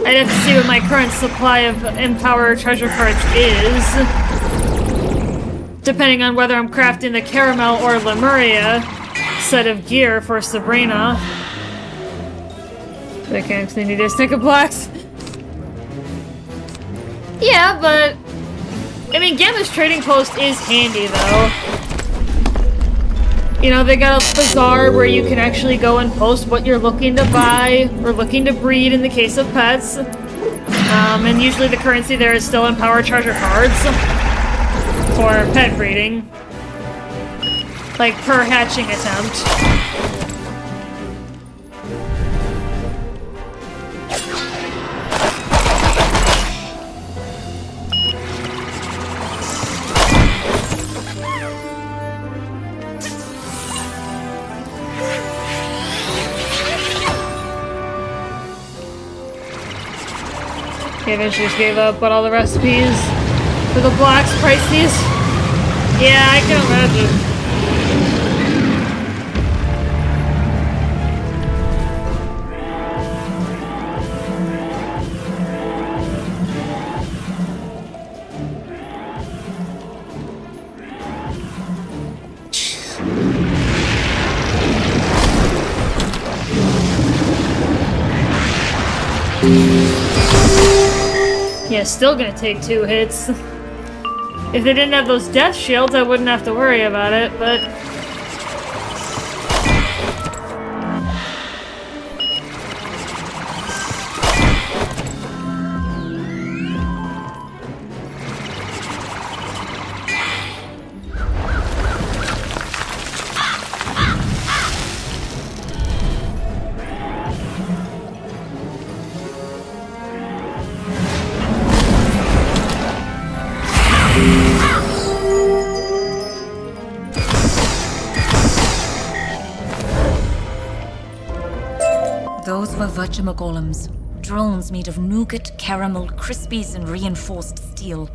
I'd have to see what my current supply of empowered treasure cards is, depending on whether I'm crafting the Caramel or Lemuria set of gear for Sabrina. I can't actually need a stick of blocks. Yeah, but I mean, Gamma's trading post is handy though. You know, they got a bazaar where you can actually go and post what you're looking to buy or looking to breed in the case of pets. And usually the currency there is still empowered treasure cards for pet breeding. Like, per hatching attempt. He eventually just gave up, but all the recipes for the blocks pricey. Yeah, I can imagine. Yeah, still gonna take 2 hits. If they didn't have those death shields, I wouldn't have to worry about it, but... Those were Virtumagolems. Drones made of nougat, caramel, crispies, and reinforced steel.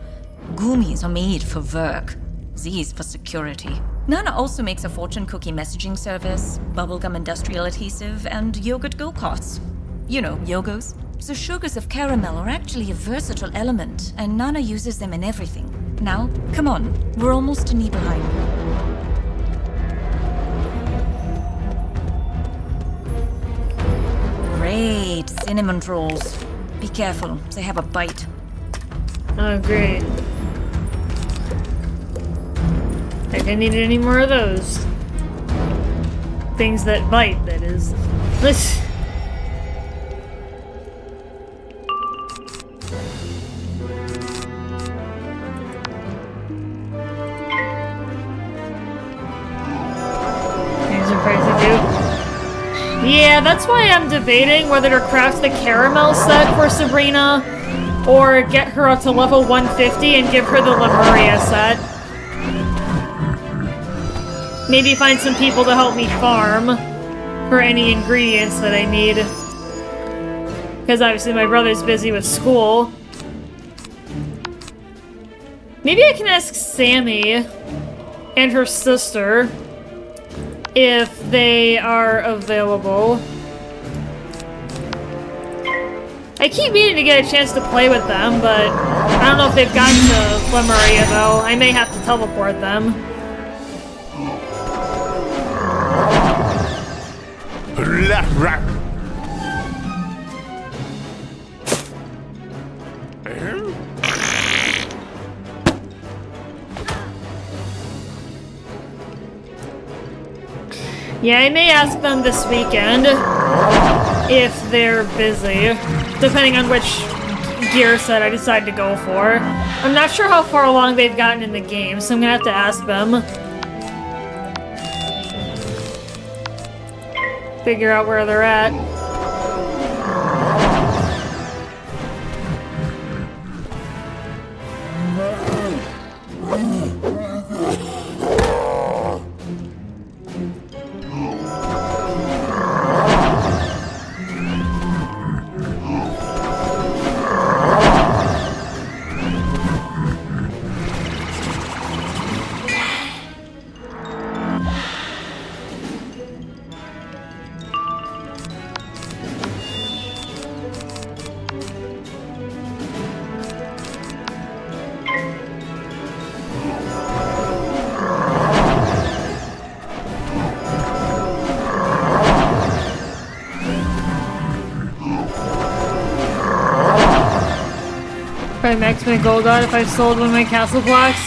Gummies are made for work. These for security. Nana also makes a fortune cookie messaging service, bubblegum industrial adhesive, and yogurt go-karts. You know, yogos. The sugars of caramel are actually a versatile element, and Nana uses them in everything. Now, come on, we're almost to Nibelheim. Great, cinnamon rolls. Be careful, they have a bite. Oh, great. I didn't need any more of those. Things that bite, that is. Let's... Here's a price to do. Yeah, that's why I'm debating whether to craft the caramel set for Sabrina or get her up to level 150 and give her the Lemuria set. Maybe find some people to help me farm for any ingredients that I need. Because obviously my brother's busy with school. Maybe I can ask Sammy and her sister if they are available. I keep meaning to get a chance to play with them, but I don't know if they've gotten to Lemuria though. I may have to teleport them. Yeah, I may ask them this weekend if they're busy, depending on which gear set I decide to go for. I'm not sure how far along they've gotten in the game, so I'm gonna have to ask them. Figure out where they're at. Probably max my gold out if I sold one of my castle blocks.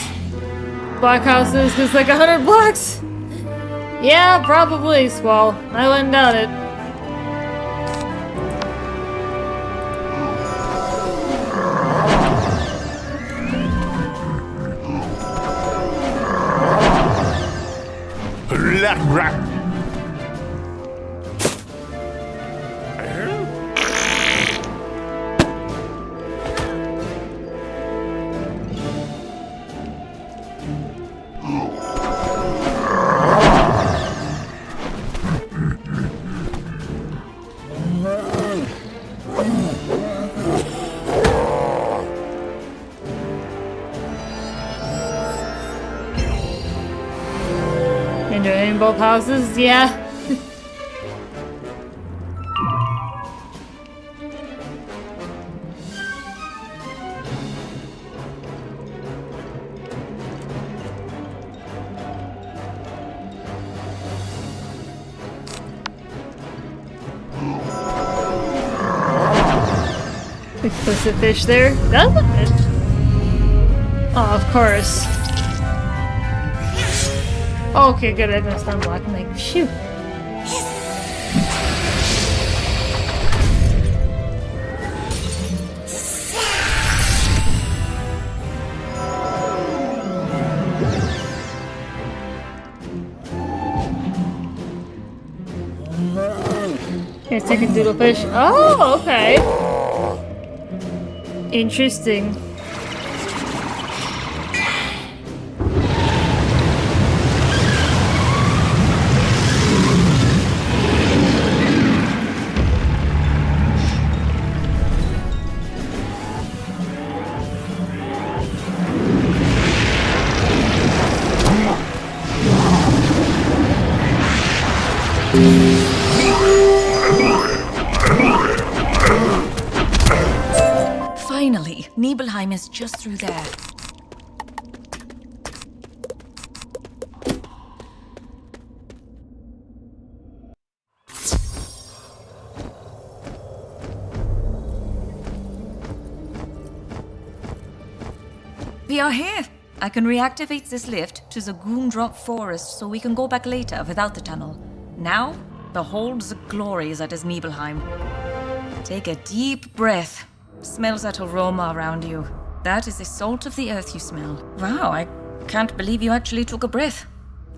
Blockhouses, because like 100 blocks? Yeah, probably, Squall. I wouldn't doubt it. Enjoying both houses? Yeah. Explicit fish there. That's not it. Oh, of course. Okay, good. I missed unlock. I'm like, shoot. Here's second doodlefish. Oh, okay. Interesting. Finally, Nibelheim is just through there. We are here. I can reactivate this lift to the Goomdrop Forest so we can go back later without the tunnel. Now, behold the glory that is Nibelheim. Take a deep breath. Smell that aroma around you. That is the salt of the earth you smell. Wow, I can't believe you actually took a breath.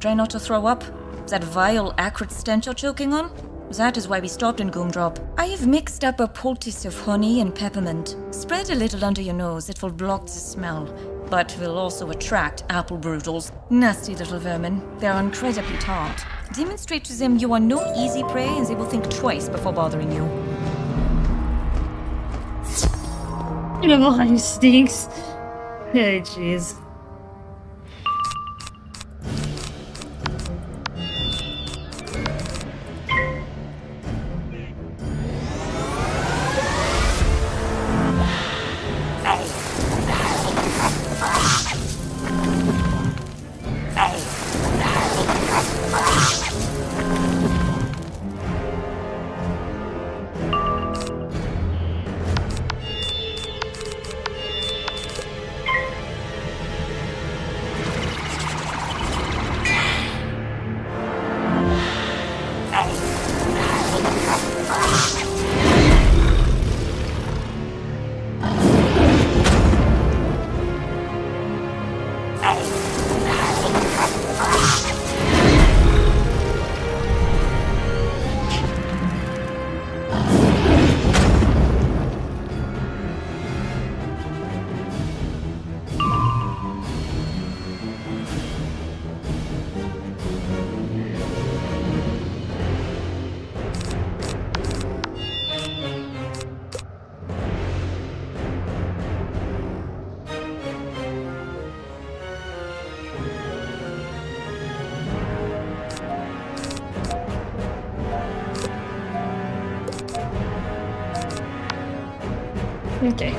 Try not to throw up. That vile, acrid stench you're choking on? That is why we stopped in Goomdrop. I have mixed up a poultice of honey and peppermint. Spread a little under your nose. It will block the smell, but will also attract apple broodles. Nasty little vermin. They are incredibly tart. Demonstrate to them you are no easy prey and they will think twice before bothering you. Nibelheim stinks. Hey, jeez. Okay.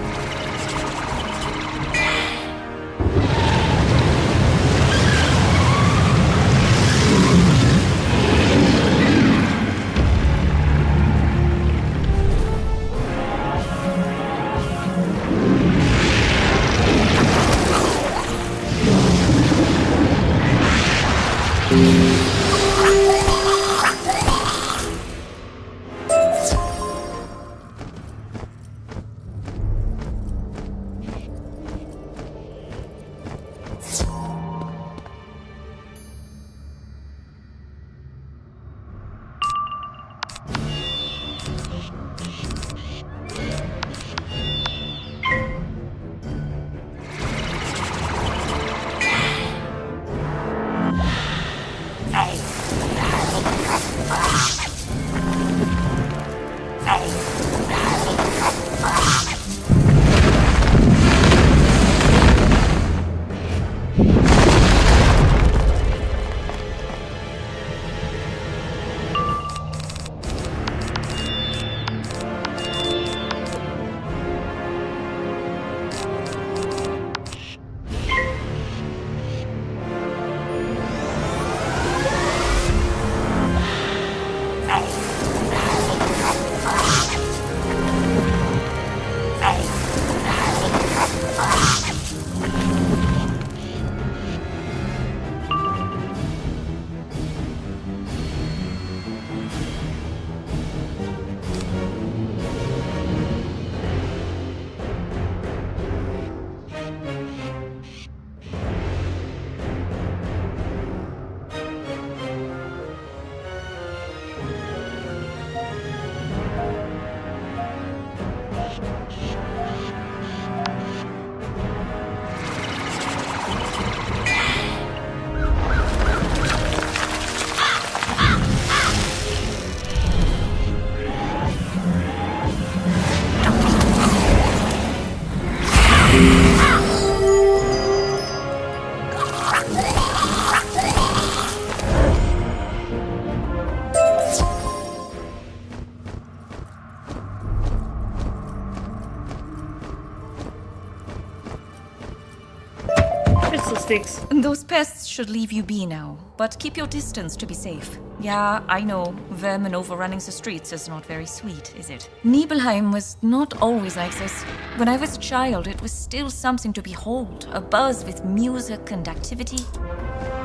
sticks. Those pests should leave you be now, but keep your distance to be safe. Yeah, I know, vermin overrunning the streets is not very sweet, is it? Nibelheim was not always like this. When I was a child, it was still something to behold, a buzz with music and activity.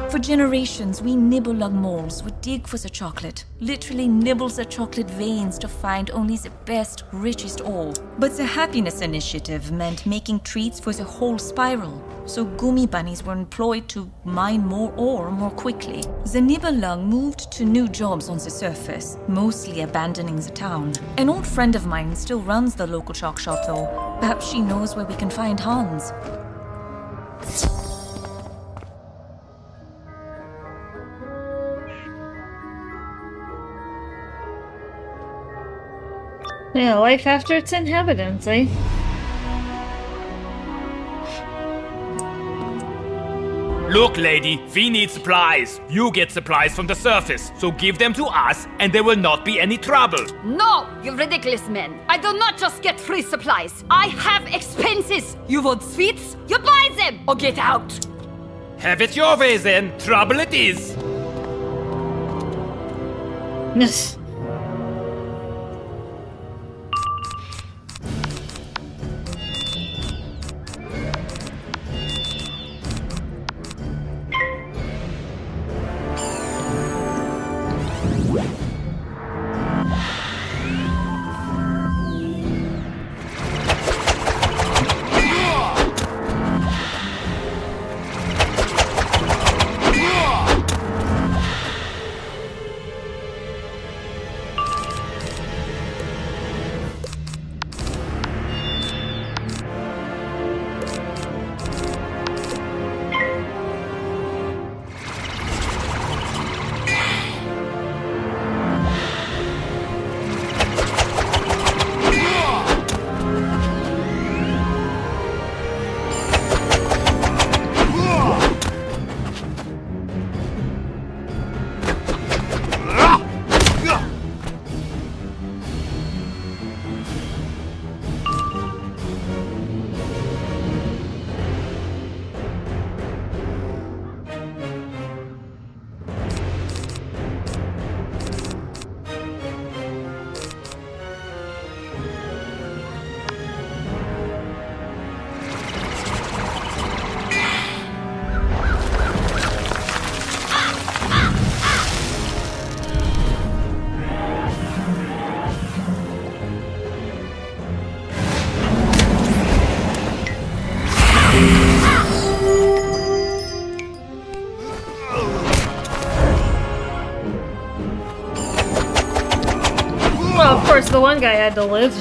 For generations, we Nibelung moles would dig for the chocolate, literally nibble the chocolate veins to find only the best, richest ore. But the Happiness Initiative meant making treats for the whole spiral, so gummy bunnies were employed to mine more ore more quickly. The Nibelung moved to new jobs on the surface, mostly abandoning the town. An old friend of mine still runs the local chalk shop though. Perhaps she knows where we can find Hans. Yeah, life after its inhabitants, eh? Look, lady, we need supplies. You get supplies from the surface, so give them to us and there will not be any trouble. No, you ridiculous men. I do not just get free supplies. I have expenses. You want sweets? You buy them or get out. Have it your way then. Trouble it is. Well, of course, the one guy had to live.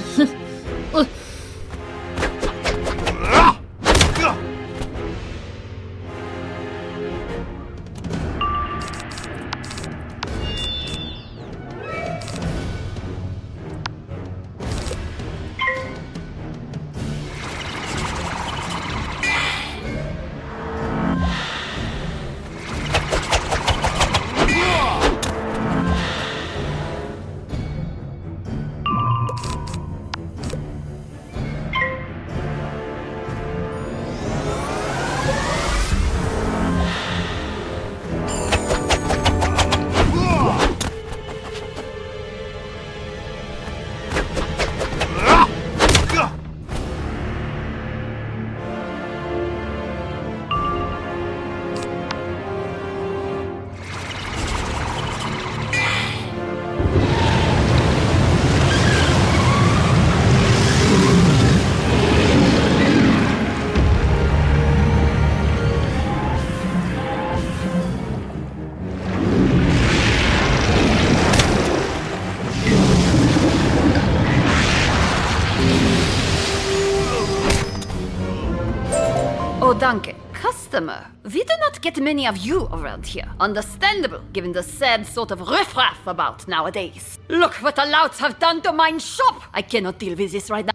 Oh, danke. Customer. We do not get many of you around here. Understandable, given the sad sort of riffraff about nowadays. Look what the louts have done to mine shop! I cannot deal with this right now.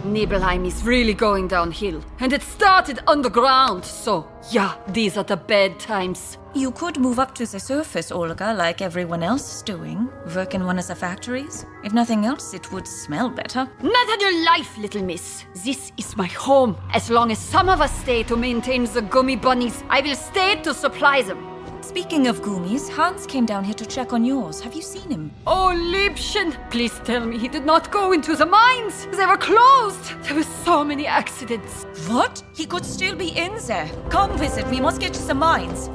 Nibelheim is really going downhill. And it started underground, so yeah, these are the bad times. You could move up to the surface, Olga, like everyone else is doing. Work in one of the factories. If nothing else, it would smell better. Not on your life, little miss. This is my home. As long as some of us stay to maintain the gummy bunnies, I will stay to supply them. Speaking of gummies, Hans came down here to check on yours. Have you seen him? Oh, Liebchen, please tell me he did not go into the mines. They were closed. There were so many accidents. What? He could still be in there. Come, Wizard, we must get to the mines.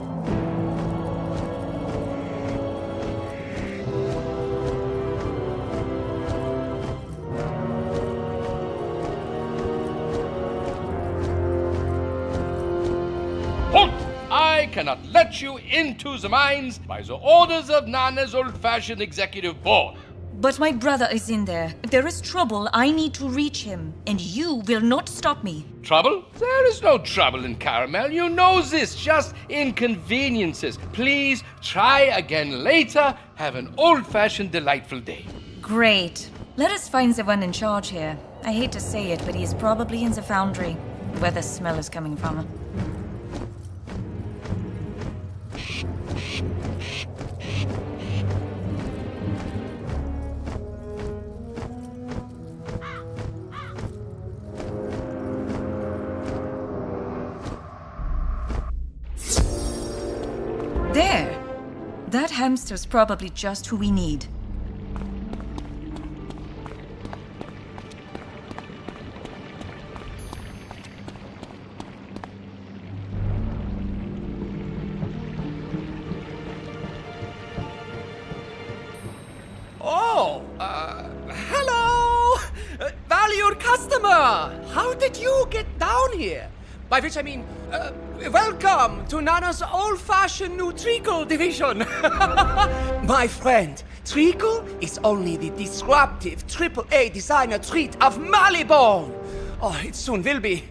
Halt! I cannot let you into the mines by the orders of Nana's old-fashioned executive board. But my brother is in there. If there is trouble, I need to reach him. And you will not stop me. Trouble? There is no trouble in Caramel. You know this. Just inconveniences. Please try again later. Have an old-fashioned, delightful day. Great. Let us find the one in charge here. I hate to say it, but he is probably in the foundry, where the smell is coming from. There! That hamster's probably just who we need. Oh, hello! Valued customer! How did you get down here? By which I mean, welcome to Nana's old-fashioned new treacle division. My friend, treacle is only the disruptive AAA designer treat of Malibone. Oh, it soon will be.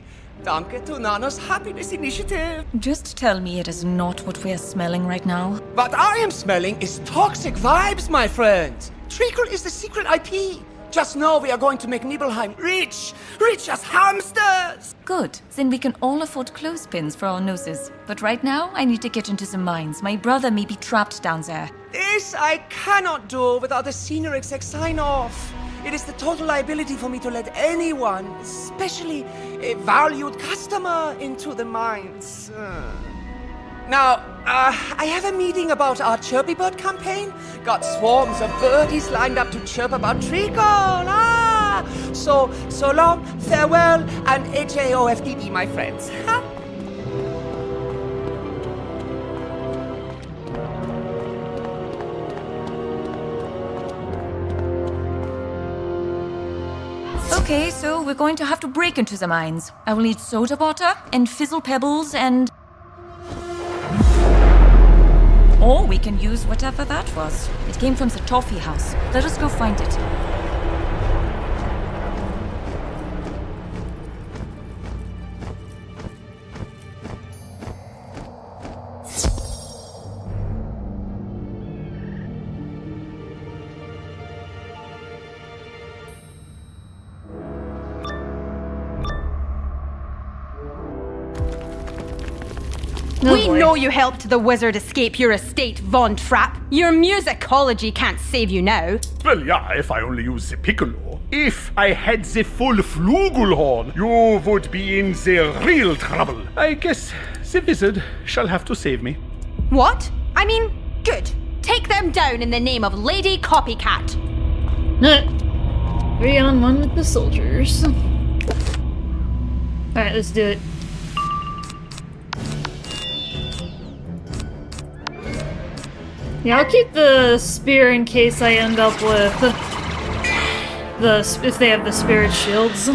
Danke to Nana's happiness initiative. Just tell me it is not what we are smelling right now. What I am smelling is toxic vibes, my friend. Treacle is the secret IP. Just know we are going to make Nibelheim rich. Rich as hamsters. Good. Then we can all afford clothespins for our noses. But right now, I need to get into the mines. My brother may be trapped down there. This I cannot do without a senior exec sign-off. It is the total liability for me to let anyone, especially a valued customer, into the mines. Now, I have a meeting about our Chirpy Bird campaign. Got swarms of birdies lined up to chirp about treacle. So long, farewell, and HAOFDD, my friends. Okay, so we're going to have to break into the mines. I will need soda water and fizzle pebbles and... Or we can use whatever that was. It came from the toffee house. Let us go find it. We know you helped the wizard escape your estate, Von Trapp. Your musicology can't save you now. Well, yeah, if I only use the piccolo. If I had the full flugelhorn, you would be in the real trouble. I guess the wizard shall have to save me. What? I mean, good. Take them down in the name of Lady Copycat. 3-on-1 with the soldiers. Alright, let's do it. Yeah, I'll keep the spear in case I end up with if they have the spirit shields.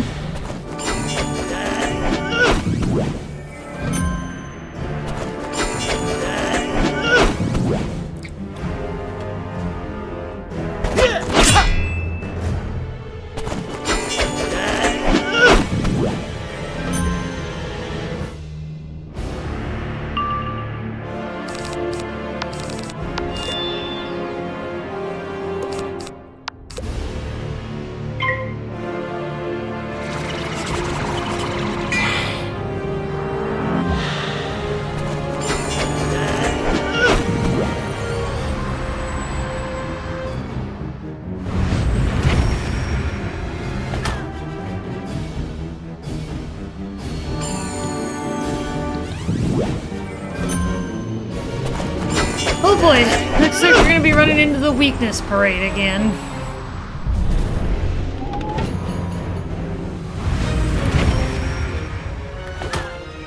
Looks like we're gonna be running into the weakness parade again.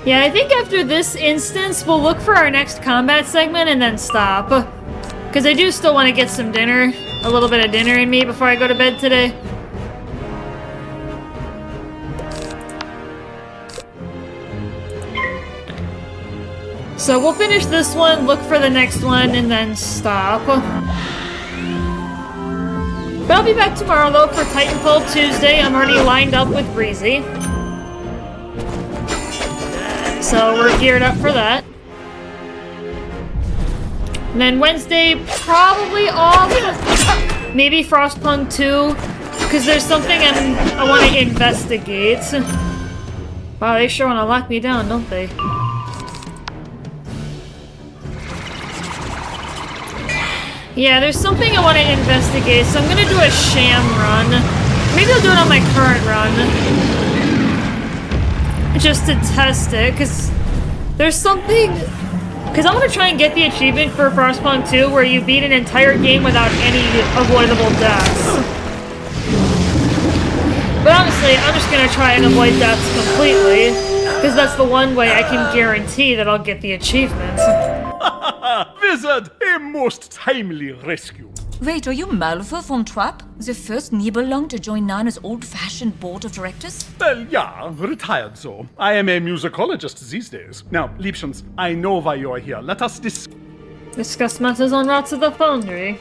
Yeah, I think after this instance, we'll look for our next combat segment and then stop. Because I do still want to get some dinner. A little bit of dinner in me before I go to bed today. So we'll finish this one, look for the next one, and then stop. But I'll be back tomorrow, though, for Titanfall Tuesday. I'm already lined up with Breezy. So we're geared up for that. And then Wednesday, probably off. Maybe Frostpunk 2, because there's something I want to investigate. Wow, they sure want to lock me down, don't they? Yeah, there's something I want to investigate, so I'm gonna do a sham run. Maybe I'll do it on my current run. Just to test it, because there's something... Because I want to try and get the achievement for Frostpunk 2 where you beat an entire game without any avoidable deaths. But honestly, I'm just going to try and avoid deaths completely, because that's the one way I can guarantee that I'll get the achievement. Wizard, a most timely rescue. Wait, are you Malva von Trapp? The first Nibelung to join Nana's old-fashioned board of directors? Well, yeah, retired so. I am a musicologist these days. Now, Liebchens, I know why you are here. Let us discuss matters on Rats of the Foundry.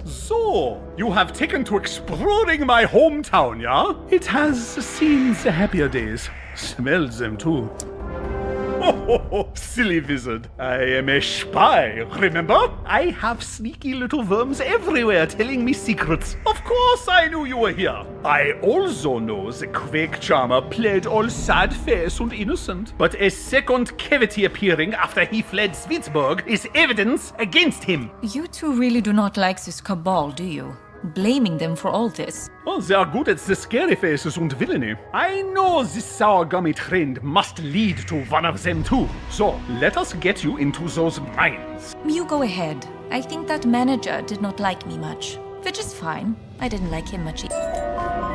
So, you have taken to exploring my hometown, yeah? It has seen the happier days. Smelled them too. Oh, silly wizard. I am a spy, remember? I have sneaky little worms everywhere telling me secrets. Of course I knew you were here. I also know the Quake Charmer played all sad face and innocent. But a second cavity appearing after he fled Switzberg is evidence against him. You two really do not like this cabal, do you? Blaming them for all this. Oh, they are good at the scary faces and villainy. I know this sour gummy trend must lead to one of them too. So, let us get you into those mines. You go ahead. I think that manager did not like me much. Which is fine. I didn't like him much either.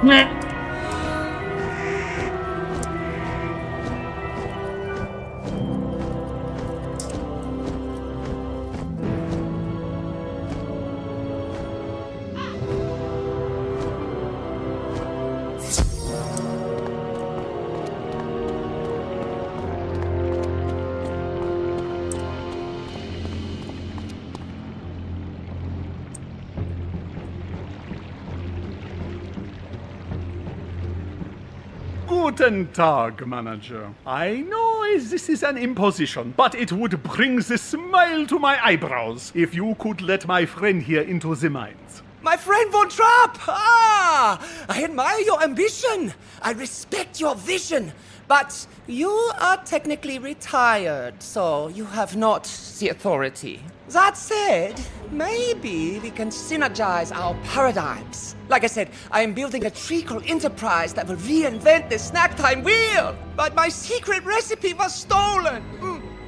Guten Tag, manager. I know this is an imposition, but it would bring the smile to my eyebrows if you could let my friend here into the mines. My friend Von Trapp! Ah! I admire your ambition. I respect your vision. But you are technically retired, so you have not the authority. That said, maybe we can synergize our paradigms. Like I said, I am building a treacle enterprise that will reinvent the snack time wheel. But my secret recipe was stolen.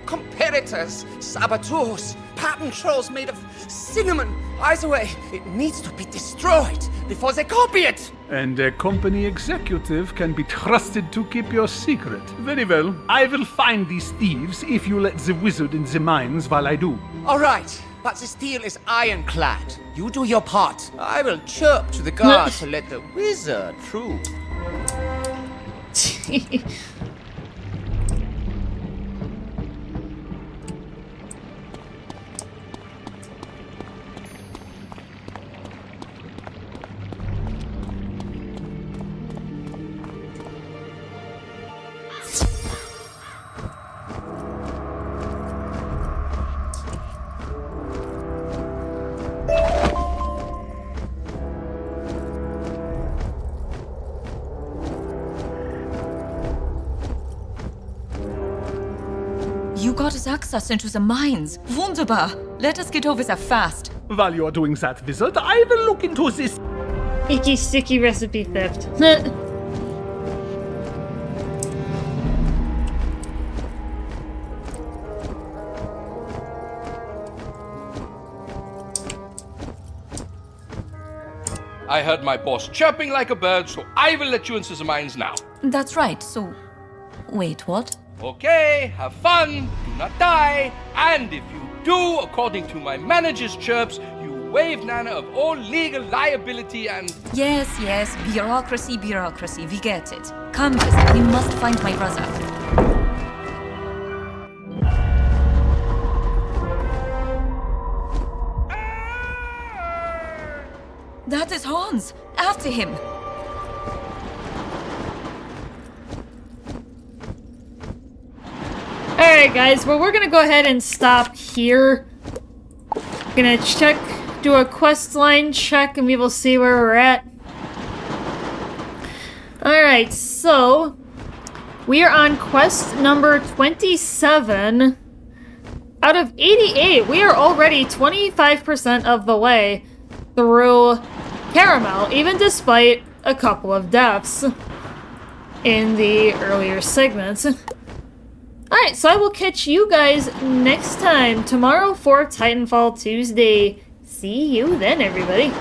Competitors, saboteurs, patent trolls made of cinnamon. Either way, it needs to be destroyed before they copy it. And a company executive can be trusted to keep your secret. Very well. I will find these thieves if you let the wizard in the mines while I do. All right, but this deal is ironclad. You do your part. I will chirp to the guards to let the wizard through. You got his access into the mines. Wunderbar. Let us get over there fast. While you are doing that, wizard, I will look into this icky sticky recipe theft. I heard my boss chirping like a bird, so I will let you into the mines now. That's right, so... Wait, what? Okay, have fun, do not die, and if you do, according to my manager's chirps, you waive Nana of all legal liability and... Yes, bureaucracy, we get it. Come, Wizard, we must find my brother. That is Hans! After him! Alright guys, well we're gonna go ahead and stop here. Gonna do a quest line check and we will see where we're at. Alright, so we are on quest number 27. Out of 88, we are already 25% of the way through Caramel, even despite a couple of deaths in the earlier segments. Alright, so I will catch you guys next time, tomorrow for Titanfall Tuesday. See you then, everybody.